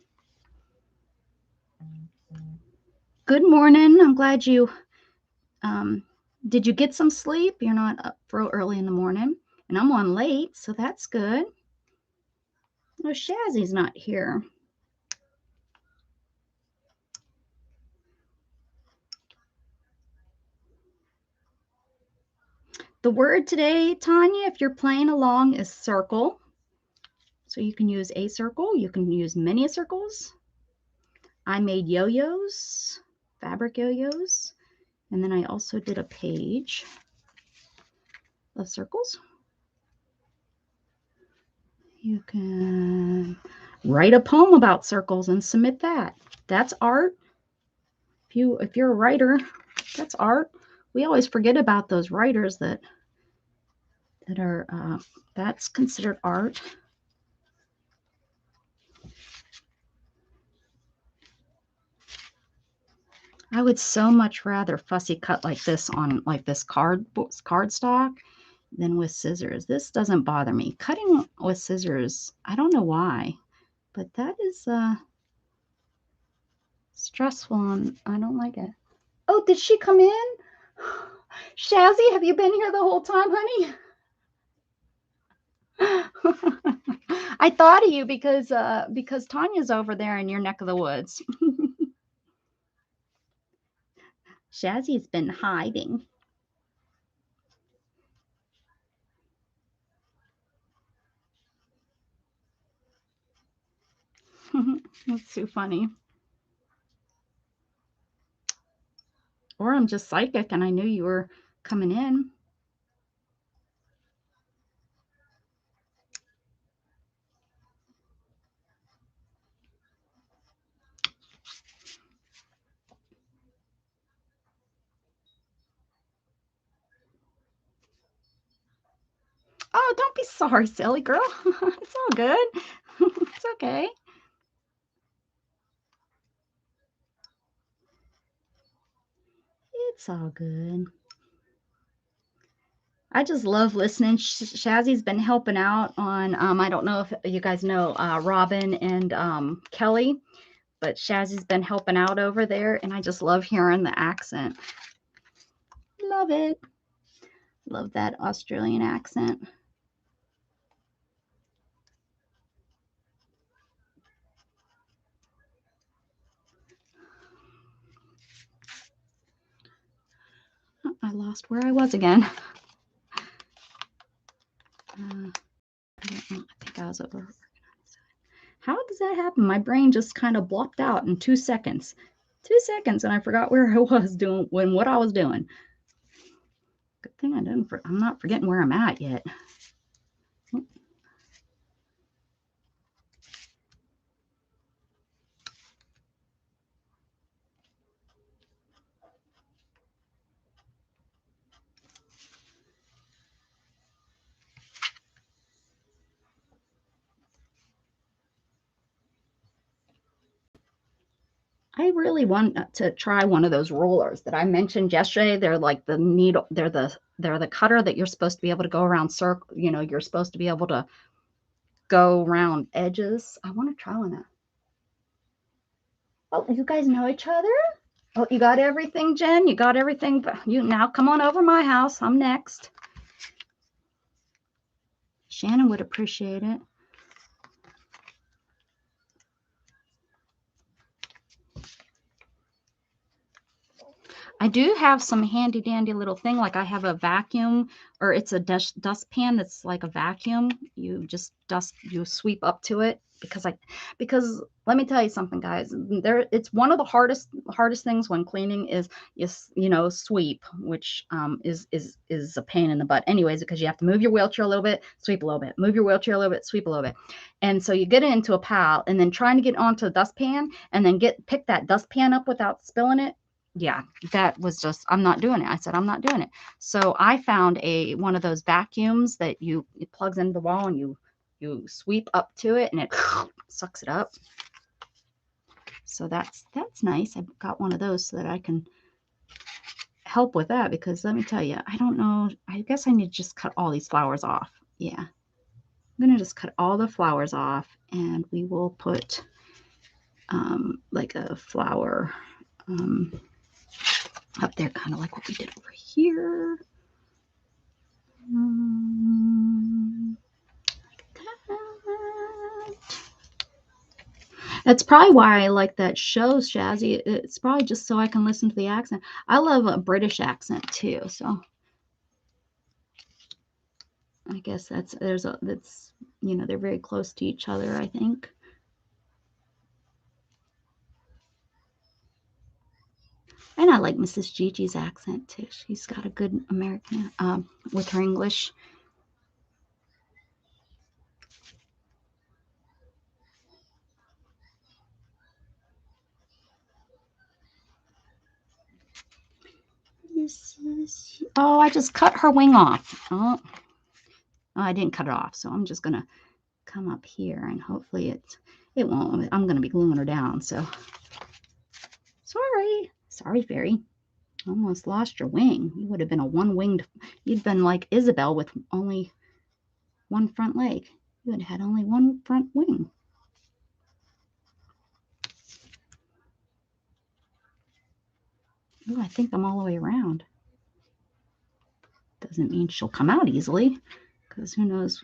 Good morning. I'm glad you did you get some sleep? You're not up real early in the morning. And I'm on late, so that's good. Oh, Shazzy's not here. The word today, Tanya, if you're playing along, is circle. So you can use a circle. You can use many circles. I made yo-yos, fabric yo-yos. And then I also did a page of circles. You can write a poem about circles and submit that. That's art. If you're a writer, that's art. We always forget about those writers that are that's considered art. I would so much rather fussy cut like this on like this cardstock than with scissors. This doesn't bother me. Cutting with scissors, I don't know why, but that is stressful and I don't like it. Oh, did she come in? Shazzy, have you been here the whole time, honey? I thought of you because Tanya's over there in your neck of the woods. Shazzy's been hiding. That's too funny. Or I'm just psychic and I knew you were coming in. Oh, don't be sorry, silly girl. It's all good. It's okay. It's all good. I just love listening. Shazzy's been helping out on, I don't know if you guys know Robin and Kelly, but Shazzy's been helping out over there, and I just love hearing the accent. Love it. Love that Australian accent. Oh, I lost where I was again. I think I was over. How does that happen? My brain just kind of blopped out in 2 seconds. 2 seconds and I forgot where I was doing what I was doing. Good thing I'm not forgetting where I'm at yet. I really want to try one of those rollers that I mentioned yesterday. They're like the needle, they're the cutter that you're supposed to be able to go around circle, you're supposed to be able to go around edges. I want to try one of that. Oh, you guys know each other? Oh, you got everything, Jen? You got everything? You now come on over my house. I'm next. Shannon would appreciate it. I do have some handy dandy little thing, like I have a vacuum, or it's a dustpan that's like a vacuum. You just you sweep up to it because let me tell you something, guys. It's one of the hardest things when cleaning is sweep, which is a pain in the butt anyways, because you have to move your wheelchair a little bit, sweep a little bit, move your wheelchair a little bit, sweep a little bit. And so you get it into a pile, and then trying to get onto the dustpan and then pick that dustpan up without spilling it. Yeah, that was just, I'm not doing it. I said, I'm not doing it. So I found one of those vacuums that it plugs into the wall, and you sweep up to it and it sucks it up. So that's nice. I've got one of those so that I can help with that, because let me tell you, I don't know. I guess I need to just cut all these flowers off. Yeah. I'm going to just cut all the flowers off, and we will put like a flower up there, kind of like what we did over here. That's probably why I like that show, Shazzy. It's probably just so I can listen to the accent. I love a British accent too, so I guess that's they're very close to each other, I think. And I like Mrs. Gigi's accent too. She's got a good American with her English. Oh, I just cut her wing off. Oh, I didn't cut it off, so I'm just gonna come up here and hopefully it won't. I'm gonna be gluing her down. So sorry, fairy. Almost lost your wing. You would have been a one-winged. You'd been like Isabel with only one front leg. You would have had only one front wing. Ooh, I think I'm all the way around. Doesn't mean she'll come out easily, because who knows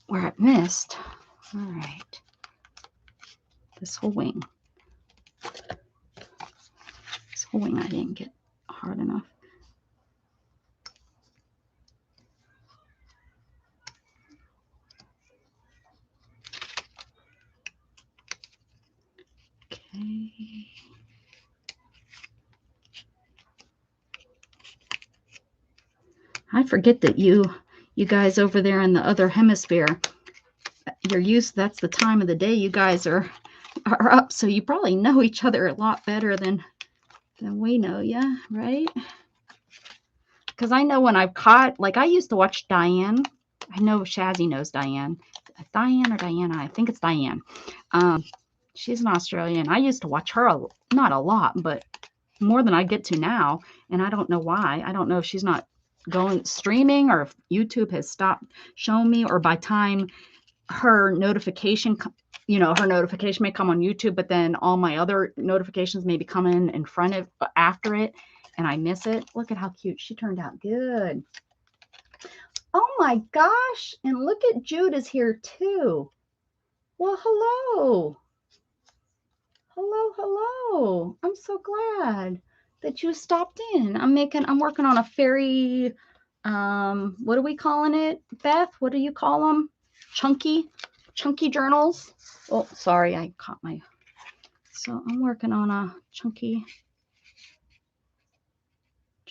where I've missed. All right. This whole wing. This whole wing I didn't get hard enough. Okay. I forget that you guys over there in the other hemisphere, that's the time of the day you guys are up, so you probably know each other a lot better than we know you, right? Because I know when I've caught, like I used to watch Diane. I know Shazzy knows Diane. Diane or Diana? I think it's Diane. She's an Australian. I used to watch her, not a lot, but more than I get to now. And I don't know why. I don't know if she's not going streaming, or if YouTube has stopped showing me, or by time her notification, her notification may come on YouTube, but then all my other notifications may be coming in front of, after it, and I miss it. Look at how cute she turned out. Good. Oh my gosh. And look at Jude is here too. Well, hello. Hello. I'm so glad that you stopped in. I'm working on a fairy, what are we calling it, Beth? What do you call them? Chunky journals. Oh, sorry, I caught so I'm working on a chunky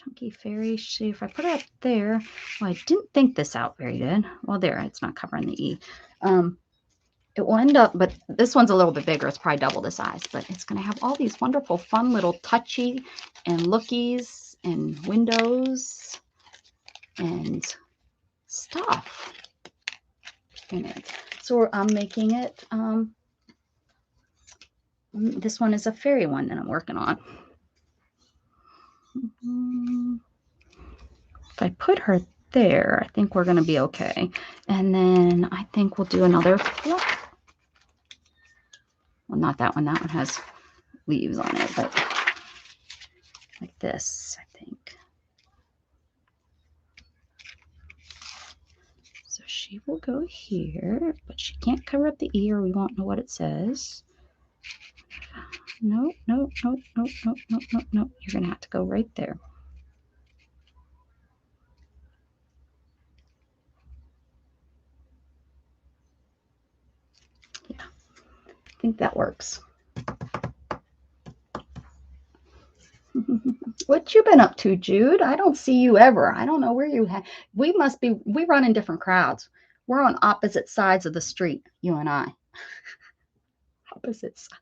Chunky Fairy. See, if I put it up there, well, I didn't think this out very good. Well, there, it's not covering the E. It will end up, but this one's a little bit bigger. It's probably double the size, but it's going to have all these wonderful, fun little touchy and lookies and windows and stuff in it. So I'm making it, this one is a fairy one that I'm working on. If I put her there, I think we're going to be okay. And then I think we'll do another flower. Well, not that one. That one has leaves on it, but like this, I think. So she will go here, but she can't cover up the E or we won't know what it says. No, no, no, no, no, no, no, no. You're going to have to go right there. Yeah, I think that works. What you been up to, Jude? I don't see you ever. I don't know where you have. We run in different crowds. We're on opposite sides of the street, you and I. Opposite sides.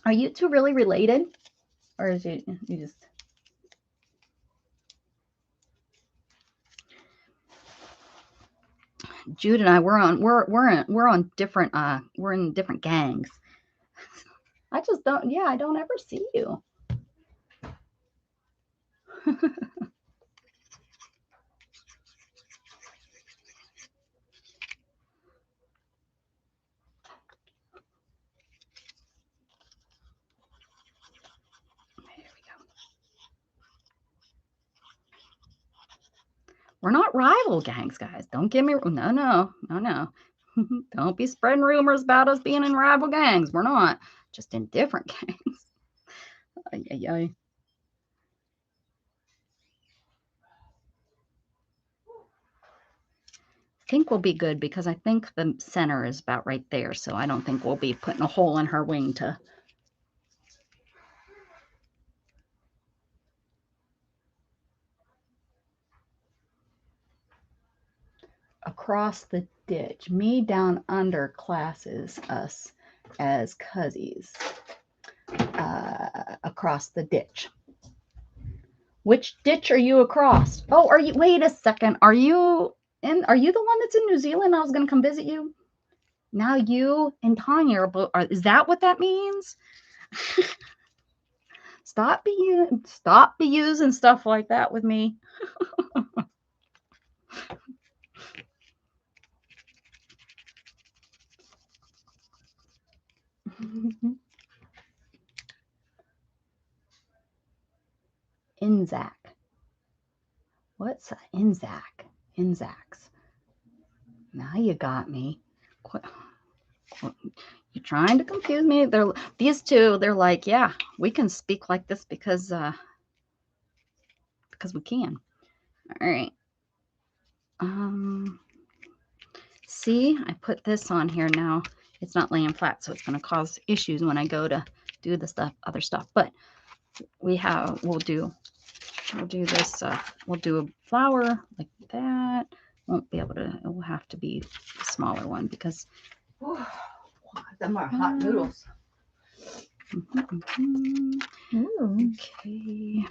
Are you two really related? Or is you just... Jude and I, we're on different we're in different gangs. I just don't, yeah, I don't ever see you. There we go. We're not rival gangs, guys. Don't get me wrong. No. Don't be spreading rumors about us being in rival gangs. We're not. Just in different gangs. I think we'll be good because I think the center is about right there. So I don't think we'll be putting a hole in her wing to... Across the ditch. Me down under classes us as cuzzies. Across the ditch. Which ditch are you across? Oh, are you... Wait a second. Are you the one that's in New Zealand? I was going to come visit you. Now you and Tanya are... Is that what that means? Stop be using stuff like that with me. Inzac. What's Inzac? Inzacs. Now you got me. You're trying to confuse me. These two, they're like, yeah, we can speak like this because we can. All right. See, I put this on here now. It's not laying flat, so it's going to cause issues when I go to do the other stuff. But we'll do this. We'll do a flower like that. Won't be able to. It will have to be a smaller one because. Them are hot noodles. Okay.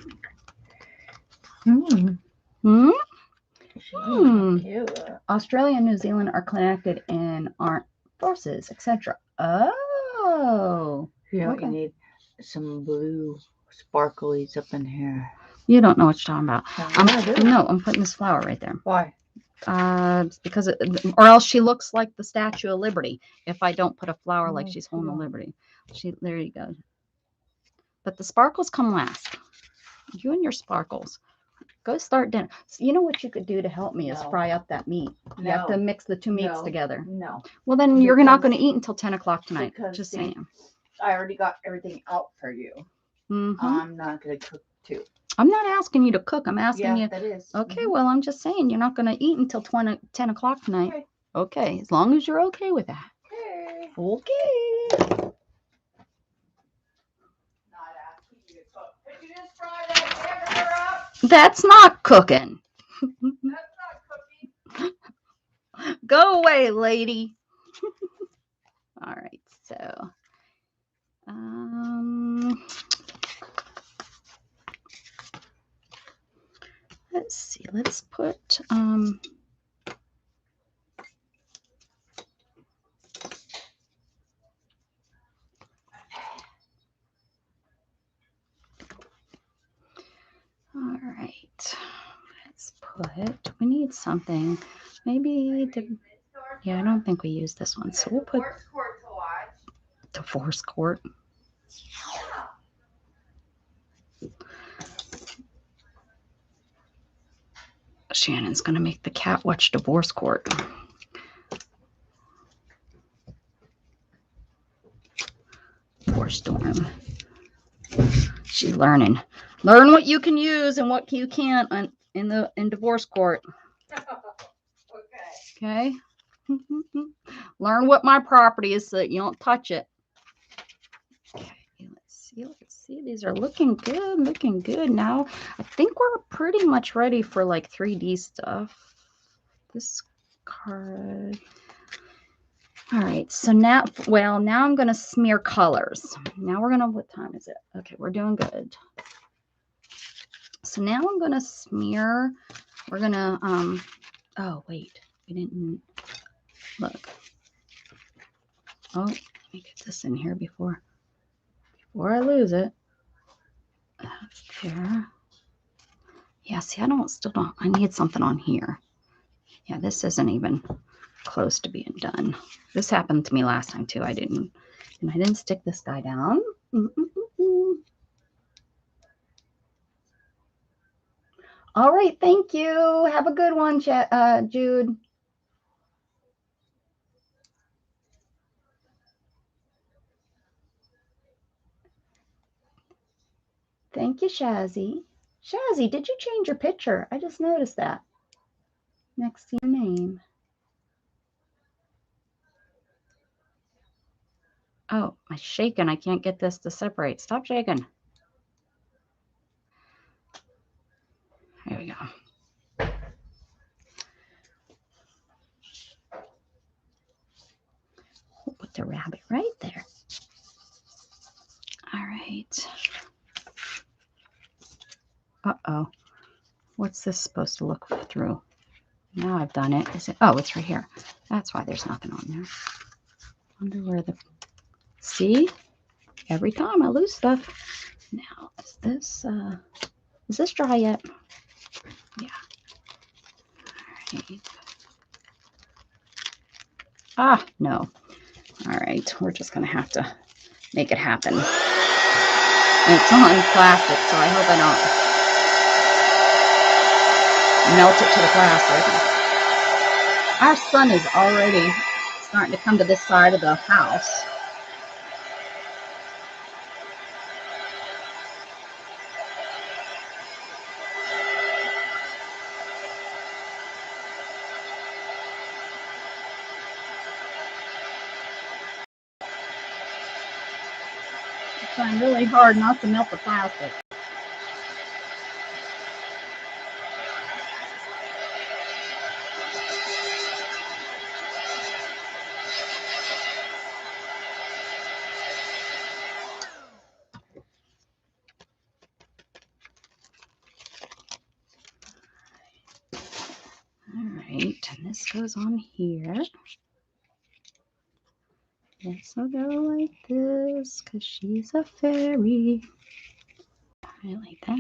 Australia and New Zealand are connected in armed forces, etc. Oh. You know what you need? Some blue sparklies up in here. You don't know what you're talking about. I'm putting this flower right there. Why? Because or else she looks like the Statue of Liberty if I don't put a flower like she's holding the Liberty. There you go. But the sparkles come last. You and your sparkles. Go start dinner. So you know what you could do to help me is fry up that meat. You have to mix the two meats together. No. Well, then you're not going to eat until 10 o'clock tonight. Just saying. I already got everything out for you. I'm not going to cook too. I'm not asking you to cook. I'm asking you. That is. Okay, well, I'm just saying you're not going to eat until 10 o'clock tonight. Okay, as long as you're okay with that. Okay. That's not cooking. That's not cooking. Go away, lady. All right, so let's see. Let's put all right. Let's put. We need something. Maybe the. Yeah, I don't think we use this one, so we'll put divorce court. Shannon's gonna make the cat watch divorce court. Poor Storm. She's learning. Learn what you can use and what you can't in divorce court. Okay. Learn what my property is so that you don't touch it. Okay, let's see. These are looking good. Now I think we're pretty much ready for like 3D stuff. This card. All right, so now I'm gonna smear colors. Now we're gonna, what time is it? Okay, we're doing good. So now I'm gonna smear. We're gonna oh wait, we didn't look. Oh, let me get this in here before I lose it. There. Yeah, see, I need something on here. Yeah, this isn't even close to being done. This happened to me last time too. I didn't stick this guy down. All right, thank you. Have a good one, Jude. Thank you, Shazzy. Shazzy, did you change your picture? I just noticed that next to your name. Oh, I'm shaking. I can't get this to separate. Stop shaking. There we go. We'll put the rabbit right there. All right. Uh-oh. What's this supposed to look through? Now I've done it. Is it? Oh, it's right here. That's why there's nothing on there. Wonder where the... See? Every time I lose stuff. Now, is this dry yet? Yeah. All right. Ah, no. All right. We're just going to have to make it happen. And it's on plastic, so I hope I don't melt it to the plastic. Our sun is already starting to come to this side of the house. I'm trying really hard not to melt the plastic. Alright, and this goes on here. This will go like this, because she's a fairy. Right, like that.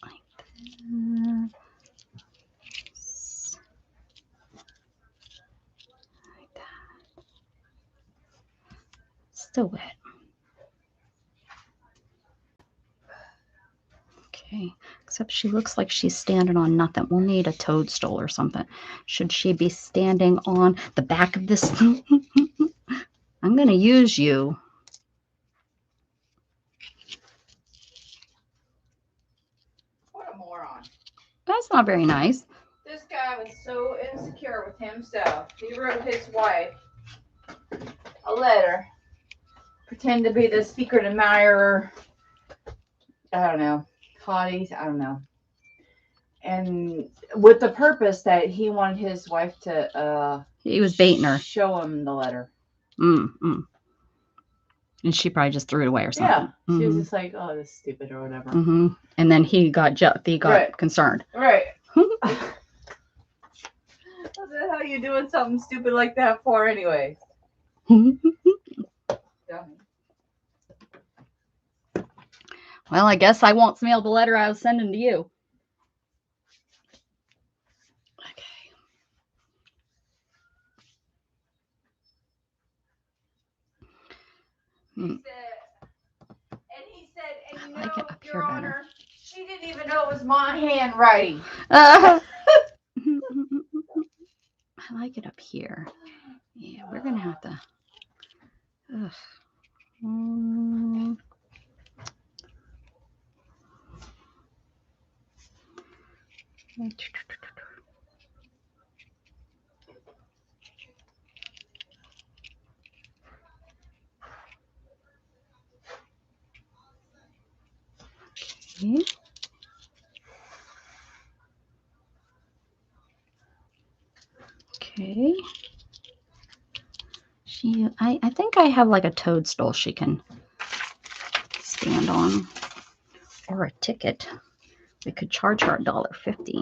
Like that. Like that. Still wet. Okay, except she looks like she's standing on nothing. We'll need a toadstool or something. Should she be standing on the back of this? I'm going to use you. What a moron. That's not very nice. This guy was so insecure with himself. He wrote his wife a letter. Pretend to be the secret admirer. I don't know. toddies. I don't know. And with the purpose that he wanted his wife to he was baiting her. Show him the letter. And she probably just threw it away or something. Yeah. She was just like, oh, this is stupid or whatever. And then he got concerned. Right. What the hell are you doing something stupid like that for anyway? Well, I guess I won't mail the letter I was sending to you. Okay. He said, and you know, Your Honor, she didn't even know it was my handwriting. I like it up here. Yeah, we're gonna have to. Okay. I think I have like a toadstool she can stand on, or a ticket. We could charge her $1.50. She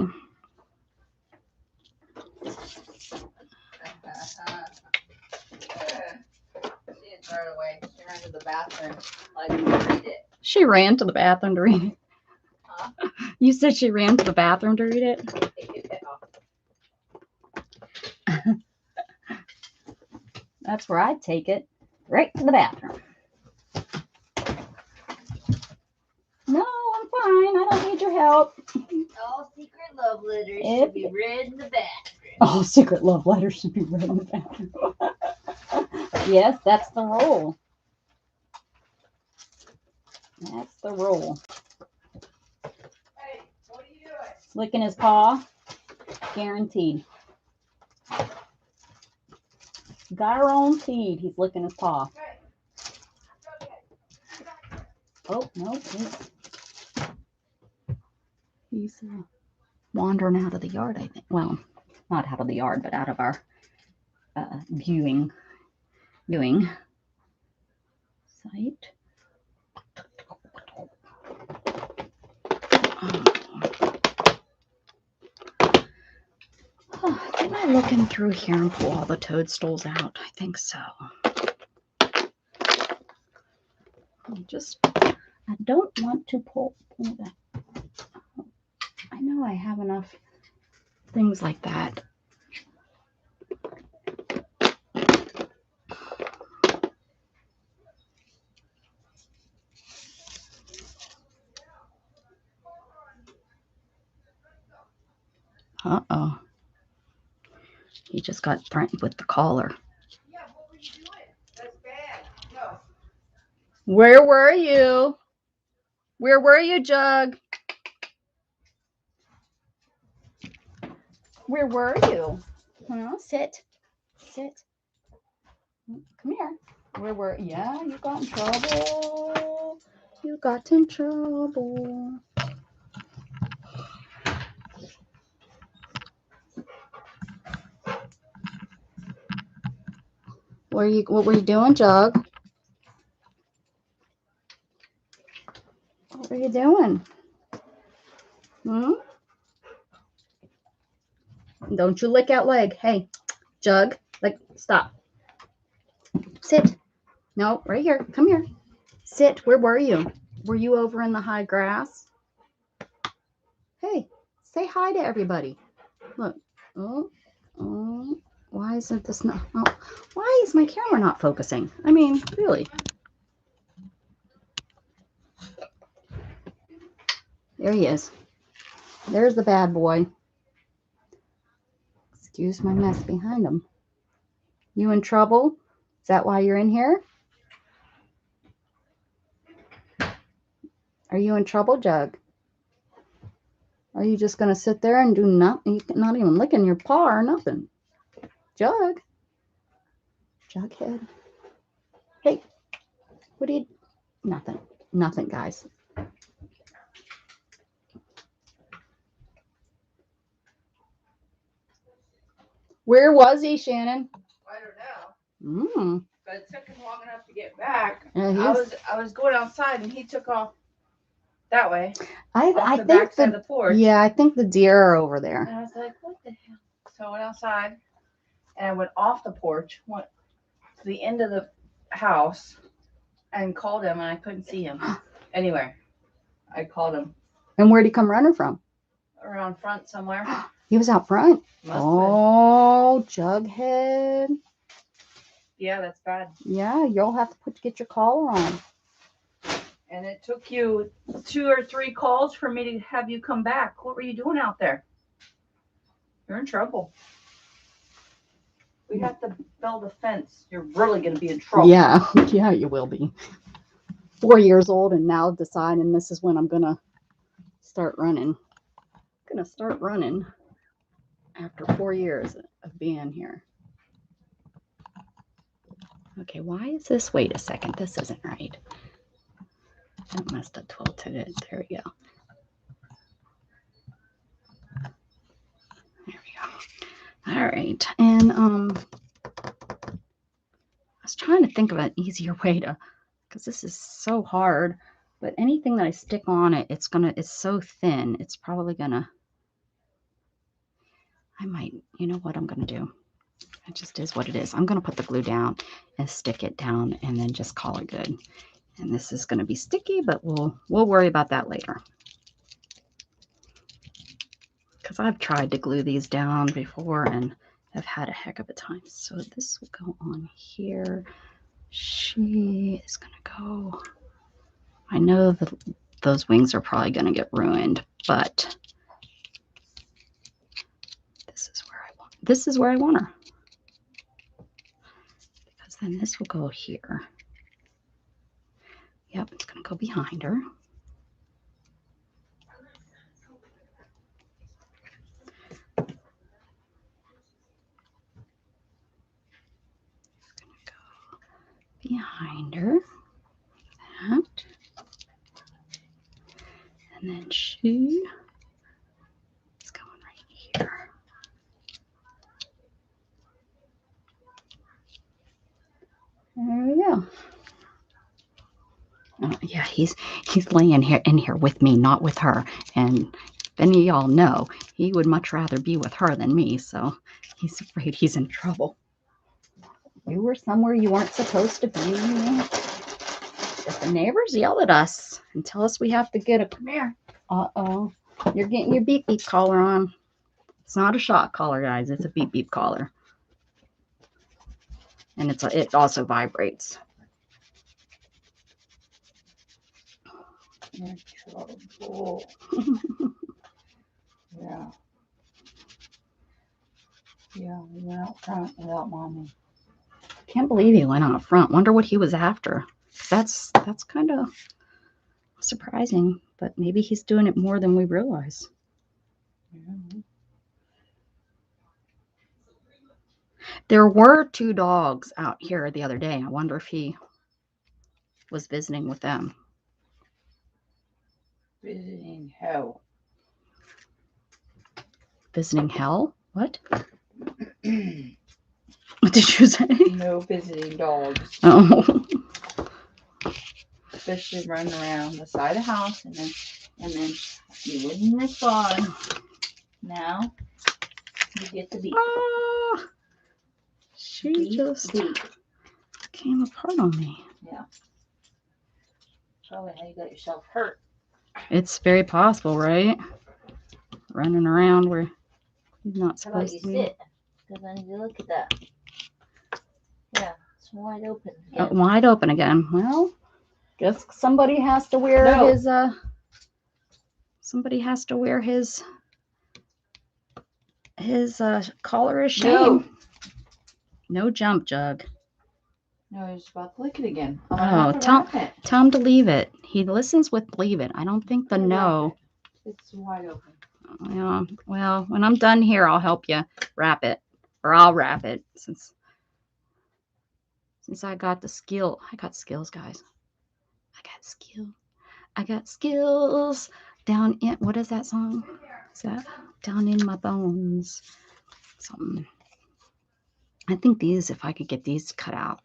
didn't throw it away. She ran to the bathroom like to read it. She ran to the bathroom to read it. Huh? You said she ran to the bathroom to read it? That's where I'd take it. Right to the bathroom. No, I'm fine. I don't need your help. All secret love letters should be read in the bathroom. All secret love letters should be read in the bathroom. Yes, that's the rule. That's the rule. Hey, what are you doing? Licking his paw. Guaranteed. Guaranteed he's licking his paw. Oh, no. He's wandering out of the yard, I think. Well, not out of the yard, but out of our viewing site. Am I looking through here and pull all the toadstools out? I think so. I don't want to pull that. I know I have enough things like that. Uh-oh. He just got threatened with the collar. Yeah, what were you doing? That's bad. No. Where were you? Where were you, Jug? Where were you? Huh? Sit. Sit. Come here. Where were you? Yeah, you got in trouble. You got in trouble. What were you doing, Jug? What were you doing? Don't you lick out leg. Hey, Jug, like, stop. Sit. No, right here. Come here. Sit. Where were you? Were you over in the high grass? Hey, say hi to everybody. Look. Oh. Why isn't this not? Oh, why is my camera not focusing? I mean, really. There he is. There's the bad boy. Excuse my mess behind him. You in trouble? Is that why you're in here? Are you in trouble, Jug? Are you just going to sit there and do nothing? You're not even licking your paw or nothing. Jug. Jughead. Hey, what do you... Nothing. Nothing, guys. Where was he, Shannon? I don't know. But it took him long enough to get back. Yeah, I was going outside and he took off that way. I the think backside of the porch. Yeah, I think the deer are over And there. I was like, what the hell? So I went outside and I went off the porch, went to the end of the house and called him and I couldn't see him anywhere. I called him. And where'd he come running from? Around front somewhere. He was out front. Must Oh, Jughead. Yeah, that's bad. Yeah, you'll have to get your collar on. And it took you 2 or 3 calls for me to have you come back. What were you doing out there? You're in trouble. We have to build a fence. You're really going to be in trouble. Yeah, yeah, you will be. 4 years old and now deciding this is when I'm going to start running. I'm going to start running after 4 years of being here. Okay, why is this? Wait a second. This isn't right. That must have tilted it. There we go. There we go. All right. And I was trying to think of an easier way to, because this is so hard, but anything that I stick on it, it's so thin, it's probably gonna, I might, you know what I'm gonna do? It just is what it is. I'm gonna put the glue down and stick it down and then just call it good. And this is gonna be sticky, but we'll worry about that later. Because I've tried to glue these down before and have had a heck of a time. So this will go on here. She is gonna go. I know that those wings are probably gonna get ruined, but this is where I want her. Because then this will go here. Yep, it's gonna go behind her. Behind her, that, and then she is going right here. There we go. Yeah, he's laying here in here with me, not with her. And if any of y'all know, he would much rather be with her than me, so he's afraid he's in trouble. You were somewhere you weren't supposed to be. If the neighbors yell at us and tell us we have to get a come here. Uh-oh. You're getting your beep beep collar on. It's not a shock collar, guys. It's a beep beep collar. And it also vibrates. You're in trouble. Yeah. Yeah, we went out front without mommy. Can't believe he went out front. Wonder what he was after. That's kind of surprising, but maybe he's doing it more than we realize. Yeah. There were 2 dogs out here the other day. I wonder if he was visiting with them. Visiting hell. Visiting hell? What? What did you say? No visiting dogs. Oh. Especially running around the side of the house and then you wouldn't respond. Now you get the beat. Ah, she Beat, just beat. came apart on me. Yeah. Probably how you got yourself hurt. It's very possible, right? Running around where he's not How about supposed you to be. sit? Because I need to look at that. Yeah, it's wide open. Oh, wide open again. Well, guess somebody has to wear his somebody has to wear his collar of shame. No jump, Jug. No, he's about to lick it again. Oh, tell him to leave it. He listens with leave it. I don't think the no. It's wide open. Well, when I'm done here, I'll help you wrap it, or I'll wrap it since I got the skill. I got skills, guys. I got skills down in, what is that song? Is that down in my bones? Something. I think these, if I could get these cut out.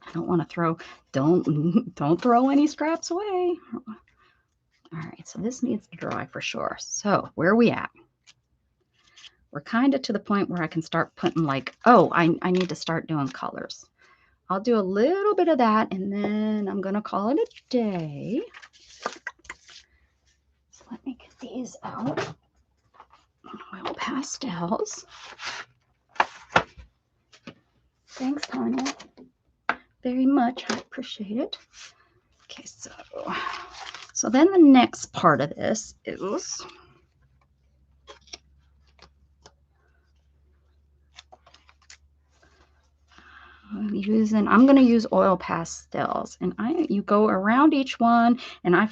I don't want to throw, don't throw any scraps away. All right, so this needs to dry for sure. So where are we at? We're kind of to the point where I can start putting like, oh, I need to start doing colors. I'll do a little bit of that and then I'm going to call it a day. So let me get these out. Oil pastels. Thanks, Tanya. Very much. I appreciate it. Okay, so then the next part of this is I'm going to use oil pastels, and you go around each one, and I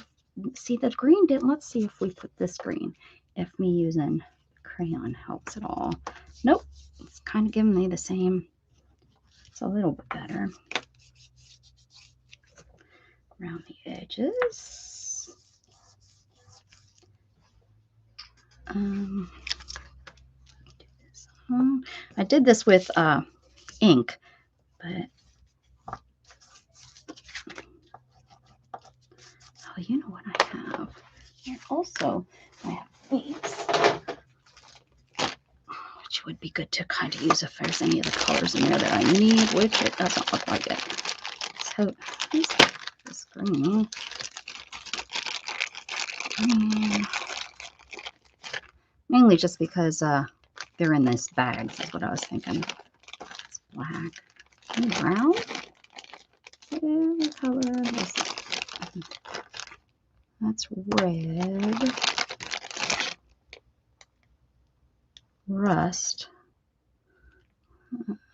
see the green didn't. Let's see if we put this green. If me using crayon helps at all. Nope, it's kind of giving me the same. It's a little bit better around the edges. I did this with ink, but oh, you know what I have here also? I have these, which would be good to kind of use if there's any of the colors in there that I need, which it doesn't look like it. So this green. Mainly just because they're in this bag. That's what I was thinking. It's black. And brown? What color is it? That's red. Rust.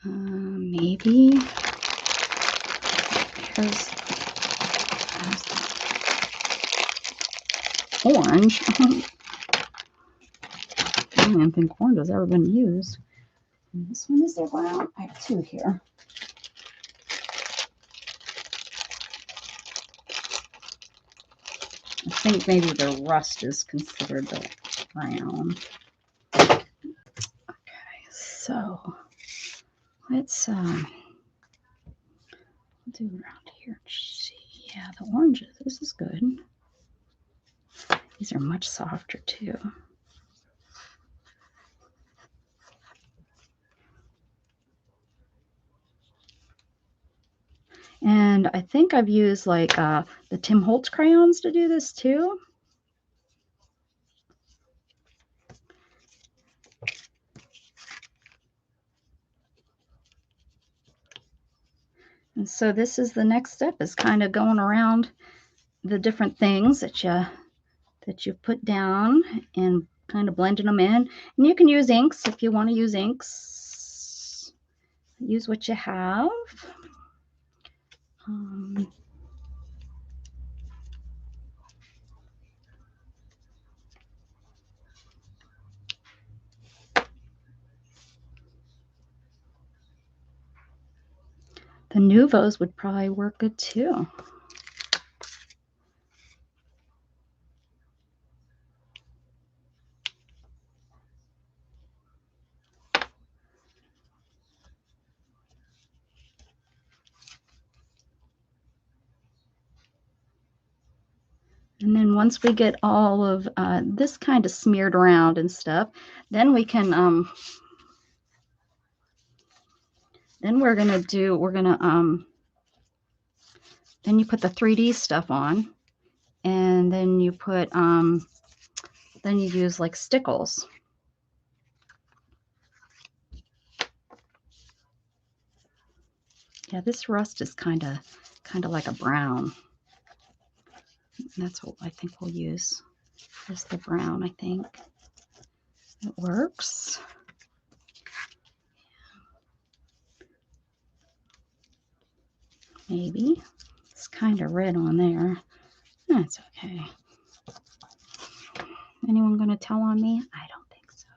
Maybe. There's orange. I don't even think orange has ever been used. And this one is there brown. I have two here. I think maybe the rust is considered the brown. Okay, so let's do around here. Yeah, the oranges. This is good. These are much softer too. And I think I've used like the Tim Holtz crayons to do this too. And so this is the next step, is kind of going around the different things that you put down and kind of blending them in. And you can use inks if you want to use inks. Use what you have. The Nuvos would probably work good too. And then once we get all of this kind of smeared around and stuff, then we can, then then you put the 3D stuff on, and then you put, then you use like stickles. Yeah, this rust is kind of like a brown. That's what I think we'll use. Just the brown, I think. It works. Maybe. It's kind of red on there. That's okay. Anyone going to tell on me? I don't think so.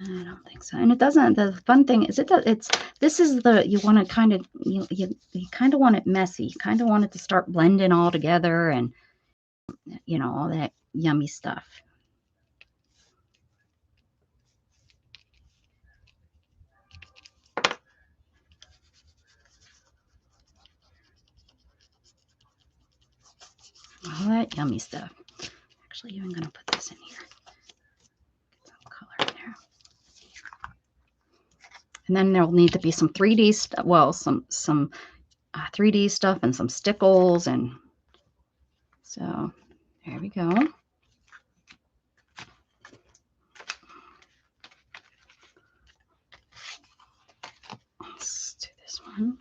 I don't think so. And it doesn't, the fun thing is this is you want to kind of, you kind of want it messy. You kind of want it to start blending all together and, you know, all that yummy stuff. All that yummy stuff. Actually, I'm going to put this in here. Get some color in there. And then there'll need to be some 3D stuff. Well, some 3D stuff and some stickles, and so there we go. Let's do this one.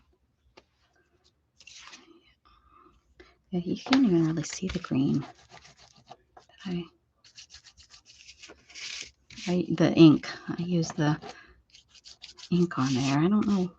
Yeah, you can't even really see the green. The ink. I use the ink on there. I don't know.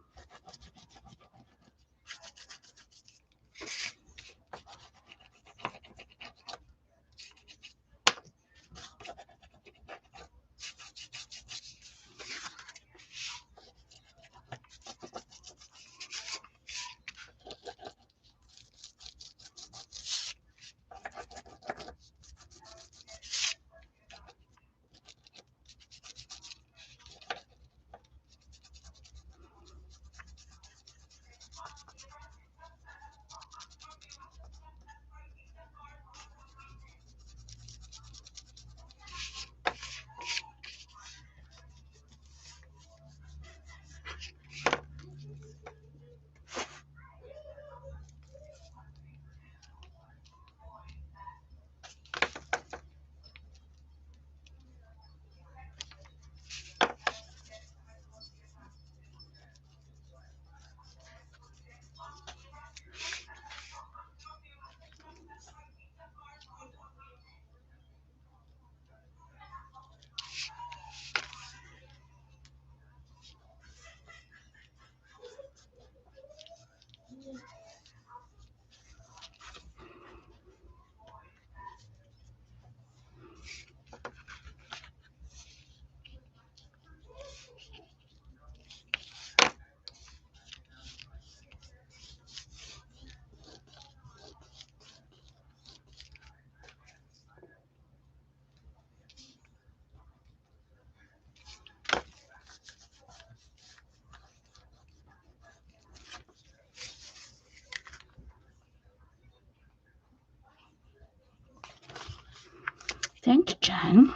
Thanks, Jen.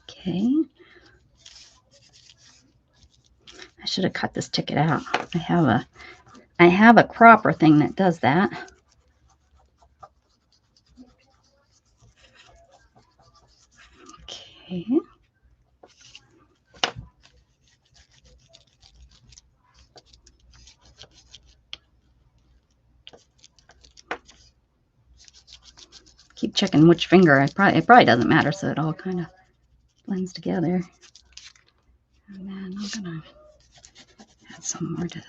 Okay. I should have cut this ticket out. I have a cropper thing that does that. Okay. Keep checking which finger. It probably doesn't matter, so it all kind of blends together. And then I'm gonna add some more to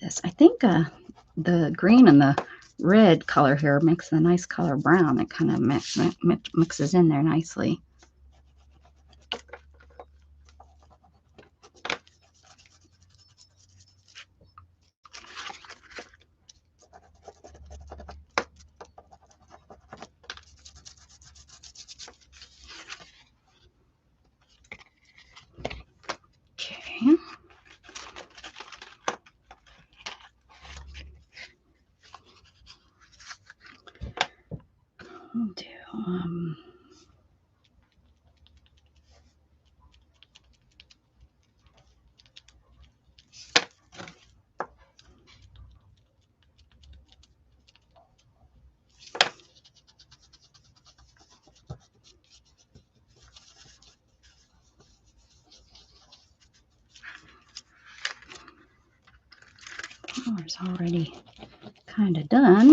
this. I think the green and the red color here makes a nice color brown. It kind of mixes in there nicely. Okay. We'll do color's already kind of done.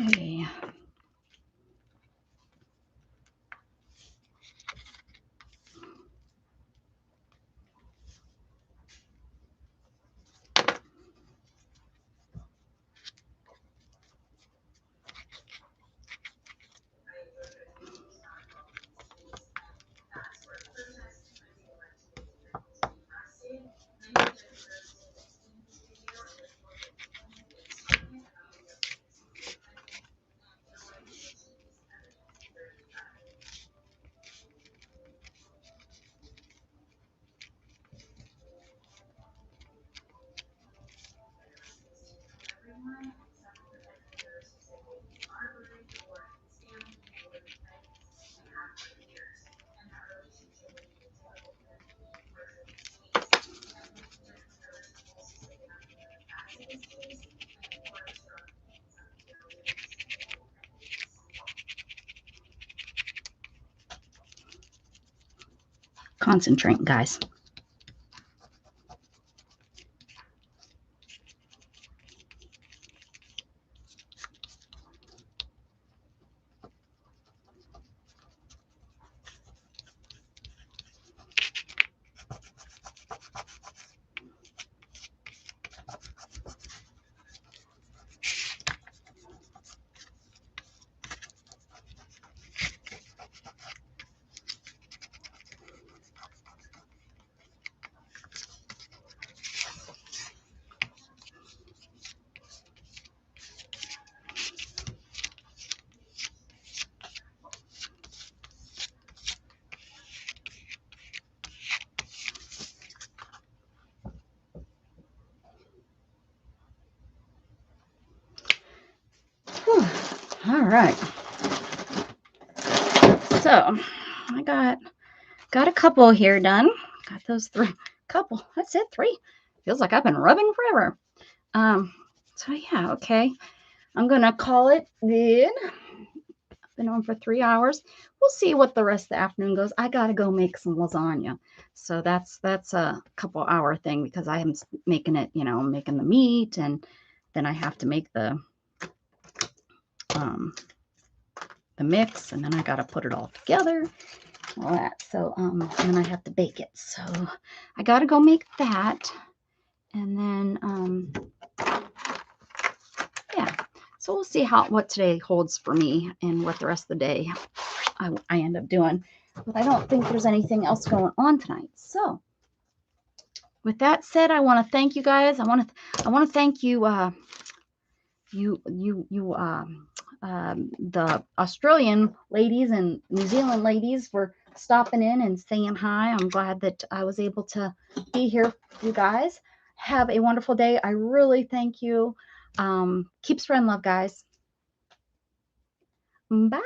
Okay. concentrating, guys. Whew. All right. So I got a couple here done. Got those 3. Couple. That's it. 3. Feels like I've been rubbing forever. So yeah, okay. I'm gonna call it good. Been on for 3 hours. We'll see what the rest of the afternoon goes. I gotta go make some lasagna. So that's a couple hour thing because I am making it, making the meat, and then I have to make the mix, and then I gotta put it all together. All that. So and then I have to bake it. So I gotta go make that. And then yeah. So we'll see what today holds for me and what the rest of the day I end up doing. But I don't think there's anything else going on tonight. So with that said, I want to thank you guys. I want to thank you the Australian ladies and New Zealand ladies for stopping in and saying hi. I'm glad that I was able to be here with you guys. Have a wonderful day. I really thank you. Keep spreading love, guys. Bye.